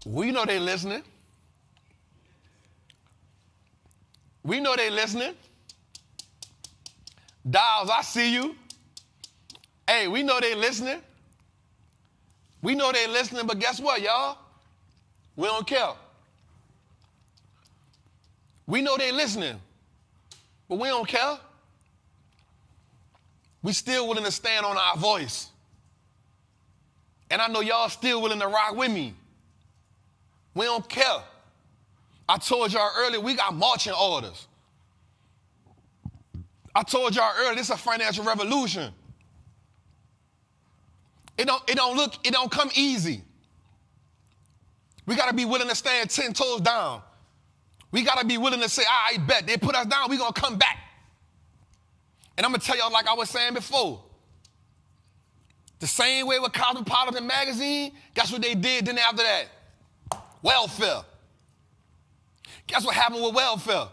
We know they listening. We know they listening. Dials, I see you. Hey, we know they listening. We know they listening, but guess what, y'all? We don't care. We know they listening, but we don't care. We still willing to stand on our voice. And I know y'all still willing to rock with me. We don't care. I told y'all earlier, we got marching orders. I told y'all earlier, this is a financial revolution. It don't come easy. We gotta be willing to stand 10 toes down. We gotta be willing to say, I bet they put us down, we gonna come back. And I'm gonna tell y'all like I was saying before. The same way with Cosmopolitan magazine, guess what they did then after that? Welfare. Guess what happened with welfare?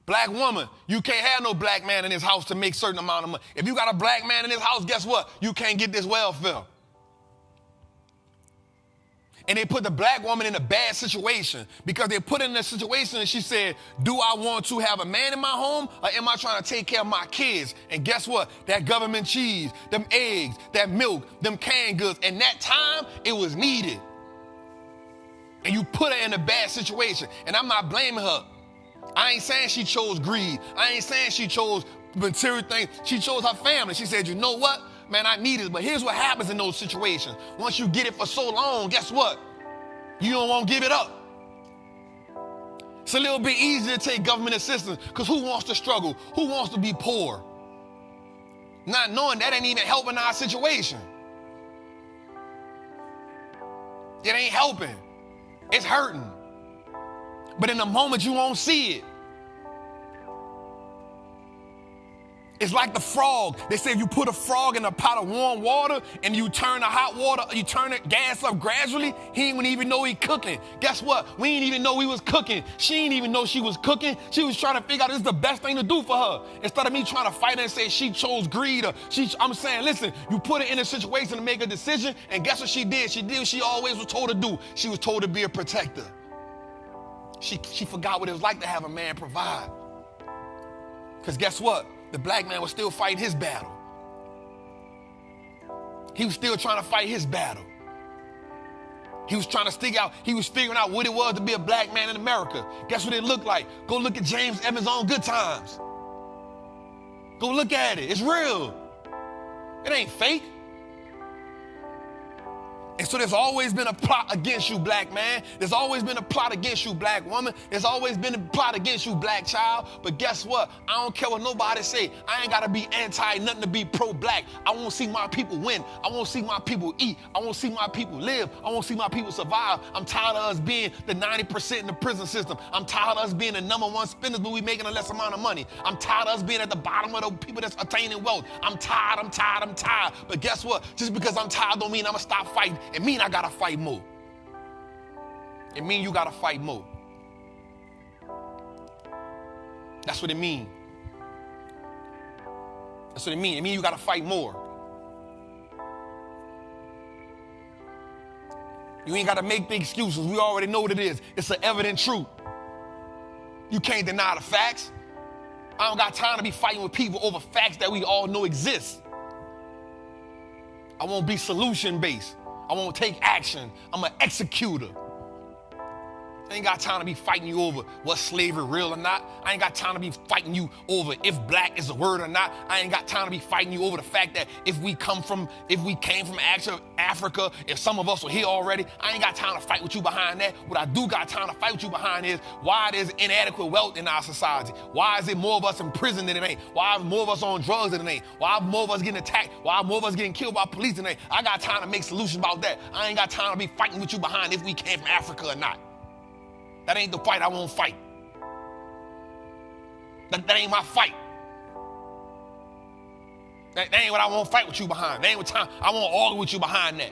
Black woman, you can't have no black man in this house to make certain amount of money. If you got a black man in this house, guess what? You can't get this welfare. And they put the black woman in a bad situation because they put her in a situation and she said, do I want to have a man in my home or am I trying to take care of my kids? And guess what? That government cheese, them eggs, that milk, them canned goods, and that time, it was needed. And you put her in a bad situation. And I'm not blaming her. I ain't saying she chose greed. I ain't saying she chose material things. She chose her family. She said, you know what? Man, I need it. But here's what happens in those situations. Once you get it for so long, guess what? You don't want to give it up. It's a little bit easier to take government assistance because who wants to struggle? Who wants to be poor? Not knowing that ain't even helping our situation. It ain't helping. It's hurting. But in the moment, you won't see it. It's like the frog. They say if you put a frog in a pot of warm water and you turn the hot water, you turn the gas up gradually, he ain't even know he cooking. Guess what? We ain't even know he was cooking. She ain't even know she was cooking. She was trying to figure out this is the best thing to do for her. Instead of me trying to fight her and say she chose greed or I'm saying, listen, you put her in a situation to make a decision, and guess what she did? She did what she always was told to do. She was told to be a protector. She forgot what it was like to have a man provide. Because guess what? The black man was still fighting his battle. He was still trying to fight his battle. He was trying to stick out. He was figuring out what it was to be a black man in America. Guess what it looked like? Go look at James Evans on Good Times. Go look at it. It's real. It ain't fake. And so there's always been a plot against you, black man. There's always been a plot against you, black woman. There's always been a plot against you, black child. But guess what? I don't care what nobody say. I ain't got to be anti, nothing to be pro-black. I want to see my people win. I want to see my people eat. I want to see my people live. I want to see my people survive. I'm tired of us being the 90% in the prison system. I'm tired of us being the #1 spenders, but we making a less amount of money. I'm tired of us being at the bottom of the people that's attaining wealth. I'm tired. But guess what? Just because I'm tired don't mean I'm going to stop fighting. It mean I gotta fight more. It mean you gotta fight more. That's what it means. That's what it means. It means you got to fight more. You ain't got to make the excuses. We already know what it is. It's an evident truth. You can't deny the facts. I don't got time to be fighting with people over facts that we all know exist. I won't be solution-based. I won't take action. I'm an executor. I ain't got time to be fighting you over what's slavery real or not. I ain't got time to be fighting you over if black is a word or not. I ain't got time to be fighting you over the fact that if we came from Africa, if some of us were here already, I ain't got time to fight with you behind that. What I do got time to fight with you behind is why there's inadequate wealth in our society. Why is it more of us in prison than it ain't? Why are more of us on drugs than it ain't? Why are more of us getting attacked? Why are more of us getting killed by police than it ain't? I got time to make solutions about that. I ain't got time to be fighting with you behind if we came from Africa or not. That ain't the fight I won't fight. That ain't my fight. That ain't what I won't fight with you behind. That ain't what time I won't argue with you behind that.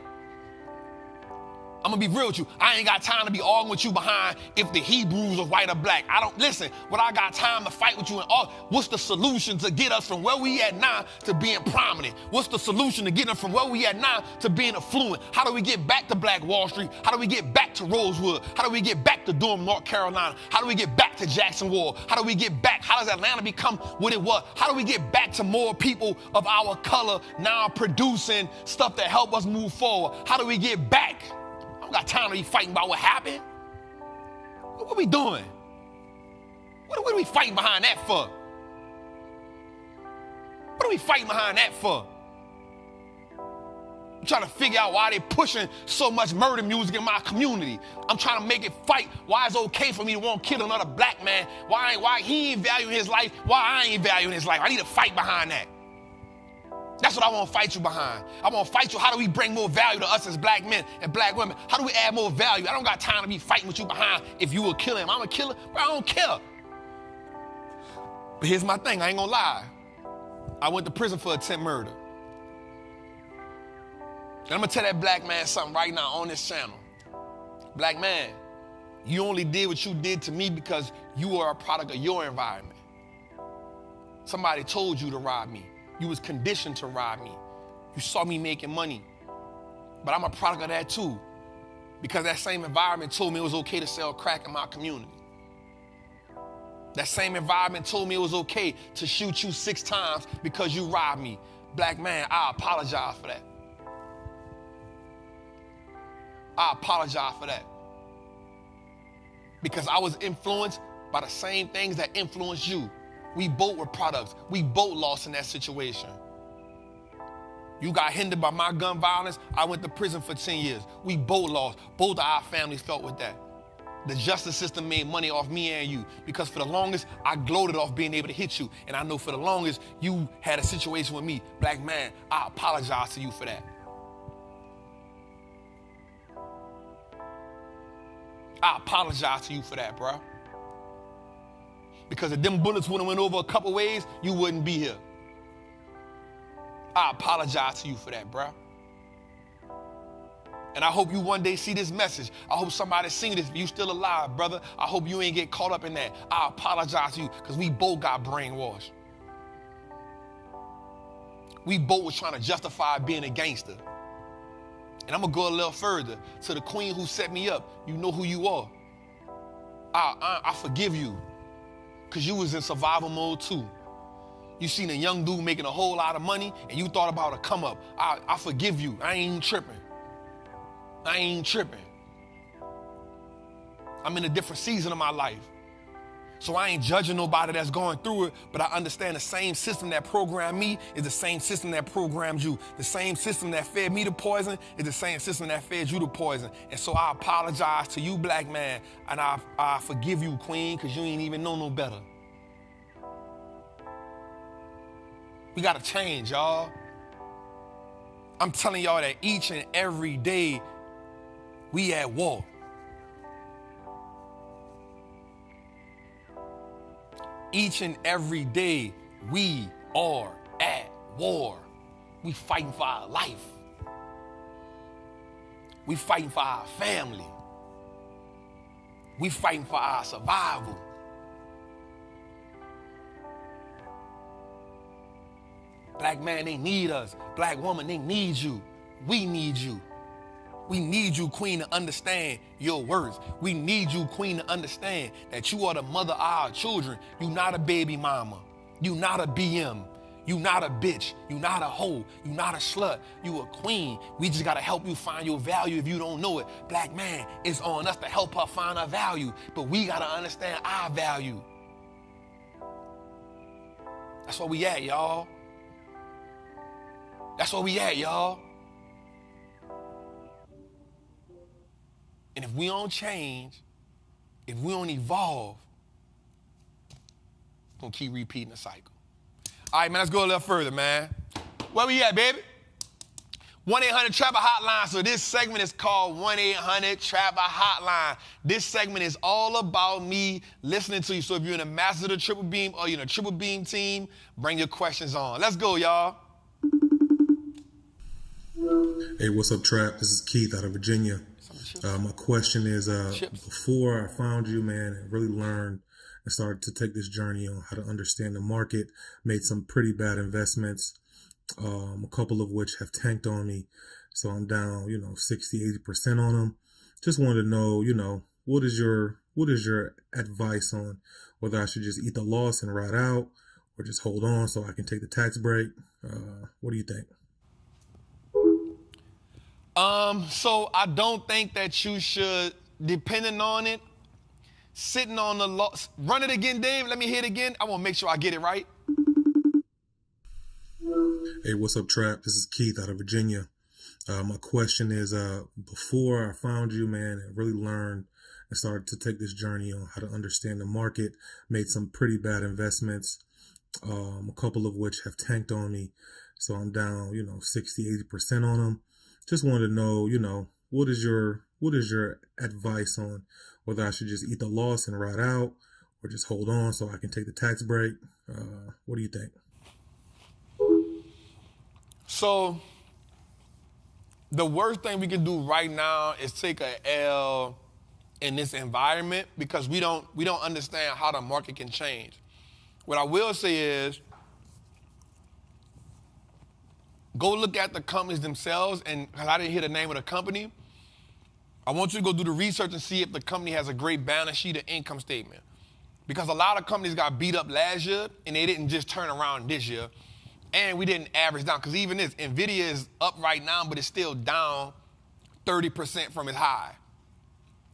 I'm gonna be real with you. I ain't got time to be arguing with you behind if the Hebrews are white or black. I don't listen. What I got time to fight with you and all. What's the solution to get us from where we at now to being prominent? What's the solution to getting us from where we at now to being affluent? How do we get back to Black Wall Street? How do we get back to Rosewood? How do we get back to Durham, North Carolina? How do we get back to Jackson Wall? How do we get back? How does Atlanta become what it was? How do we get back to more people of our color now producing stuff that help us move forward? How do we get back? I don't got time to be fighting about what happened. What are we doing? What are we fighting behind that for? What are we fighting behind that for? I'm trying to figure out why they're pushing so much murder music in my community. I'm trying to make it fight why it's okay for me to want to kill another black man. Why he ain't valuing his life, why I ain't valuing his life. I need to fight behind that. That's what I want to fight you behind. I want to fight you. How do we bring more value to us as black men and black women? How do we add more value? I don't got time to be fighting with you behind if you will kill him. I'm a killer, but I don't care. But here's my thing. I ain't going to lie. I went to prison for attempted murder. And I'm going to tell that black man something right now on this channel. Black man, you only did what you did to me because you are a product of your environment. Somebody told you to rob me. You was conditioned to rob me. You saw me making money. But I'm a product of that too. Because that same environment told me it was okay to sell crack in my community. That same environment told me it was okay to shoot you 6 times because you robbed me. Black man, I apologize for that. I apologize for that. Because I was influenced by the same things that influenced you. We both were products. We both lost in that situation. You got hindered by my gun violence. I went to prison for 10 years. We both lost. Both of our families felt with that. The justice system made money off me and you because for the longest, I gloated off being able to hit you. And I know for the longest, you had a situation with me. Black man, I apologize to you for that. I apologize to you for that, bro. Because if them bullets would have went over a couple ways, you wouldn't be here. I apologize to you for that, bro. And I hope you one day see this message. I hope somebody seen this. If you still alive, brother, I hope you ain't get caught up in that. I apologize to you because we both got brainwashed. We both was trying to justify being a gangster. And I'm going to go a little further. To the queen who set me up, you know who you are. I forgive you. Because you was in survival mode too. You seen a young dude making a whole lot of money and you thought about a come up. I forgive you. I ain't even tripping. I ain't even tripping. I'm in a different season of my life. So I ain't judging nobody that's going through it, but I understand the same system that programmed me is the same system that programmed you. The same system that fed me the poison is the same system that fed you the poison. And so I apologize to you, black man, and I forgive you, queen, because you ain't even know no better. We got to change, y'all. I'm telling y'all that each and every day we at war. Each and every day, we are at war. We fighting for our life. We fighting for our family. We fighting for our survival. Black man, they need us. Black woman, they need you. We need you. We need you, queen, to understand your worth. We need you, queen, to understand that you are the mother of our children. You not a baby mama. You not a BM. You not a bitch. You not a hoe. You not a slut. You a queen. We just gotta help you find your value if you don't know it. Black man, it's on us to help her find her value, but we gotta understand our value. That's where we at, y'all. That's where we at, y'all. And if we don't change, if we don't evolve, we're gonna keep repeating the cycle. All right, man, let's go a little further, man. Where we at, baby? 1-800-TRAPPER hotline. So this segment is called 1-800-TRAPPER hotline. This segment is all about me listening to you. So if you're in a master of the triple beam or you're in a triple beam team, bring your questions on. Let's go, y'all. Hey, what's up, Trap? This is Keith out of Virginia. My question is, before I found you, man, and really learned and started to take this journey on how to understand the market, made some pretty bad investments, a couple of which have tanked on me. So I'm down, 60, 80% on them. Just wanted to know, what is your advice on whether I should just eat the loss and ride out or just hold on so I can take the tax break? What do you think? So I don't think that you should, depending on it, sitting on the loss. Run it again, Dave. Let me hear it again. I want to make sure I get it right. Hey, what's up, Trap? This is Keith out of Virginia. My question is, before I found you, man, and really learned and started to take this journey on how to understand the market, made some pretty bad investments, a couple of which have tanked on me. So I'm down, 60, 80% on them. Just wanted to know, what is your advice on whether I should just eat the loss and ride out or just hold on so I can take the tax break? What do you think? So the worst thing we can do right now is take a L in this environment because we don't understand how the market can change. What I will say is, go look at the companies themselves, and because I didn't hear the name of the company, I want you to go do the research and see if the company has a great balance sheet or income statement. Because a lot of companies got beat up last year, and they didn't just turn around this year. And we didn't average down, because even this, NVIDIA is up right now, but it's still down 30% from its high.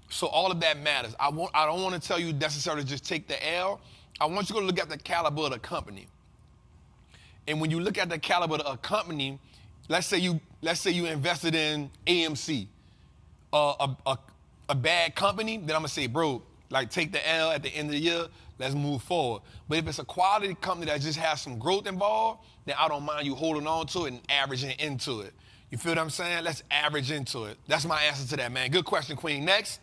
So all of that matters. I don't want to tell you necessarily just take the L. I want you to go look at the caliber of the company. And when you look at the caliber of a company, let's say you invested in AMC, a bad company, then I'm gonna say, bro, take the L at the end of the year, let's move forward. But if it's a quality company that just has some growth involved, then I don't mind you holding on to it and averaging into it. You feel what I'm saying? Let's average into it. That's my answer to that, man. Good question, Queen. Next.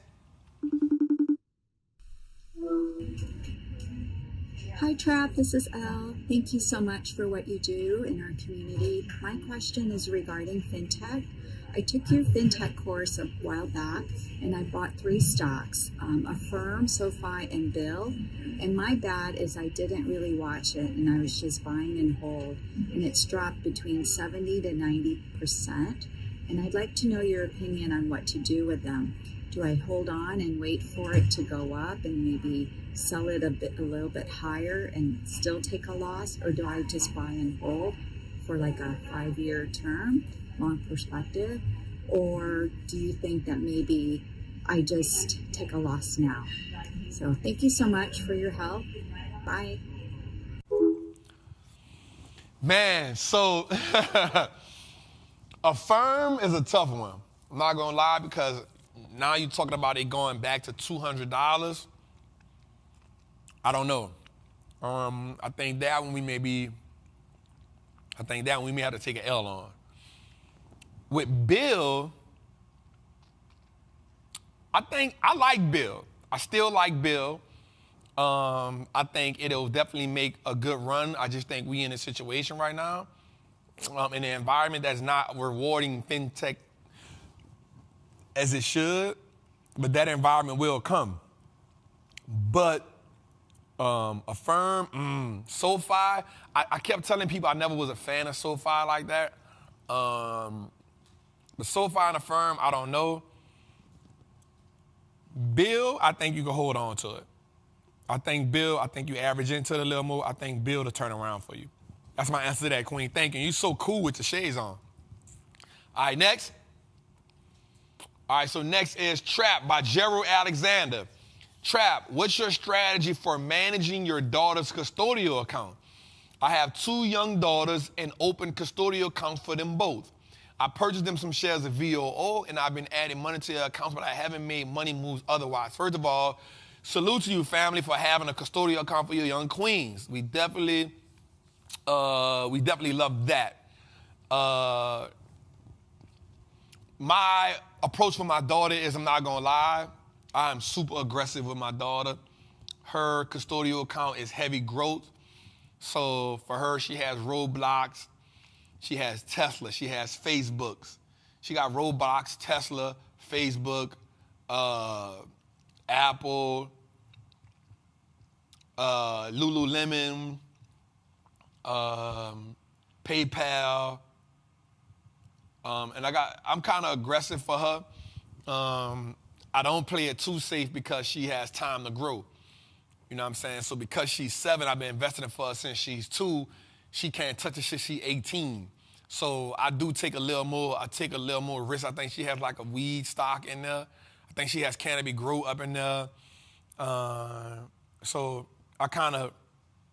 Hi, Trap. This is Elle. Thank you so much for what you do in our community. My question is regarding fintech. I took your fintech course a while back, and I bought 3 stocks, Affirm, SoFi, and Bill. And my bad is I didn't really watch it, and I was just buying and hold. And it's dropped between 70 to 90%. And I'd like to know your opinion on what to do with them. Do I hold on and wait for it to go up and maybe sell it a little bit higher and still take a loss? Or do I just buy and hold for a 5-year term, long perspective? Or do you think that maybe I just take a loss now? So thank you so much for your help. Bye. Man, so Affirm is a tough one. I'm not gonna lie, because now you're talking about it going back to $200. I don't know. I think that one we may have to take an L on. With Bill, I like Bill. I still like Bill. I think it'll definitely make a good run. I just think we in a situation right now, in an environment that's not rewarding fintech as it should, but that environment will come. But Affirm, SoFi. I kept telling people I never was a fan of SoFi like that. But SoFi and Affirm, I don't know. Bill, I think you can hold on to it. I think you average into it a little more. I think Bill to turn around for you. That's my answer to that, Queen. Thank you. You're so cool with the shades on. All right, next. All right, so next is Trap by Gerald Alexander. Trap, what's your strategy for managing your daughter's custodial account? I have 2 young daughters and open custodial accounts for them both. I purchased them some shares of VOO, and I've been adding money to their accounts, but I haven't made money moves otherwise. First of all, salute to you, family, for having a custodial account for your young queens. We definitely love that. My approach for my daughter is, I'm not gonna lie, I'm super aggressive with my daughter. Her custodial account is heavy growth. So for her, she has Roblox, she has Tesla, she has Facebooks. She got Roblox, Tesla, Facebook, Apple, Lululemon, PayPal, and I'm kind of aggressive for her. I don't play it too safe because she has time to grow. You know what I'm saying? So because she's 7, I've been investing in for her since she's 2. She can't touch it since she's 18. So I do take a little more risk. I think she has like a weed stock in there. I think she has Canopy Grow up in there. So I kind of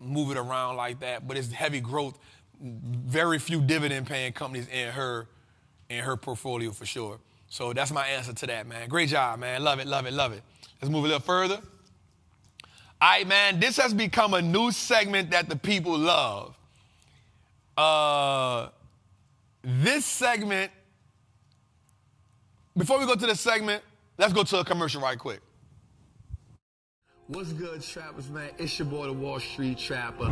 move it around like that, but it's heavy growth. Very few dividend paying companies in her portfolio for sure. So that's my answer to that, man. Great job, man. Love it, love it, love it. Let's move a little further. All right, man, this has become a new segment that the people love. This segment, before we go to the segment, let's go to a commercial right quick. What's good, trappers, man? It's your boy, the Wall Street Trapper.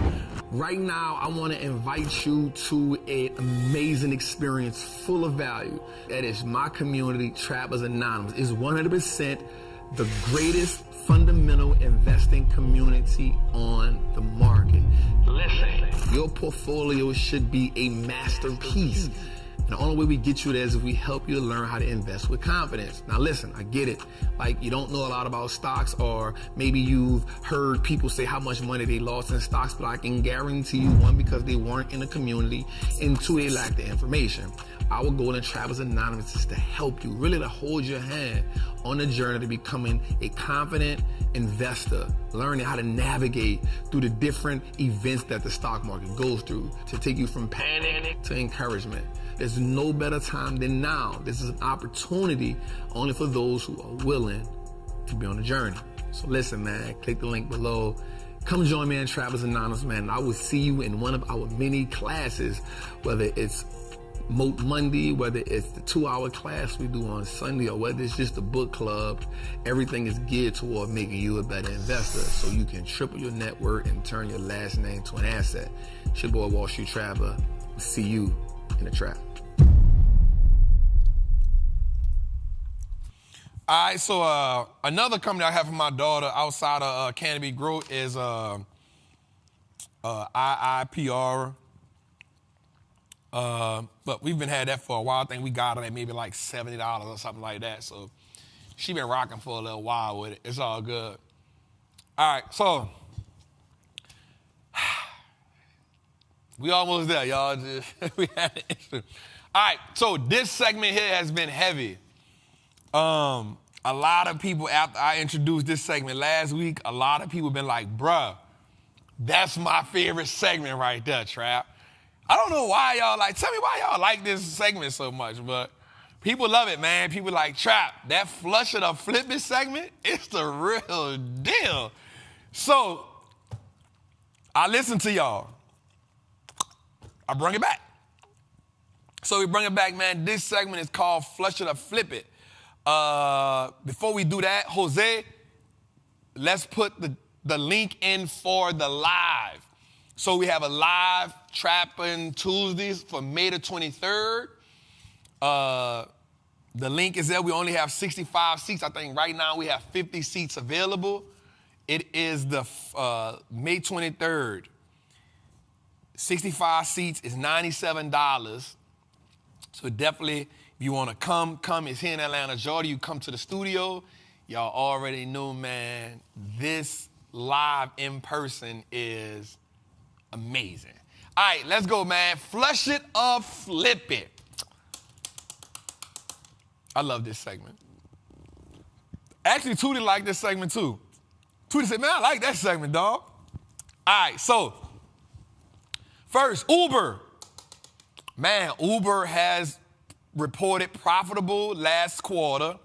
Right now, I want to invite you to an amazing experience full of value. That is my community, Trappers Anonymous. It's 100% the greatest fundamental investing community on the market. Listen, your portfolio should be a masterpiece. And the only way we get you there is if we help you to learn how to invest with confidence. Now listen, I get it. Like, you don't know a lot about stocks, or maybe you've heard people say how much money they lost in stocks, but I can guarantee you, 1, because they weren't in the community, and 2, they lack the information. Our goal in Trappers Anonymous is to help you, really to hold your hand on the journey to becoming a confident investor, learning how to navigate through the different events that the stock market goes through to take you from panic to encouragement. There's no better time than now. This is an opportunity only for those who are willing to be on the journey. So listen, man, click the link below. Come join me in Trappers Anonymous, man. I will see you in one of our many classes, whether it's Moat Monday, whether it's the 2-hour class we do on Sunday, or whether it's just a book club. Everything is geared toward making you a better investor so you can triple your net worth and turn your last name to an asset. It's your boy, Wall Street Trapper. See you in the trap. All right, so another company I have for my daughter outside of Canopy Growth is IIPR. But we've been had that for a while. I think we got it at maybe like $70 or something like that. So she been rocking for a little while with it. It's all good. All right, so we almost there, y'all. We had an issue. All right, so this segment here has been heavy. A lot of people, after I introduced this segment last week, a lot of people been like, bruh, that's my favorite segment right there, Trap. I don't know why y'all tell me why y'all like this segment so much, but people love it, man. People like, Trap, that flush it or flip it segment, it's the real deal. So I listen to y'all. I bring it back. So we bring it back, man. This segment is called Flush It or Flip It. Before we do that, Jose, let's put the link in for the live. So we have a live Trappin' Tuesdays for May the 23rd. The link is there. We only have 65 seats. I think right now we have 50 seats available. It is the May 23rd. 65 seats is $97. So definitely, if you want to come. It's here in Atlanta, Georgia. You come to the studio. Y'all already know, man, this live in person is amazing. All right, let's go, man. Flush it or flip it. I love this segment. Actually, Tootie liked this segment, too. Tootie said, man, I like that segment, dog. All right, so first, Uber. Man, Uber has reported profitable last quarter.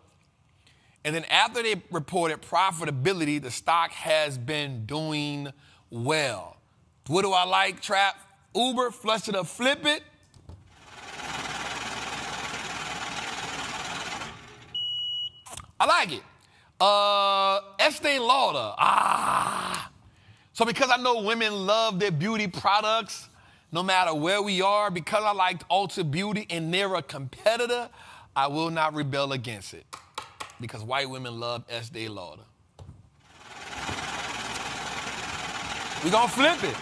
And then after they reported profitability, the stock has been doing well. What do I like, Trap? Uber, flush it or flip it. I like it. Estee Lauder. So because I know women love their beauty products, no matter where we are, because I liked Ulta Beauty and they're a competitor, I will not rebel against it. Because white women love Estee Lauder. We gonna flip it.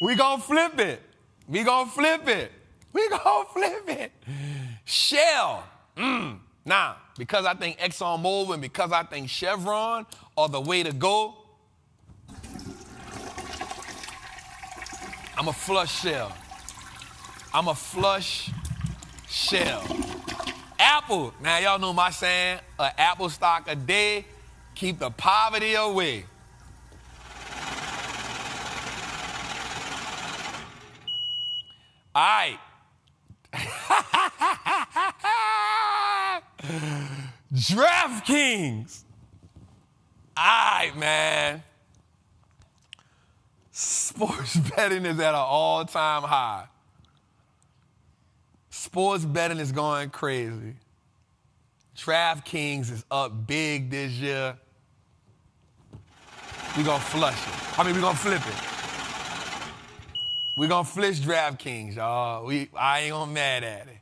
We gonna flip it. We gonna flip it. We gonna flip it. Shell. Now, because I think Exxon Mobile and because I think Chevron are the way to go, I'm a flush Shell. I'm a flush Shell. Apple. Now, y'all know my saying, an Apple stock a day, keep the poverty away. All right. DraftKings. All right, man. Sports betting is at an all-time high. Sports betting is going crazy. DraftKings is up big this year. We're going to flush it. We're going to flip it. We're going to flush DraftKings, y'all. I ain't gonna mad at it.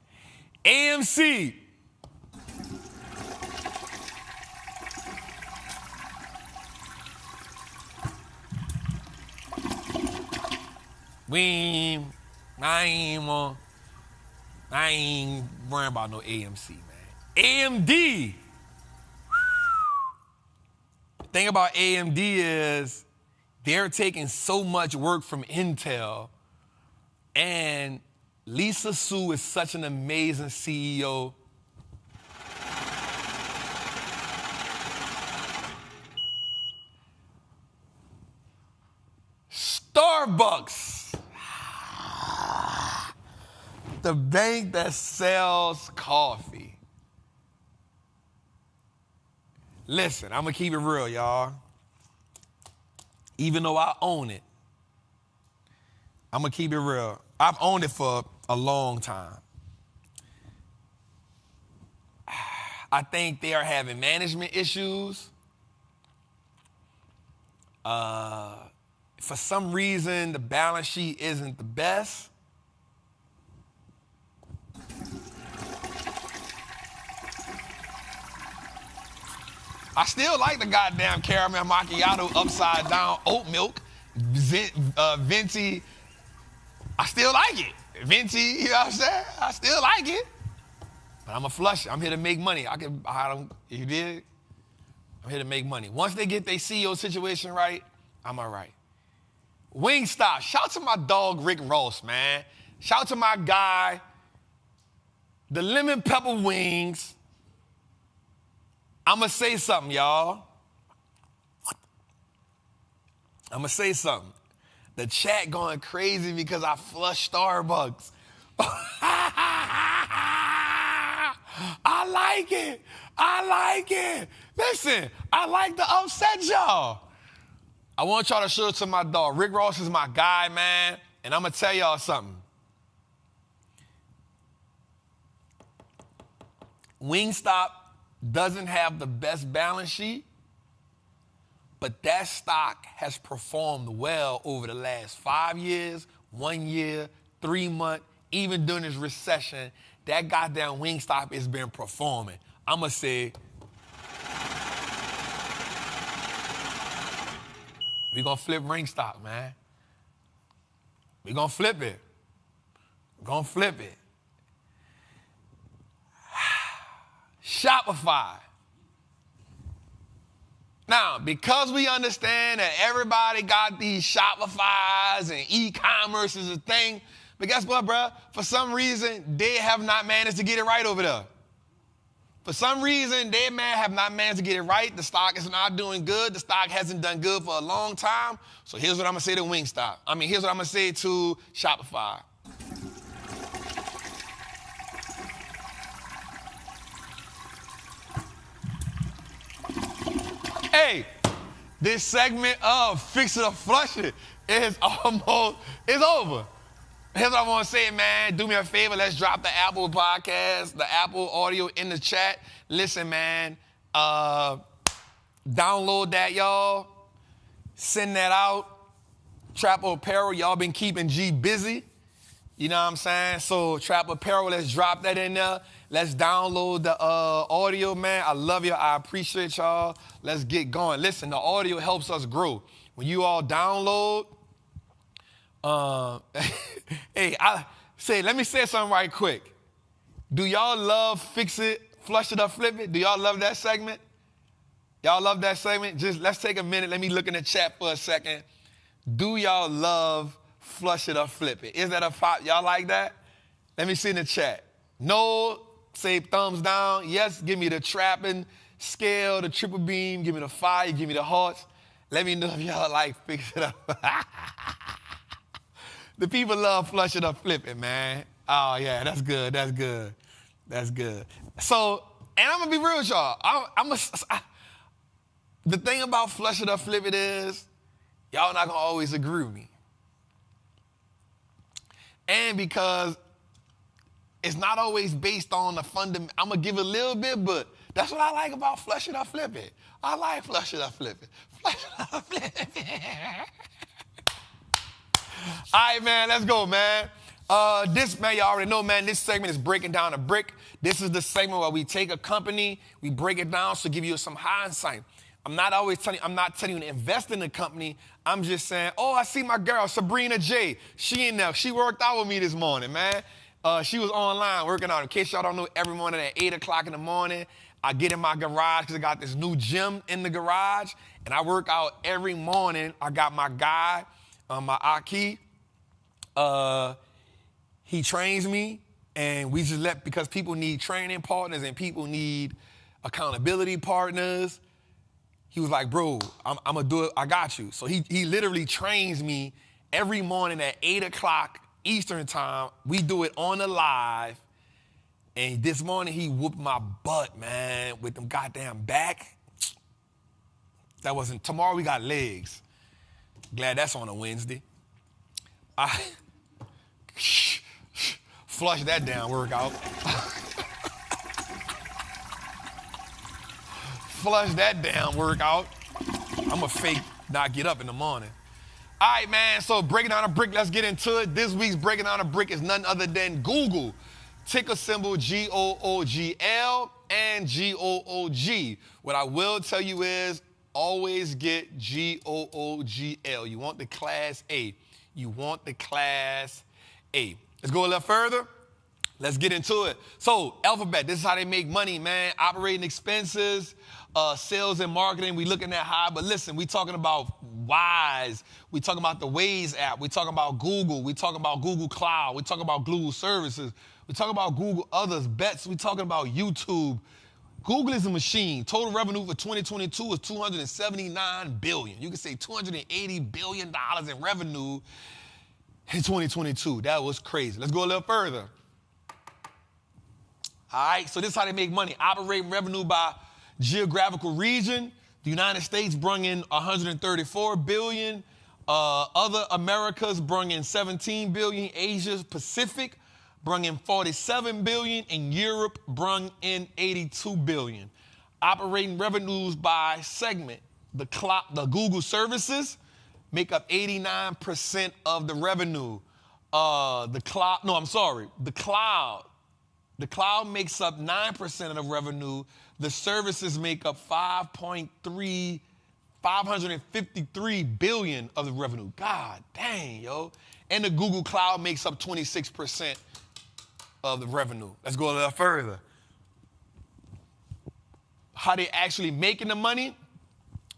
AMC. I ain't worrying about no AMC, man. AMD. The thing about AMD is they're taking so much work from Intel, and Lisa Su is such an amazing CEO. Starbucks. The bank that sells coffee. Listen, I'm going to keep it real, y'all. Even though I own it, I'm going to keep it real. I've owned it for a long time. I think they are having management issues. For some reason, the balance sheet isn't the best. I still like the goddamn caramel macchiato upside down oat milk. Venti, I still like it. Venti, you know what I'm saying? I still like it. But I'm a flush. I'm here to make money. You did? I'm here to make money. Once they get their CEO situation right, I'm all right. Wingstop. Shout out to my dog, Rick Ross, man. Shout out to my guy, the lemon pepper wings. I'm going to say something, y'all. I'm going to say something. The chat going crazy because I flushed Starbucks. I like it. I like it. Listen, I like to upset y'all. I want y'all to show it to my dog. Rick Ross is my guy, man. And I'm going to tell y'all something. Wingstop doesn't have the best balance sheet, but that stock has performed well over the last 5 years, 1 year, 3 months, even during this recession. That goddamn Wingstop has been performing. I'm going to say, We're going to flip ring stock, man. We're going to flip it. We're going to flip it. Shopify. Now, because we understand that everybody got these Shopifys and e-commerce is a thing, but guess what, bro? For some reason, they have not managed to get it right over there. For some reason, they have not managed to get it right. The stock is not doing good. The stock hasn't done good for a long time. So here's what I'm going to say to Wingstop. Here's what I'm going to say to Shopify. Hey, this segment of Fix It or Flush It is over. Here's what I want to say, man. Do me a favor. Let's drop the Apple podcast, the Apple audio in the chat. Listen, man. Download that, y'all. Send that out. Trap Apparel, y'all been keeping G busy. You know what I'm saying? So Trap Apparel, let's drop that in there. Let's download the audio, man. I love you. I appreciate y'all. Let's get going. Listen, the audio helps us grow. When you all download, let me say something right quick. Do y'all love Fix It, Flush It, or Flip It? Do y'all love that segment? Y'all love that segment? Just let's take a minute. Let me look in the chat for a second. Do y'all love Flush It or Flip It? Is that a pop? Y'all like that? Let me see in the chat. No, say thumbs down. Yes, give me the Trappin scale, the triple beam. Give me the fire. Give me the hearts. Let me know if y'all like Fix It Up. The people love Flush It or Flip It, man. Oh, yeah, that's good. That's good. That's good. So, and I'm going to be real with y'all. The thing about Flush It or Flip It is y'all not going to always agree with me. And because it's not always based on the fundamental. I'm going to give a little bit, but that's what I like about Flush It or Flip It. I like Flush It or Flip It. Flush It or Flip It. All right, man, let's go, man. This, man, you already know, man, this segment is breaking down a brick. This is the segment where we take a company, we break it down to give you some hindsight. I'm not telling you to invest in the company. I'm just saying, oh, I see my girl, Sabrina J. She in there. She worked out with me this morning, man. She was online working out. In case y'all don't know, every morning at 8 o'clock in the morning, I get in my garage because I got this new gym in the garage, and I work out every morning. I got my guy, my Aki. He trains me, and we just because people need training partners and people need accountability partners. He was like, bro, I'm going to do it. I got you. So he literally trains me every morning at 8 o'clock Eastern time. We do it on the live. And this morning he whooped my butt, man, with them goddamn back. That wasn't, tomorrow we got legs. Glad that's on a Wednesday. Flush that down workout. Flush that down workout. I'm a fake not get up in the morning. All right, man, so breaking down a brick, let's get into it. This week's breaking down a brick is none other than Google. Ticker symbol GOOGL and GOOG. What I will tell you is always get GOOGL. You want the class A. You want the class A. Let's go a little further. Let's get into it. So, Alphabet, this is how they make money, man. Operating expenses, sales and marketing, we looking at high. But listen, we talking about Wise. We talking about the Waze app. We talking about Google. We talking about Google Cloud. We talking about Google Services. We talking about Google Others, Bets. We talking about YouTube. Google is a machine. Total revenue for 2022 was $279 billion. You can say $280 billion in revenue in 2022. That was crazy. Let's go a little further. All right, so this is how they make money. Operating revenue by geographical region. The United States brought in $134 billion. Other Americas brought in $17 billion. Asia Pacific brought in $47 billion. And Europe brought in $82 billion. Operating revenues by segment. The Google services make up 89% of the revenue. The cloud makes up 9% of the revenue. The services make up 5.35% 553 billion of the revenue. God dang, yo. And the Google Cloud makes up 26% of the revenue. Let's go a little further. How they actually making the money?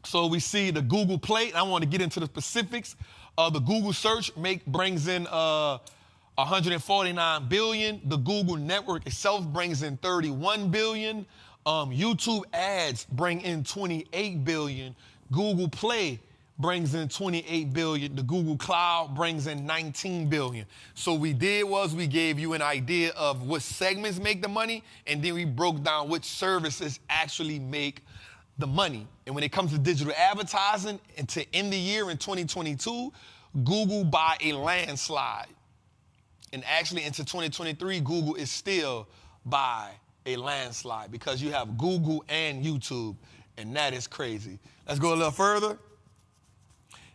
So we see the Google Play, and I want to get into the specifics. The Google search brings in 149 billion. The Google network itself brings in 31 billion. YouTube ads bring in 28 billion. Google Play brings in 28 billion. The Google Cloud brings in 19 billion. So we gave you an idea of what segments make the money, and then we broke down which services actually make the money. And when it comes to digital advertising, and to end the year in 2022, Google by a landslide. And actually into 2023, Google is still by a landslide because you have Google and YouTube, and that is crazy. Let's go a little further.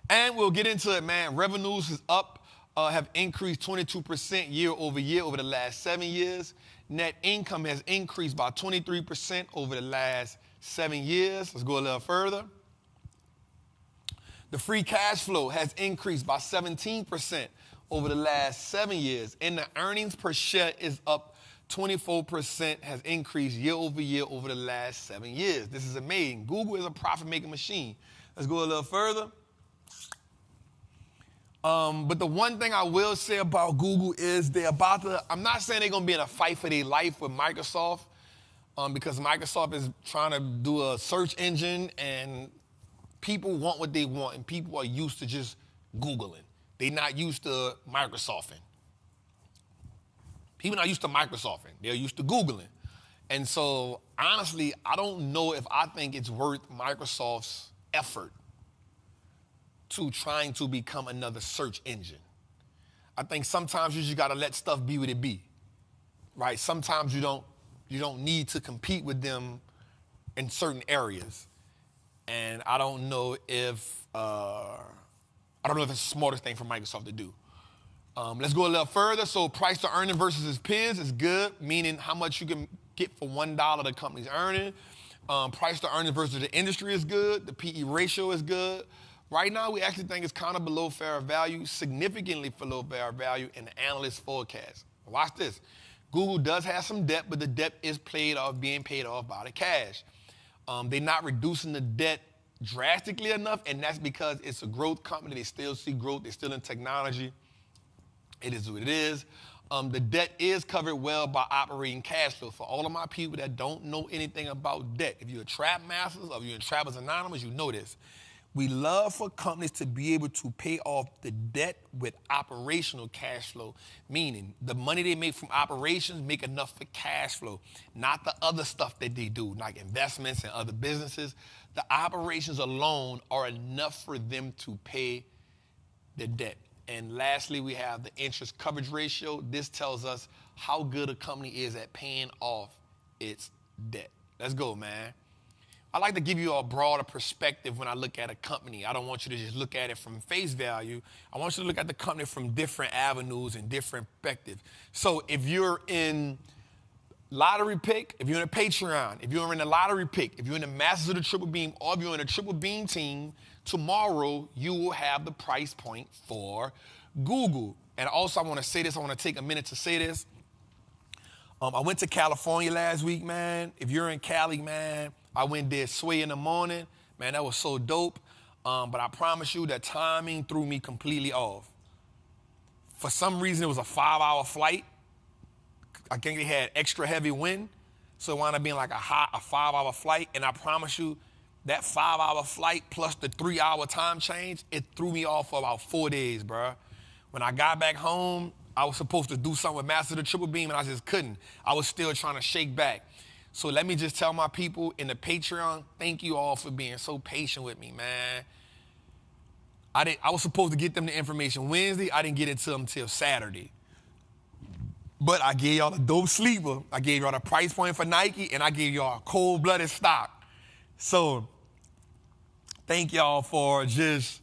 And we'll get into it, man. Revenues is up, have increased 22% year over year over the last 7 years. Net income has increased by 23% over the last 7 years. Let's go a little further. The free cash flow has increased by 17% over the last 7 years. And the earnings per share is up 24%, has increased year over the last 7 years. This is amazing. Google is a profit-making machine. Let's go a little further. But the one thing I will say about Google is I'm not saying they're going to be in a fight for their life with Microsoft, because Microsoft is trying to do a search engine, and people want what they want, and people are used to just Googling. They're not used to Microsofting. People not used to Microsofting. They're used to Googling. And so, honestly, I don't know if I think it's worth Microsoft's effort to trying to become another search engine. I think sometimes you just got to let stuff be what it be, right? Sometimes you don't need to compete with them in certain areas. And I don't know if it's the smartest thing for Microsoft to do. Let's go a little further. So price to earning versus its peers is good, meaning how much you can get for $1 the company's earning. Price to earning versus the industry is good. The PE ratio is good. Right now, we actually think it's kind of below fair value, significantly below fair value in the analyst forecast. Watch this. Google does have some debt, but the debt is being paid off by the cash. They're not reducing the debt drastically enough, and that's because it's a growth company. They still see growth. They're still in technology. It is what it is. The debt is covered well by operating cash flow. For all of my people that don't know anything about debt, if you're a Trap Masters or you're in Trappers Anonymous, you know this. We love for companies to be able to pay off the debt with operational cash flow, meaning the money they make from operations make enough for cash flow, not the other stuff that they do, like investments and other businesses. The operations alone are enough for them to pay the debt. And lastly, we have the interest coverage ratio. This tells us how good a company is at paying off its debt. Let's go, man. I like to give you a broader perspective when I look at a company. I don't want you to just look at it from face value. I want you to look at the company from different avenues and different perspectives. So if you're in lottery pick, if you're in a Patreon, if you're in a lottery pick, if you're in the Masters of the Triple Beam, or if you're in a Triple Beam team, tomorrow you will have the price point for Google. And also I want to say this, I want to take a minute to say this. I went to California last week, man. If you're in Cali, man, I went there sway in the morning. Man, that was so dope. But I promise you that timing threw me completely off. For some reason, it was a 5-hour flight. I think they had extra heavy wind. So it wound up being like a 5-hour flight. And I promise you, that 5-hour flight plus the 3-hour time change, it threw me off for about 4 days, bro. When I got back home, I was supposed to do something with Master of the Triple Beam, and I just couldn't. I was still trying to shake back. So let me just tell my people in the Patreon, thank you all for being so patient with me, man. I was supposed to get them the information Wednesday. I didn't get it to them until Saturday. But I gave y'all a dope sleeper. I gave y'all the price point for Nike, and I gave y'all a cold-blooded stock. So thank y'all for just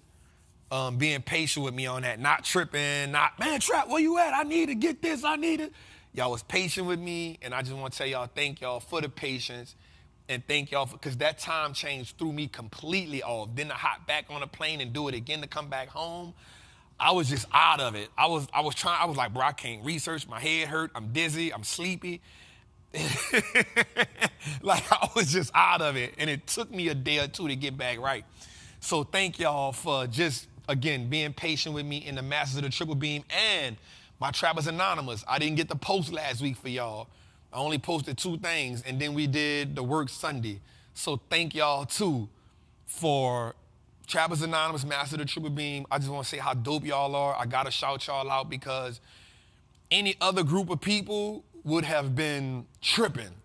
being patient with me on that. Not tripping, man, Trap, where you at? I need to get this, I need it. Y'all was patient with me, and I just want to tell y'all thank y'all for the patience And thank y'all, because that time change threw me completely off. Then to hop back on a plane and do it again to come back home, I was just out of it. I was like, bro, I can't research. My head hurt. I'm dizzy. I'm sleepy. Like, I was just out of it. And it took me a day or two to get back right. So thank y'all for just, again, being patient with me in the Masters of the Triple Beam and my Trappers Anonymous. I didn't get the post last week for y'all. I only posted 2 things, and then we did the work Sunday. So thank y'all, too, for Trappers Anonymous, Master of the Triple Beam. I just want to say how dope y'all are. I got to shout y'all out because any other group of people would have been tripping.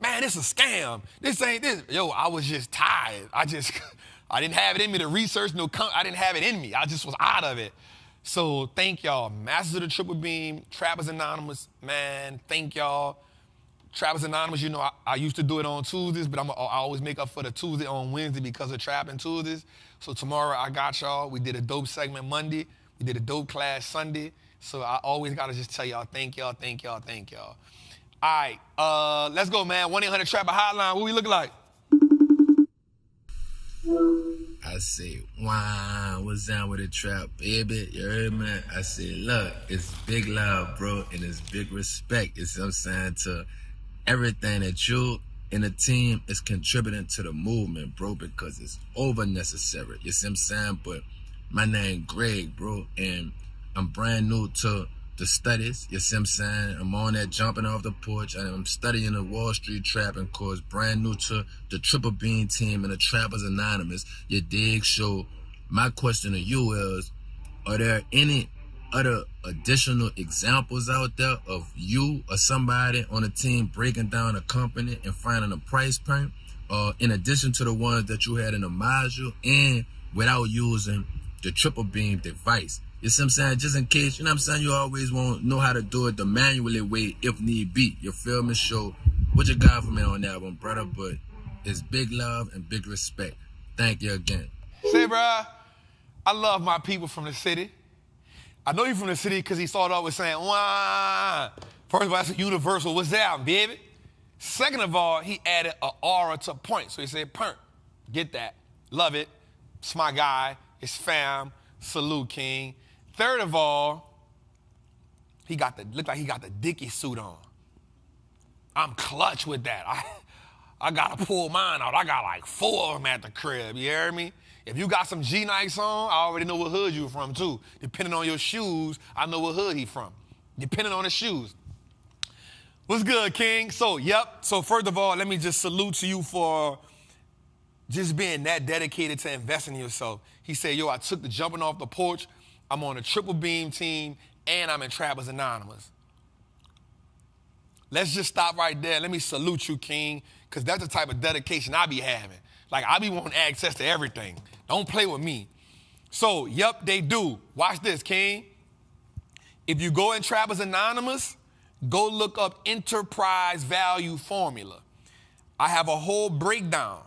Man, this is a scam. This ain't this. Yo, I was just tired. I didn't have it in me to research. I didn't have it in me. I just was out of it. So thank y'all. Masters of the Triple Beam, Trappers Anonymous, man, thank y'all. Trappers Anonymous, you know, I used to do it on Tuesdays, but I always make up for the Tuesday on Wednesday because of Trappin' Tuesdays. So tomorrow I got y'all. We did a dope segment Monday. We did a dope class Sunday. So I always got to just tell y'all, thank y'all, thank y'all, thank y'all. All right, let's go, man. 1-800-TRAPPER hotline. What we looking like? I say, wow, what's down with the trap, baby? You heard me? I say, look, it's big love, bro, and it's big respect. It's what I'm saying to everything that you and the team is contributing to the movement, bro, because it's over necessary. You see what I'm saying? But my name Greg, bro, and I'm brand new to the studies. You see what I'm saying? I'm on that jumping off the porch, and I'm studying the Wallstreet trapping course, brand new to the Triple Beam team and the Trappers Anonymous. You dig? So my question to you is, are there any other additional examples out there of you or somebody on a team breaking down a company and finding a price point, in addition to the ones that you had in the module and without using the Triple Beam device? You see what I'm saying? Just in case, you know what I'm saying? You always won't know how to do it the manually way if need be. You feel me? So what you got for me on that one, brother? But it's big love and big respect. Thank you again. Say, bro, I love my people from the city. I know you from the city because he started off with saying, wah. First of all, that's a universal, what's that, baby? Second of all, he added an aura to point. So he said, perk. Get that. Love it. It's my guy. It's fam. Salute, King. Third of all, looked like he got the Dickie suit on. I'm clutch with that. I gotta pull mine out. I got like 4 of them at the crib, you hear me? If you got some G-Nikes on, I already know what hood you from too. Depending on your shoes, I know what hood he from. Depending on the shoes. What's good, King? So first of all, let me just salute to you for just being that dedicated to investing in yourself. He said, yo, I took the jumping off the porch. I'm on a Triple Beam team, and I'm in Trappers Anonymous. Let's just stop right there. Let me salute you, King, because that's the type of dedication I be having. Like, I be wanting access to everything. Don't play with me. So, yep, they do. Watch this, King. If you go in Trappers Anonymous, go look up enterprise value formula. I have a whole breakdown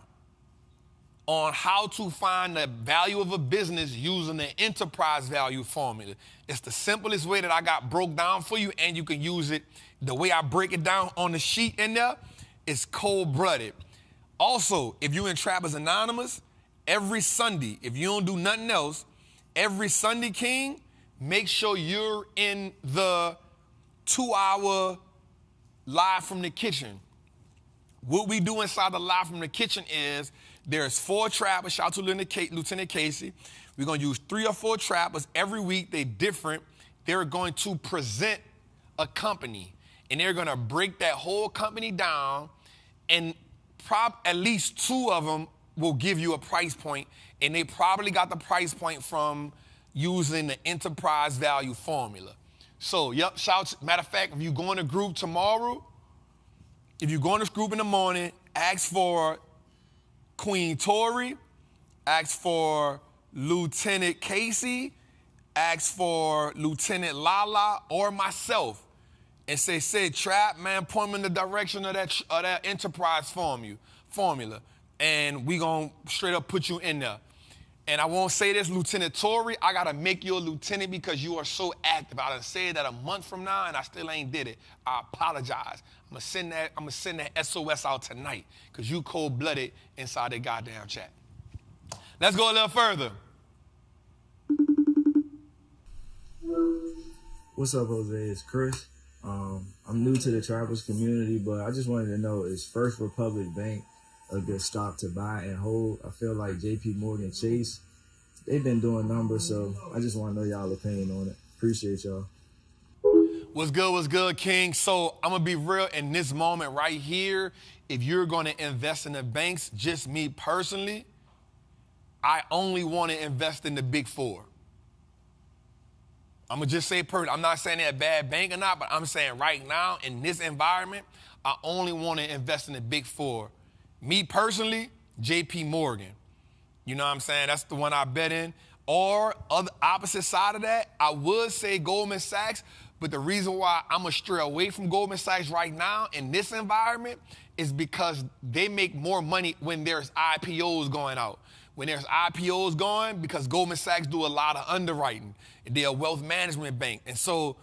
on how to find the value of a business using the enterprise value formula. It's the simplest way that I got broke down for you, and you can use it. The way I break it down on the sheet in there is cold-blooded. Also, if you're in Trappers Anonymous, every Sunday, if you don't do nothing else, every Sunday, King, make sure you're in the 2-hour live from the kitchen. What we do inside the live from the kitchen is there's 4 trappers. Shout out to Lieutenant Casey. We're going to use 3 or 4 trappers every week. They're different. They're going to present a company, and they're going to break that whole company down, and at least 2 of them will give you a price point, and they probably got the price point from using the enterprise value formula. So, yep, matter of fact, if you go in a group tomorrow, if you go in this group in the morning, ask for Queen Tori, ask for Lieutenant Casey, ask for Lieutenant Lala or myself, and say, Trap, man, point me in the direction of that enterprise formula, and we gonna straight up put you in there. And I won't say this, Lieutenant Tory, I gotta make you a lieutenant because you are so active. I done said that a month from now and I still ain't did it. I apologize. I'm gonna send that SOS out tonight because you cold-blooded inside that goddamn chat. Let's go a little further. What's up, Jose? It's Chris. I'm new to the Trappers community, but I just wanted to know, is First Republic Bank a good stock to buy and hold? I feel like JP Morgan Chase, they've been doing numbers, so I just want to know y'all opinion on it. Appreciate y'all. What's good, King? So I'm going to be real in this moment right here. If you're going to invest in the banks, just me personally, I only want to invest in the big four. I'm going to just say I'm not saying they're a bad bank or not, but I'm saying right now in this environment, I only want to invest in the big four. Me personally, JP Morgan. You know what I'm saying? That's the one I bet in. Or other opposite side of that, I would say Goldman Sachs, but the reason why I'm going to stray away from Goldman Sachs right now in this environment is because they make more money when there's IPOs going out. When there's IPOs going, because Goldman Sachs do a lot of underwriting. They're a wealth management bank. And so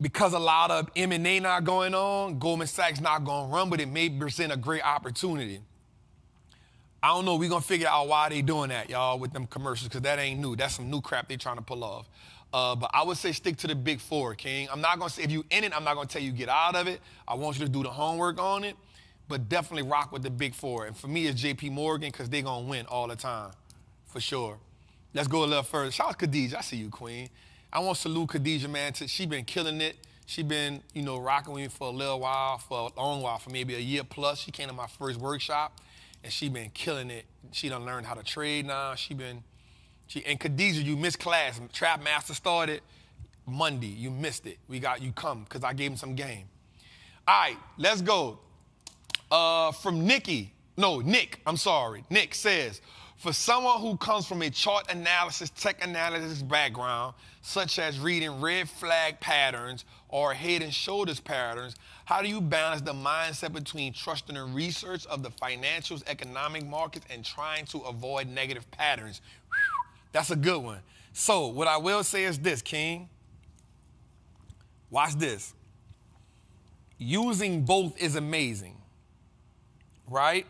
because a lot of M&A not going on, Goldman Sachs not going to run, but it may present a great opportunity. I don't know. We're going to figure out why they doing that, y'all, with them commercials, because that ain't new. That's some new crap they trying to pull off. But I would say stick to the big four, King. I'm not going to say if you in it, I'm not going to tell you get out of it. I want you to do the homework on it, but definitely rock with the big four. And for me, it's JP Morgan because they're going to win all the time, for sure. Let's go a little further. Shout out Khadijah. I see you, Queen. I want to salute Khadijah, man. She been killing it. She been, rocking with me for a little while, for a long while, for maybe a year plus. She came to my first workshop, and she been killing it. She done learned how to trade now. And Khadijah, you missed class. Trap Master started Monday. You missed it. You come, because I gave him some game. All right, let's go. From Nick says, for someone who comes from a chart analysis, tech analysis background, such as reading red flag patterns or head and shoulders patterns, how do you balance the mindset between trusting the research of the financials, economic markets, and trying to avoid negative patterns? That's a good one. So what I will say is this, King. Watch this. Using both is amazing, right?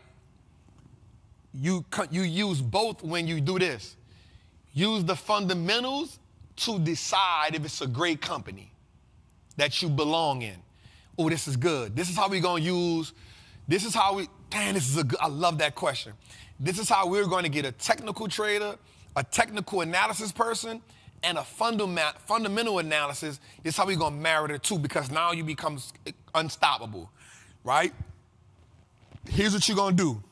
You use both when you do this. Use the fundamentals to decide if it's a great company that you belong in. Oh, this is good. This is how we're going to use, I love that question. This is how we're going to get a technical trader, a technical analysis person, and a fundamental analysis. This is how we're going to marry the two, because now you become unstoppable, right? Here's what you're going to do.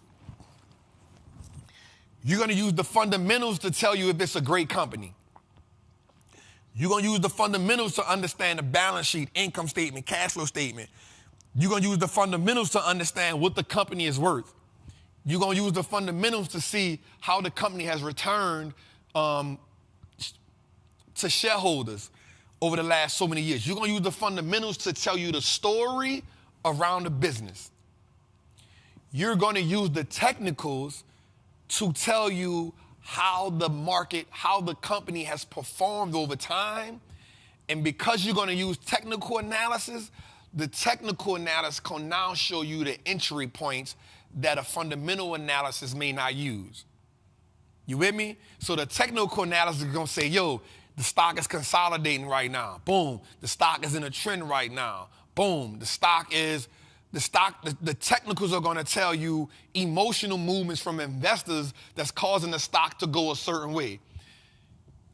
You're going to use the fundamentals to tell you if it's a great company. You're going to use the fundamentals to understand the balance sheet, income statement, cash flow statement. You're going to use the fundamentals to understand what the company is worth. You're going to use the fundamentals to see how the company has returned to shareholders over the last so many years. You're going to use the fundamentals to tell you the story around the business. You're going to use the technicals to tell you how the market, how the company has performed over time. And because you're going to use technical analysis, the technical analysis can now show you the entry points that a fundamental analysis may not use. You with me? So the technical analysis is going to say, yo, the stock is consolidating right now. Boom. The stock is in a trend right now. Boom. The technicals are going to tell you emotional movements from investors that's causing the stock to go a certain way.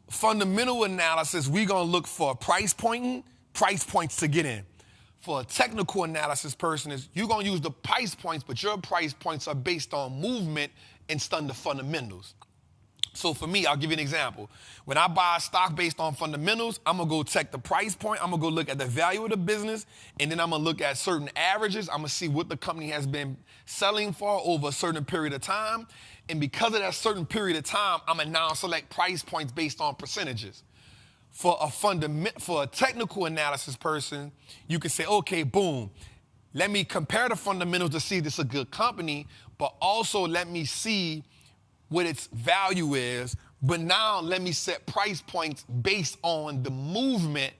Fundamental analysis, we're going to look for price points to get in. For a technical analysis person, you're going to use the price points, but your price points are based on movement instead of the fundamentals. So for me, I'll give you an example. When I buy a stock based on fundamentals, I'm going to go check the price point. I'm going to go look at the value of the business, and then I'm going to look at certain averages. I'm going to see what the company has been selling for over a certain period of time. And because of that certain period of time, I'm going to now select price points based on percentages. For a technical analysis person, you can say, okay, boom, let me compare the fundamentals to see if this is a good company, but also let me see what its value is, but now let me set price points based on the movement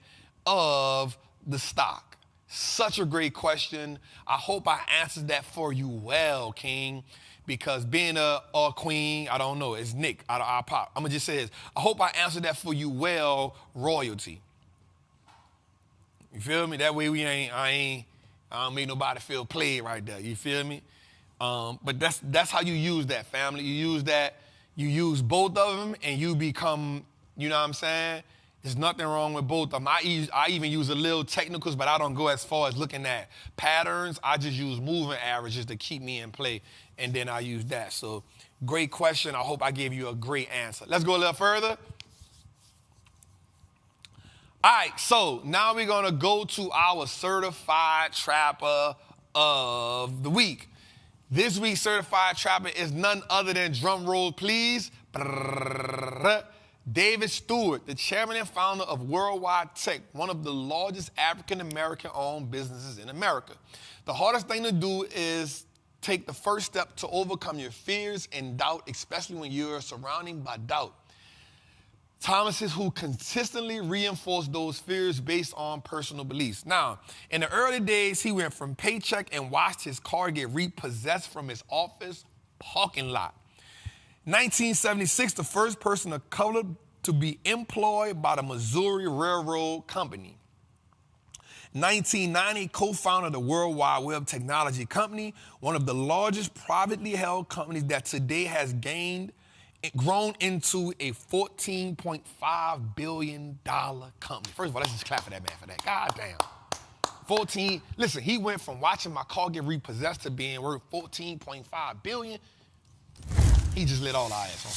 of the stock? Such a great question. I hope I answered that for you well, King, because being a queen, I don't know, it's Nick out of our pop. I'm going to just say this. I hope I answered that for you well, royalty. You feel me? That way I don't make nobody feel played right there. You feel me? But that's how you use that, family. You use both of them and you become, you know what I'm saying? There's nothing wrong with both of them. I even use a little technicals, but I don't go as far as looking at patterns. I just use moving averages to keep me in play, and then I use that. So great question. I hope I gave you a great answer. Let's go a little further. All right, so now we're going to go to our certified trapper of the week. This week's certified trapper is none other than, drum roll please, David Stewart, the chairman and founder of Worldwide Tech, one of the largest African-American owned businesses in America. The hardest thing to do is take the first step to overcome your fears and doubt, especially when you're surrounded by doubt. Thomas is who consistently reinforced those fears based on personal beliefs. Now, in the early days, he went from paycheck and watched his car get repossessed from his office parking lot. 1976, the first person of color to be employed by the Missouri Railroad Company. 1990, co-founded the World Wide Web technology company, one of the largest privately held companies that today has grown into a $14.5 billion company. First of all, let's just clap for that man for that. God damn. Listen, he went from watching my car get repossessed to being worth $14.5 billion. He just lit all our ass on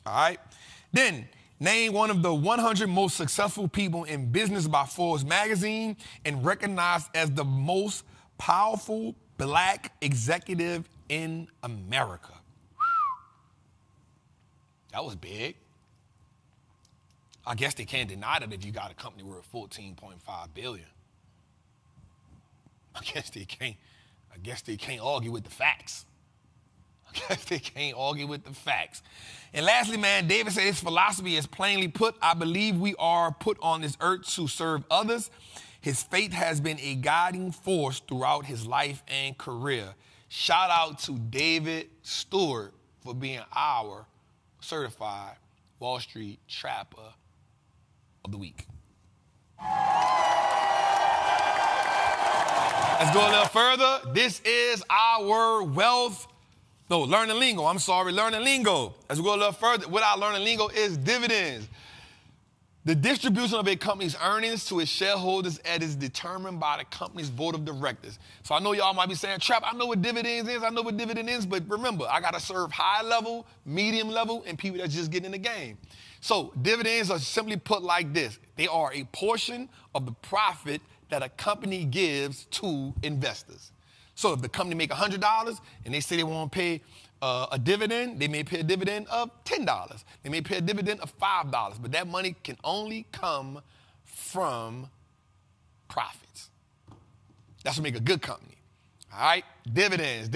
fire. All right. Then, named one of the 100 most successful people in business by Forbes magazine and recognized as the most powerful black executive in America. That was big. I guess they can't deny that if you got a company worth $14.5 billion. I guess they can't argue with the facts. They can't argue with the facts. And lastly, man, David said his philosophy is plainly put, I believe we are put on this earth to serve others. His faith has been a guiding force throughout his life and career. Shout out to David Stewart for being our certified Wall Street Trapper of the week. Let's go a little further. This is our learning lingo. Learning lingo. Let's go a little further. What our learning lingo is dividends. The distribution of a company's earnings to its shareholders is determined by the company's board of directors. So I know y'all might be saying, Trap, I know what dividends is, but remember, I got to serve high level, medium level, and people that just get in the game. So dividends are simply put like this. They are a portion of the profit that a company gives to investors. So if the company make $100 and they say they want to pay a dividend, they may pay a dividend of $10. They may pay a dividend of $5, but that money can only come from profits. That's what make a good company. All right, dividends.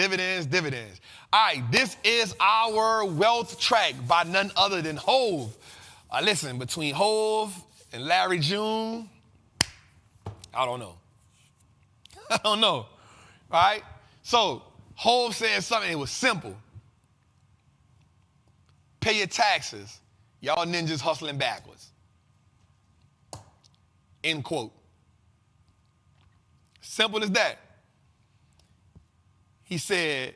All right, this is our wealth track by none other than Hove. Listen, between Hove and Larry June, I don't know. All right, so Hove said something, it was simple. Pay your taxes. Y'all ninjas hustling backwards. End quote. Simple as that. He said,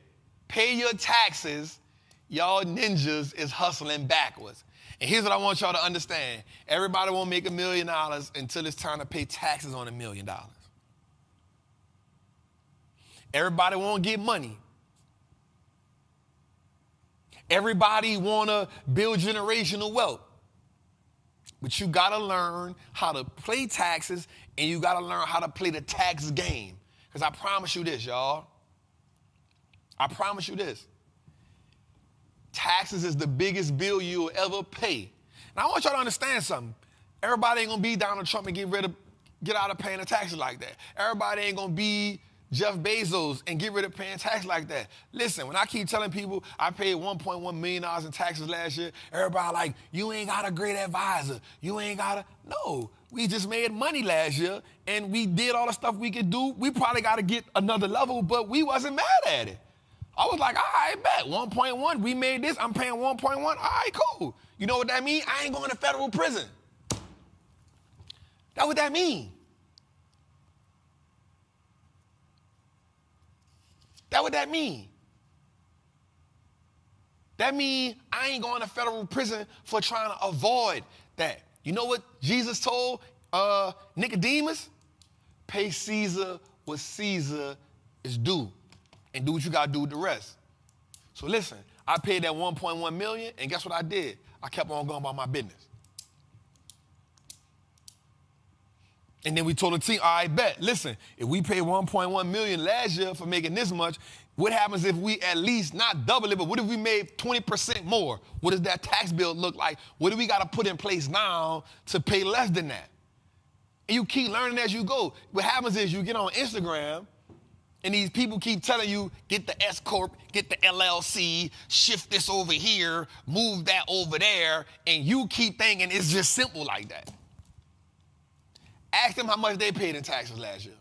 pay your taxes. Y'all ninjas is hustling backwards. And here's what I want y'all to understand. Everybody won't make $1 million until it's time to pay taxes on $1 million. Everybody won't get money. Everybody want to build generational wealth. But you got to learn how to play taxes, and you got to learn how to play the tax game. Because I promise you this, y'all. I promise you this. Taxes is the biggest bill you'll ever pay. Now, I want y'all to understand something. Everybody ain't going to be Donald Trump and get out of paying the taxes like that. Everybody ain't going to be Jeff Bezos and get rid of paying tax like that. Listen, when I keep telling people I paid $1.1 million in taxes last year, everybody like, you ain't got a great advisor. You ain't got a, no. We just made money last year and we did all the stuff we could do. We probably got to get another level, but we wasn't mad at it. I was like, all right, bet, 1.1, we made this, I'm paying 1.1, all right, cool. You know what that mean? I ain't going to federal prison. That's what that mean. That's what that mean. That mean I ain't going to federal prison for trying to avoid that. You know what Jesus told Nicodemus? Pay Caesar what Caesar is due and do what you got to do with the rest. So listen, I paid that 1.1 million and guess what I did? I kept on going about my business. And then we told the team, all right, bet, listen, if we paid 1.1 million last year for making this much, what happens if we at least not double it, but what if we made 20% more? What does that tax bill look like? What do we got to put in place now to pay less than that? And you keep learning as you go. What happens is you get on Instagram and these people keep telling you, get the S Corp, get the LLC, shift this over here, move that over there, and you keep thinking it's just simple like that. Ask them how much they paid in taxes last year.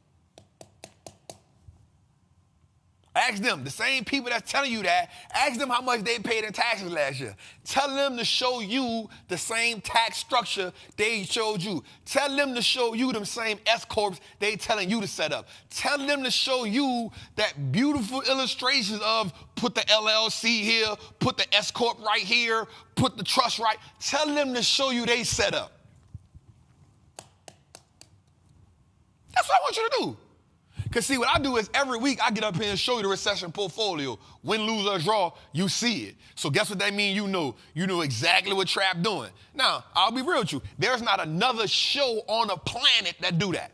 Ask them, the same people that's telling you that, ask them how much they paid in taxes last year. Tell them to show you the same tax structure they showed you. Tell them to show you them same S-Corps they telling you to set up. Tell them to show you that beautiful illustrations of put the LLC here, put the S-Corp right here, put the trust right. Tell them to show you they set up. That's what I want you to do. Because see, what I do is every week I get up here and show you the recession portfolio. Win, lose, or draw, you see it. So guess what that means? You know exactly what Trap doing. Now, I'll be real with you. There's not another show on the planet that do that.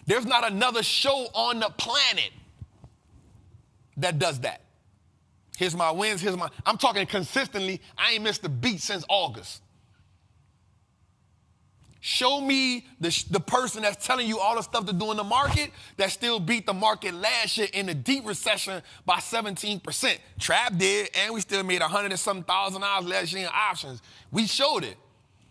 There's not another show on the planet that does that. Here's my wins, I'm talking consistently. I ain't missed a beat since August. Show me the person that's telling you all the stuff to do in the market that still beat the market last year in the deep recession by 17%. Trap did, and we still made $100,000 and some last year in options. We showed it.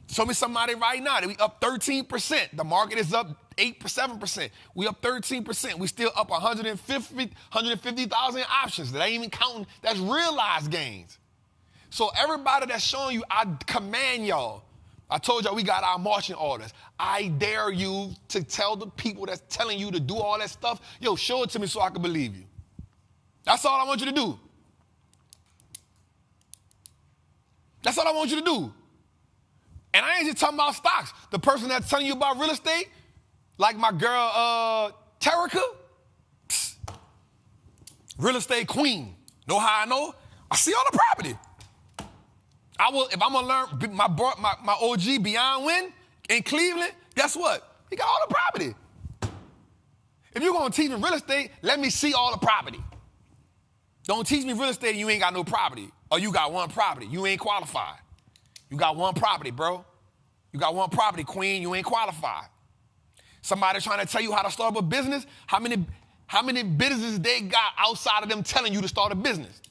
Show me somebody right now that we up 13%. The market is up 7%. We up 13%. We still up 150,000 in options. That ain't even counting. That's realized gains. So everybody that's showing you, I command y'all. I told y'all we got our marching orders. I dare you to tell the people that's telling you to do all that stuff, yo, show it to me so I can believe you. That's all I want you to do. That's all I want you to do. And I ain't just talking about stocks. The person that's telling you about real estate, like my girl, Terica, real estate queen. Know how I know? I see all the property. I will, if I'm gonna learn my OG Beyond Win in Cleveland, guess what? He got all the property. If you're gonna teach me real estate, let me see all the property. Don't teach me real estate and you ain't got no property. Or you got one property. You ain't qualified. You got one property, bro. You got one property, queen. You ain't qualified. Somebody trying to tell you how to start up a business, how many businesses they got outside of them telling you to start a business?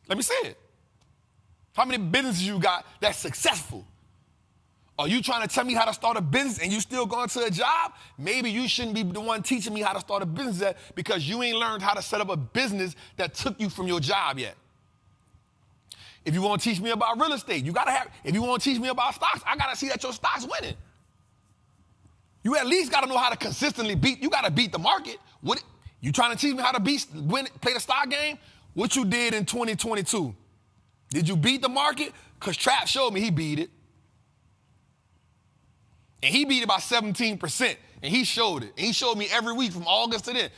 Let me see it. How many businesses you got that's successful? Are you trying to tell me how to start a business and you still going to a job? Maybe you shouldn't be the one teaching me how to start a business because you ain't learned how to set up a business that took you from your job yet. If you want to teach me about real estate, if you want to teach me about stocks, I got to see that your stock's winning. You at least got to know how to consistently you got to beat the market. You trying to teach me how to play the stock game? What you did in 2022? Did you beat the market? Because Trap showed me he beat it. And he beat it by 17%. And he showed it. And he showed me every week from August to then.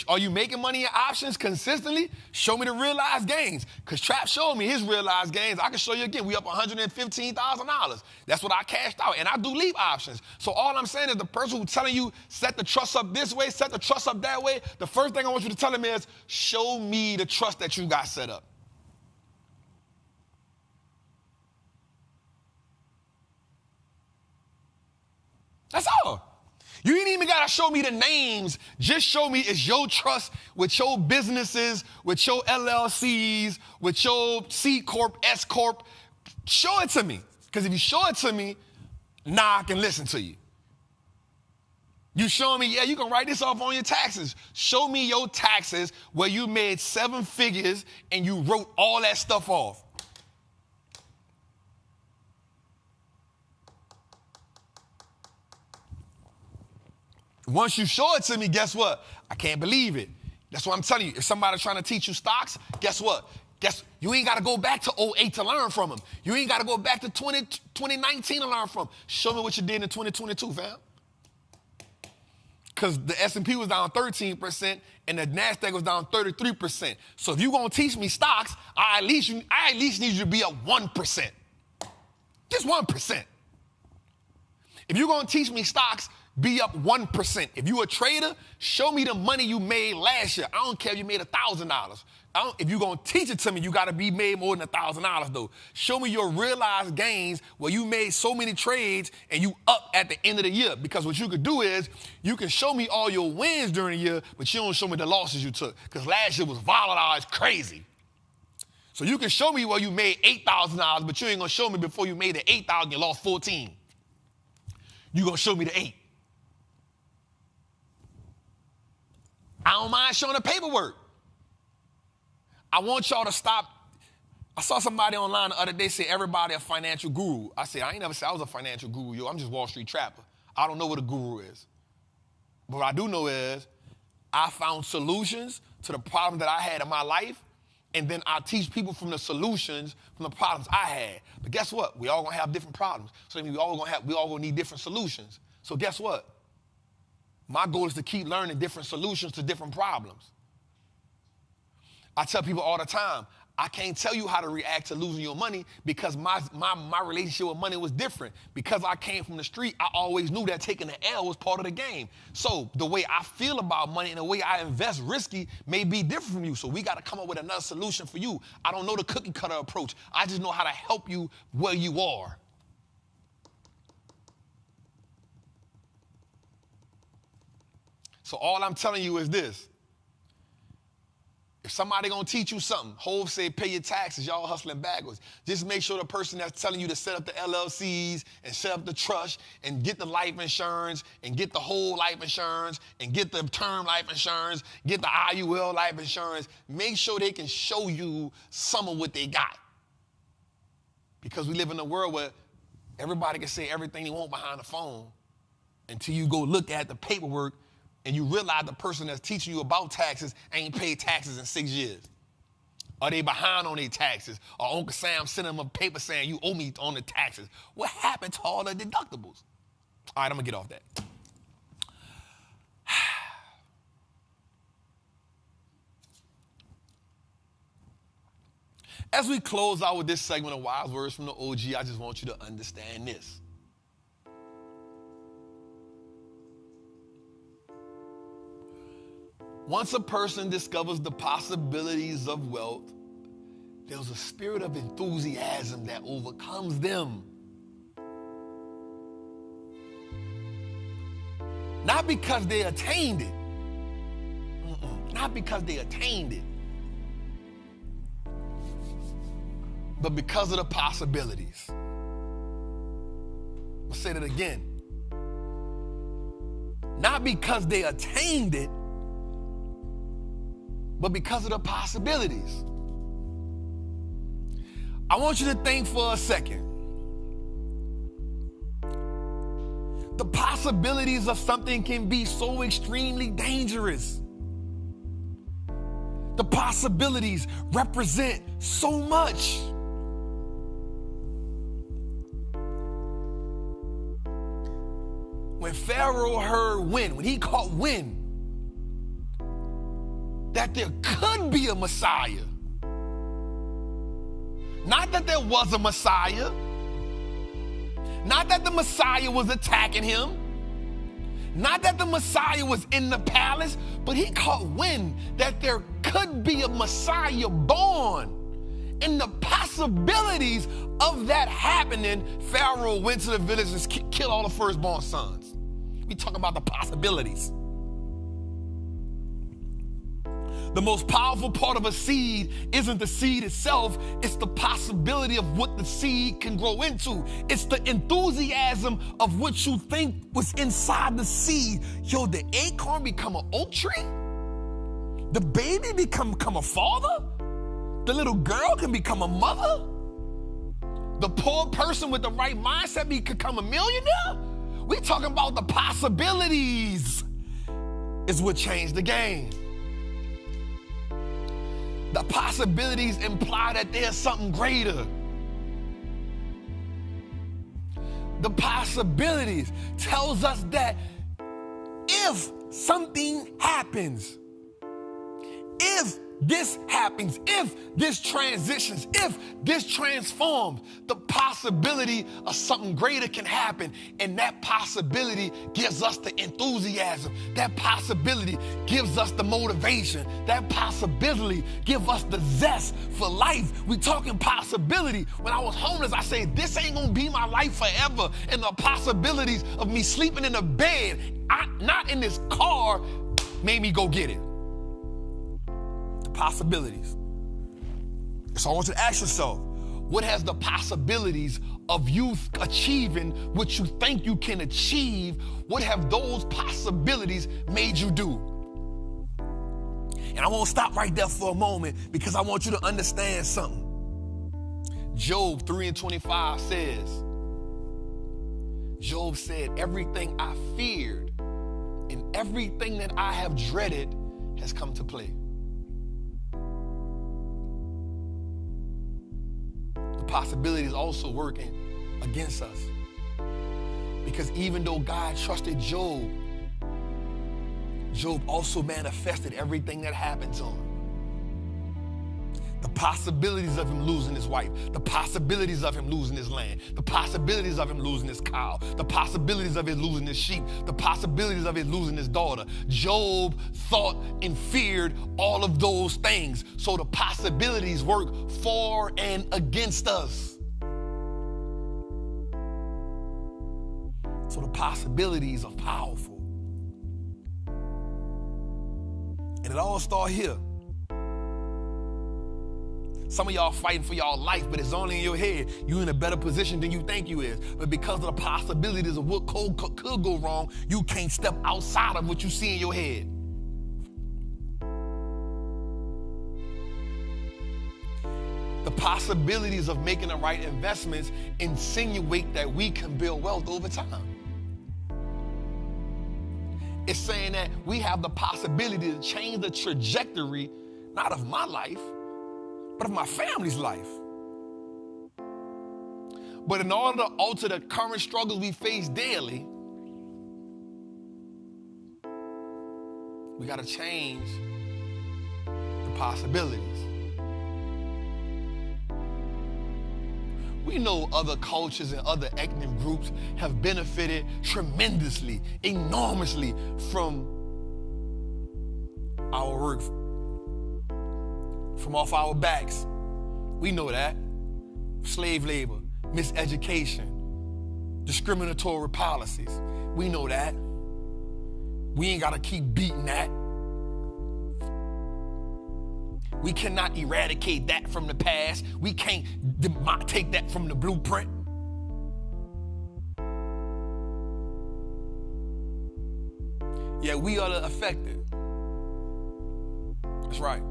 Are you making money in options consistently? Show me the realized gains. Because Trap showed me his realized gains. I can show you again. We up $115,000. That's what I cashed out. And I do leave options. So all I'm saying is the person who's telling you set the trust up this way, set the trust up that way, the first thing I want you to tell him is show me the trust that you got set up. That's all. You ain't even got to show me the names. Just show me it's your trust with your businesses, with your LLCs, with your C Corp, S Corp. Show it to me. Because if you show it to me, now I can listen to you. You show me, yeah, you can write this off on your taxes. Show me your taxes where you made 7 figures and you wrote all that stuff off. Once you show it to me, guess what? I can't believe it. That's what I'm telling you. If somebody's trying to teach you stocks, guess what? You ain't got to go back to 08 to learn from them. You ain't got to go back to 2019 to learn from them. Show me what you did in 2022, fam. Because the S&P was down 13% and the NASDAQ was down 33%. So if you're going to teach me stocks, I at least need you to be up 1%. Just 1%. If you're going to teach me stocks, be up 1%. If you're a trader, show me the money you made last year. I don't care if you made $1,000. If you're going to teach it to me, you got to be made more than $1,000 though. Show me your realized gains where you made so many trades and you up at the end of the year. Because what you could do is you can show me all your wins during the year, but you don't show me the losses you took. Because last year was volatile as crazy. So you can show me where you made $8,000, but you ain't going to show me before you made the $8,000, you lost 14. You're going to show me the 8. I don't mind showing the paperwork. I want y'all to stop. I saw somebody online the other day say everybody a financial guru. I said, I ain't never said I was a financial guru, yo. I'm just Wall Street Trapper. I don't know what a guru is. But what I do know is I found solutions to the problems that I had in my life, and then I teach people from the solutions from the problems I had. But guess what? We all gonna have different problems. So that means we all gonna need different solutions. So guess what? My goal is to keep learning different solutions to different problems. I tell people all the time, I can't tell you how to react to losing your money because my relationship with money was different. Because I came from the street, I always knew that taking the L was part of the game. So the way I feel about money and the way I invest risky may be different from you. So we got to come up with another solution for you. I don't know the cookie cutter approach. I just know how to help you where you are. So all I'm telling you is this. If somebody gonna teach you something, Hov say pay your taxes, y'all hustling backwards. Just make sure the person that's telling you to set up the LLCs and set up the trust and get the life insurance and get the whole life insurance and get the term life insurance, get the IUL life insurance, make sure they can show you some of what they got. Because we live in a world where everybody can say everything they want behind the phone until you go look at the paperwork and you realize the person that's teaching you about taxes ain't paid taxes in 6 years. Are they behind on their taxes? Or Uncle Sam sent them a paper saying you owe me on the taxes. What happened to all the deductibles? All right, I'm going to get off that. As we close out with this segment of Wise Words from the OG, I just want you to understand this. Once a person discovers the possibilities of wealth, there's a spirit of enthusiasm that overcomes them. Not because they attained it. Not because they attained it. But because of the possibilities. I'll say that again. Not because they attained it, but because of the possibilities. I want you to think for a second. The possibilities of something can be so extremely dangerous. The possibilities represent so much. When Pharaoh heard wind, when he caught wind, that there could be a Messiah. Not that there was a Messiah. Not that the Messiah was attacking him. Not that the Messiah was in the palace, but he caught wind that there could be a Messiah born. And the possibilities of that happening, Pharaoh went to the village and killed all the firstborn sons. We talking about the possibilities. The most powerful part of a seed isn't the seed itself, it's the possibility of what the seed can grow into. It's the enthusiasm of what you think was inside the seed. Yo, the acorn become an oak tree? The baby become a father? The little girl can become a mother? The poor person with the right mindset can become a millionaire? We're talking about the possibilities is what changed the game. The possibilities imply that there's something greater. The possibilities tells us that if something happens, if this happens, if this transitions, if this transforms, the possibility of something greater can happen. And that possibility gives us the enthusiasm. That possibility gives us the motivation. That possibility gives us the zest for life. We talking possibility. When I was homeless, I said, this ain't gonna be my life forever. And the possibilities of me sleeping in a bed, not in this car, made me go get it. Possibilities. So I want you to ask yourself, what has the possibilities of you achieving what you think you can achieve, what have those possibilities made you do? And I won't stop right there for a moment because I want you to understand something. Job 3:25 says, Job said, everything I feared and everything that I have dreaded has come to play. Possibilities also working against us. Because even though God trusted Job, Job also manifested everything that happened to him. The possibilities of him losing his wife, the possibilities of him losing his land, the possibilities of him losing his cow, the possibilities of him losing his sheep, the possibilities of him losing his daughter. Job thought and feared all of those things. So the possibilities work for and against us. So the possibilities are powerful. And it all starts here. Some of y'all fighting for y'all life, but it's only in your head. You're in a better position than you think you is. But because of the possibilities of what could go wrong, you can't step outside of what you see in your head. The possibilities of making the right investments insinuate that we can build wealth over time. It's saying that we have the possibility to change the trajectory, not of my life, but of my family's life. But in order to alter the current struggles we face daily, we got to change the possibilities. We know other cultures and other ethnic groups have benefited tremendously, enormously from our work, from off our backs. We know that. Slave labor, miseducation, discriminatory policies. We know that. We ain't got to keep beating that. We cannot eradicate that from the past. We can't take that from the blueprint. Yeah, we are the affected. That's right.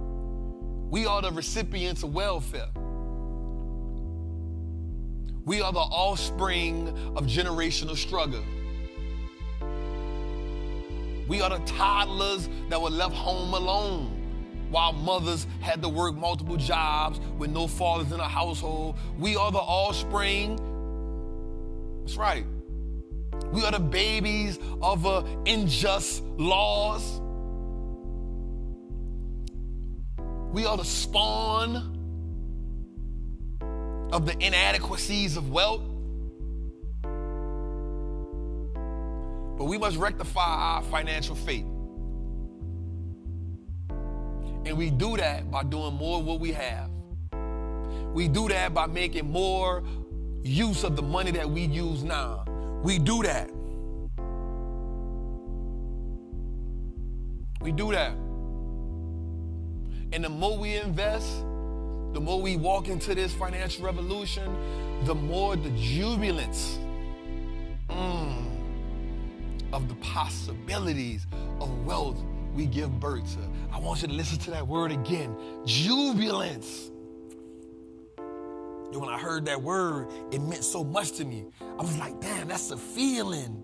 We are the recipients of welfare. We are the offspring of generational struggle. We are the toddlers that were left home alone while mothers had to work multiple jobs with no fathers in the household. We are the offspring. That's right. We are the babies of unjust laws. We are the spawn of the inadequacies of wealth. But we must rectify our financial fate. And we do that by doing more of what we have. We do that by making more use of the money that we use now. We do that We do that. And the more we invest, the more we walk into this financial revolution, the more the jubilance of the possibilities of wealth we give birth to. I want you to listen to that word again, jubilance. When I heard that word, it meant so much to me. I was like, damn, that's a feeling.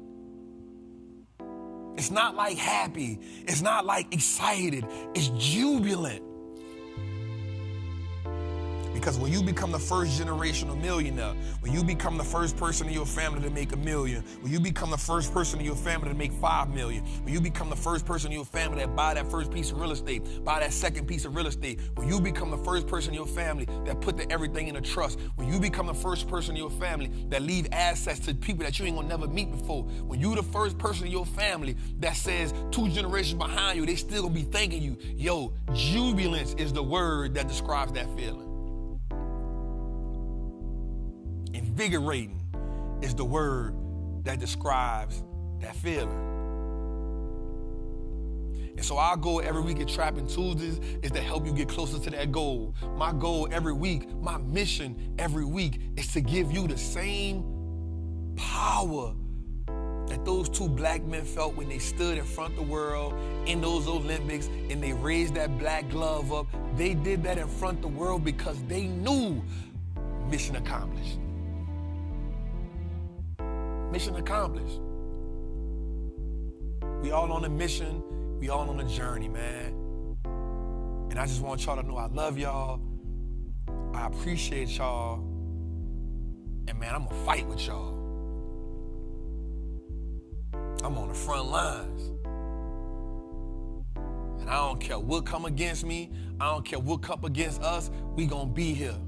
It's not like happy. It's not like excited. It's jubilant. Because when you become the first generational millionaire, when you become the first person in your family to make $1 million, when you become the first person in your family to make $5 million, when you become the first person in your family that buy that first piece of real estate, buy that second piece of real estate, when you become the first person in your family that put everything in a trust, when you become the first person in your family that leave assets to people that you ain't gonna never meet before, when you the first person in your family that says 2 generations behind you, they still gonna be thanking you. Yo, jubilance is the word that describes that feeling. Invigorating is the word that describes that feeling. And so our goal every week at Trappin Tuesdays is to help you get closer to that goal. My goal every week, my mission every week is to give you the same power that those 2 black men felt when they stood in front of the world in those Olympics and they raised that black glove up. They did that in front of the world because they knew mission accomplished. Mission accomplished. We all on a mission. We all on a journey, man. And I just want y'all to know I love y'all. I appreciate y'all. And man, I'm gonna fight with y'all. I'm on the front lines. And I don't care what come against me. I don't care what come against us. We gonna be here.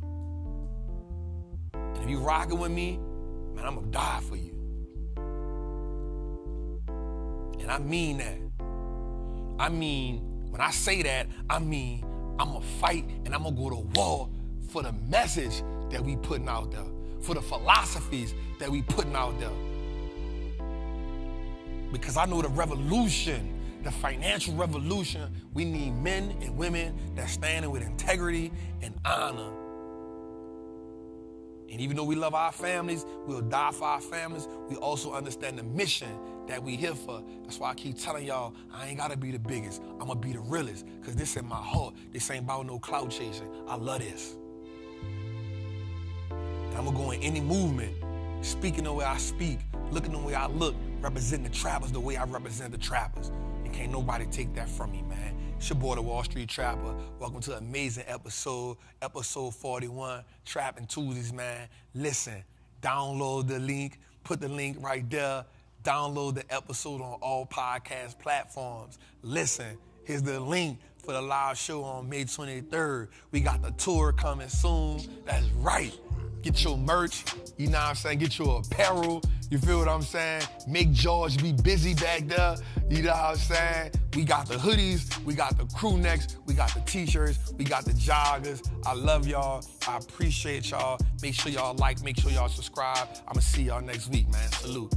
And if you rocking with me, man, I'm gonna die for you. And I mean that. I mean, when I say that, I mean, I'm gonna fight and I'm gonna go to war for the message that we putting out there, for the philosophies that we putting out there. Because I know the revolution, the financial revolution, we need men and women that standing with integrity and honor. And even though we love our families, we'll die for our families, we also understand the mission that we here for. That's why I keep telling y'all, I ain't gotta be the biggest. I'm gonna be the realest, because this in my heart. This ain't about no clout chasing. I love this. And I'm gonna go in any movement, speaking the way I speak, looking the way I look, representing the trappers the way I represent the trappers. And can't nobody take that from me, man. It's your boy, the Wall Street Trapper. Welcome to an amazing episode 41, Trappin Tuesdays, man. Listen, download the link, put the link right there. Download the episode on all podcast platforms. Listen, here's the link for the live show on May 23rd. We got the tour coming soon. That's right. Get your merch, you know what I'm saying? Get your apparel, you feel what I'm saying? Make George be busy back there, you know what I'm saying? We got the hoodies, we got the crew necks, we got the t-shirts, we got the joggers. I love y'all, I appreciate y'all. Make sure y'all like, make sure y'all subscribe. I'ma see y'all next week, man. Salute.